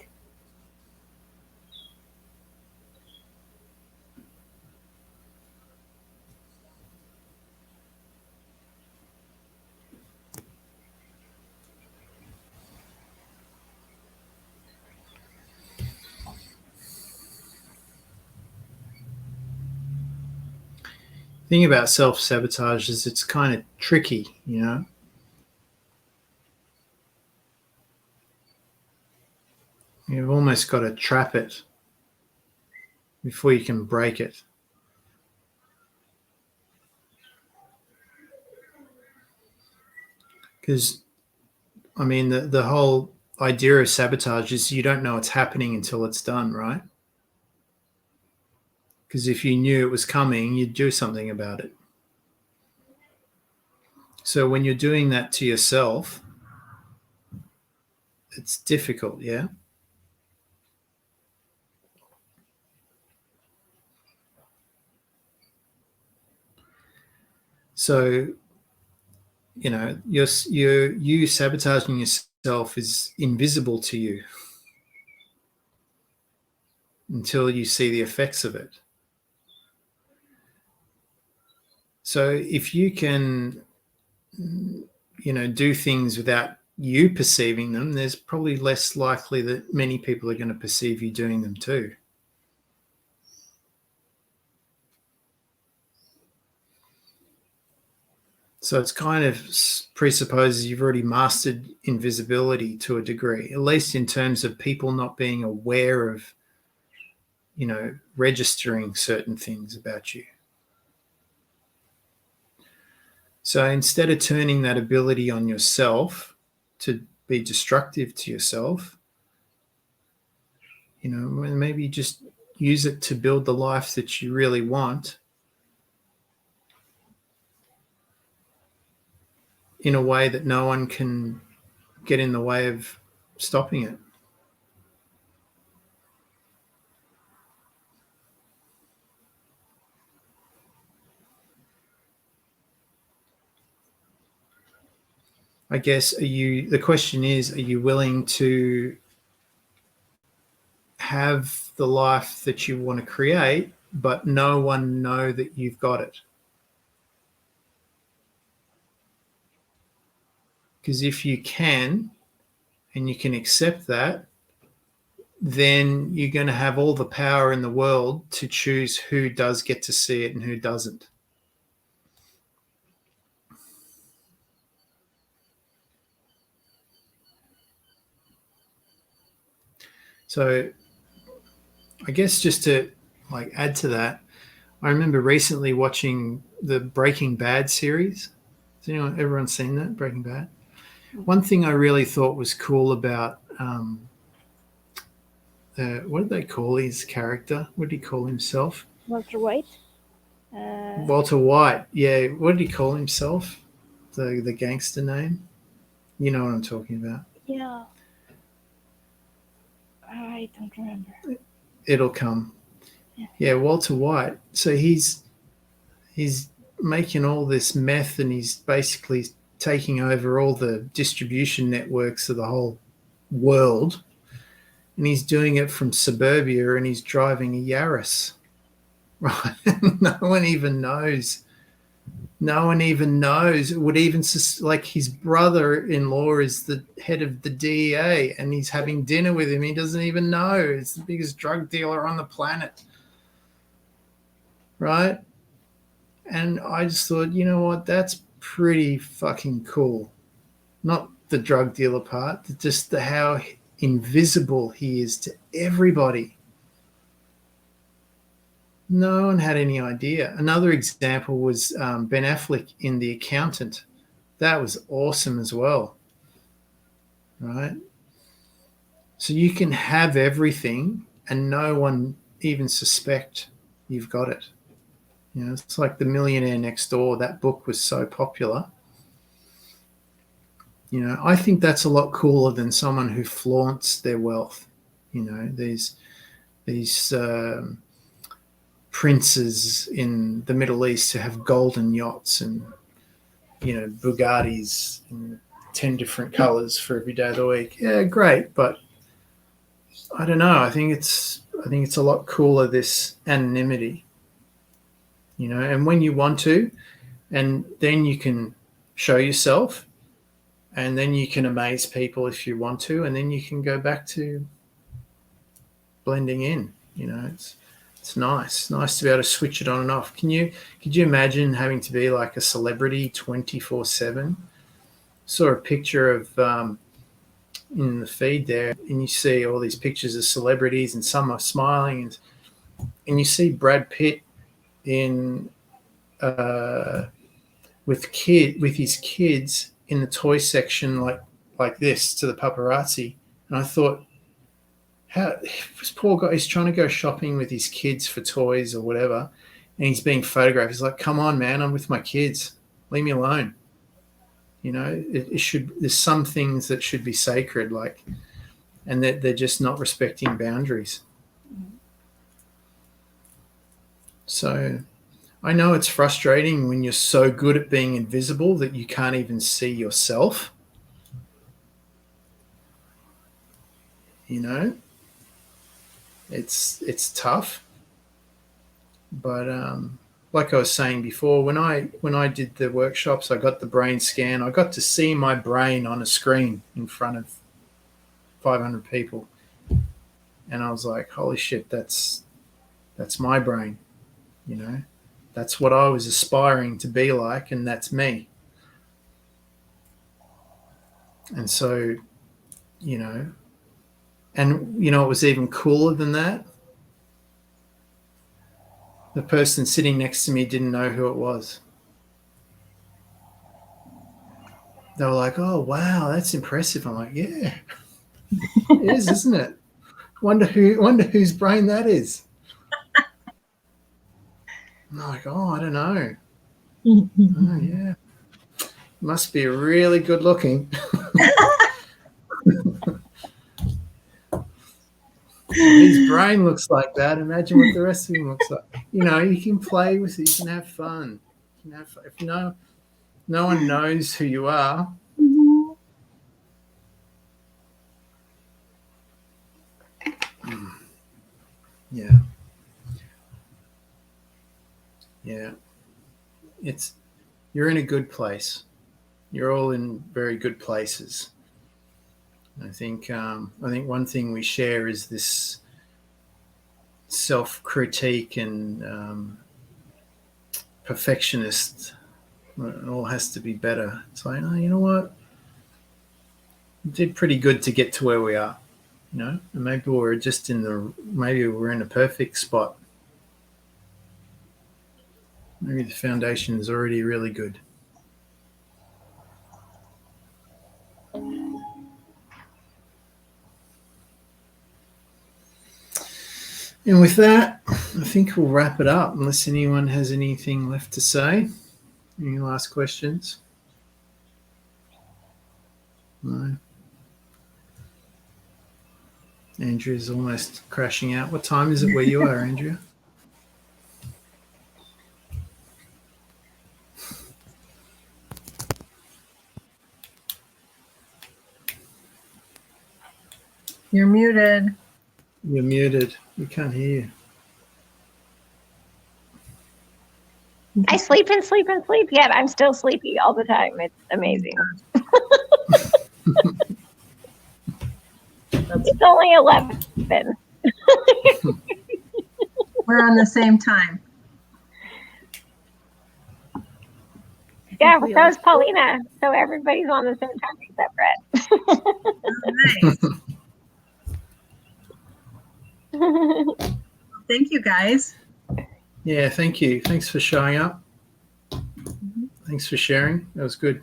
The thing about self-sabotage is it's kind of tricky, You've almost got to trap it before you can break it. Because, the whole idea of sabotage is you don't know it's happening until it's done, right? Because if you knew it was coming, you'd do something about it. So when you're doing that to yourself, it's difficult, yeah? So you sabotaging yourself is invisible to you until you see the effects of it. So if you can, do things without you perceiving them, there's probably less likely that many people are going to perceive you doing them too. So it's kind of presupposes you've already mastered invisibility to a degree, at least in terms of people not being aware of, registering certain things about you. So instead of turning that ability on yourself to be destructive to yourself, maybe just use it to build the life that you really want in a way that no one can get in the way of stopping it. I guess, the question is, are you willing to have the life that you want to create, but no one know that you've got it? Because if you can, and you can accept that, then you're going to have all the power in the world to choose who does get to see it and who doesn't. So I guess just to add to that, I remember recently watching the Breaking Bad series. Has everyone seen that, Breaking Bad? One thing I really thought was cool about what did they call his character? What did he call himself? Walter White. Walter White. Yeah. What did he call himself? The gangster name. You know what I'm talking about. Yeah. I don't remember. It'll come. Yeah, Walter White. So he's making all this meth, and he's basically taking over all the distribution networks of the whole world. And he's doing it from suburbia, and he's driving a Yaris. Right? No one even knows. No one even knows. It would even, his brother-in-law is the head of the DEA, and he's having dinner with him. He doesn't even know. It's the biggest drug dealer on the planet. Right? And I just thought, you know what? That's pretty fucking cool. Not the drug dealer part, just how invisible he is to everybody. No one had any idea. Another example was Ben Affleck in The Accountant. That was awesome as well. Right? So you can have everything and no one even suspect you've got it. It's like The Millionaire Next Door. That book was so popular. I think that's a lot cooler than someone who flaunts their wealth. These princes in the Middle East who have golden yachts and, Bugattis in 10 different colors for every day of the week. Yeah, great. But I don't know. I think it's a lot cooler, this anonymity, and when you want to, and then you can show yourself, and then you can amaze people if you want to, and then you can go back to blending in. It's nice to be able to switch it on and off. Could you imagine having to be like a celebrity 24/7? Saw a picture of in the feed there, and you see all these pictures of celebrities, and some are smiling, and you see Brad Pitt in with his kids in the toy section, like this, to the paparazzi. And I thought, how this poor guy, he's trying to go shopping with his kids for toys or whatever, and he's being photographed. He's like, come on, man, I'm with my kids. Leave me alone. There's some things that should be sacred, and that they're just not respecting boundaries. So I know it's frustrating when you're so good at being invisible that you can't even see yourself. You know, it's tough. But like I was saying before, when I did the workshops, I got the brain scan. I got to see my brain on a screen in front of 500 people, and I was like, "Holy shit, that's my brain." You know, that's what I was aspiring to be like, and that's me. And so, you know, and you know, it was even cooler than that. The person sitting next to me didn't know who it was. They were like, "Oh, wow, that's impressive." I'm like, "Yeah, it is, isn't it? Wonder whose brain that is." I'm like, "Oh, I don't know." Oh, yeah, must be really good looking. His brain looks like that. Imagine what the rest of him looks like. You know, you can play with it. You can have fun. You can have fun. If no one knows who you are. Yeah. Yeah. You're in a good place. You're all in very good places. I think one thing we share is this self-critique and perfectionist. It all has to be better. It's like, oh, you know what? We did pretty good to get to where we are. You know, and maybe we're in a perfect spot. Maybe the foundation is already really good. And with that, I think we'll wrap it up unless anyone has anything left to say. Any last questions? No. Andrea's almost crashing out. What time is it where you are, Andrea? You're muted. You're muted. We can't hear you. I sleep and sleep and sleep, yet I'm still sleepy all the time. It's amazing. It's only 11. We're on the same time. Yeah, so is Paulina. So everybody's on the same time except Oh, nice. Thank you, guys. Yeah, thank you. Thanks for showing up. Thanks for sharing. That was good.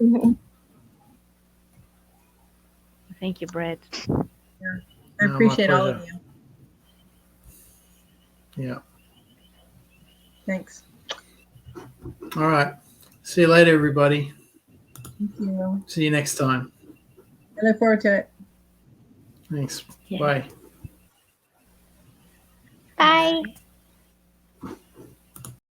Thank you, Brett. Yeah. I appreciate all of you. Yeah. Thanks. All right. See you later, everybody. Thank you. See you next time. I look forward to it. Thanks. Yeah. Bye. Bye.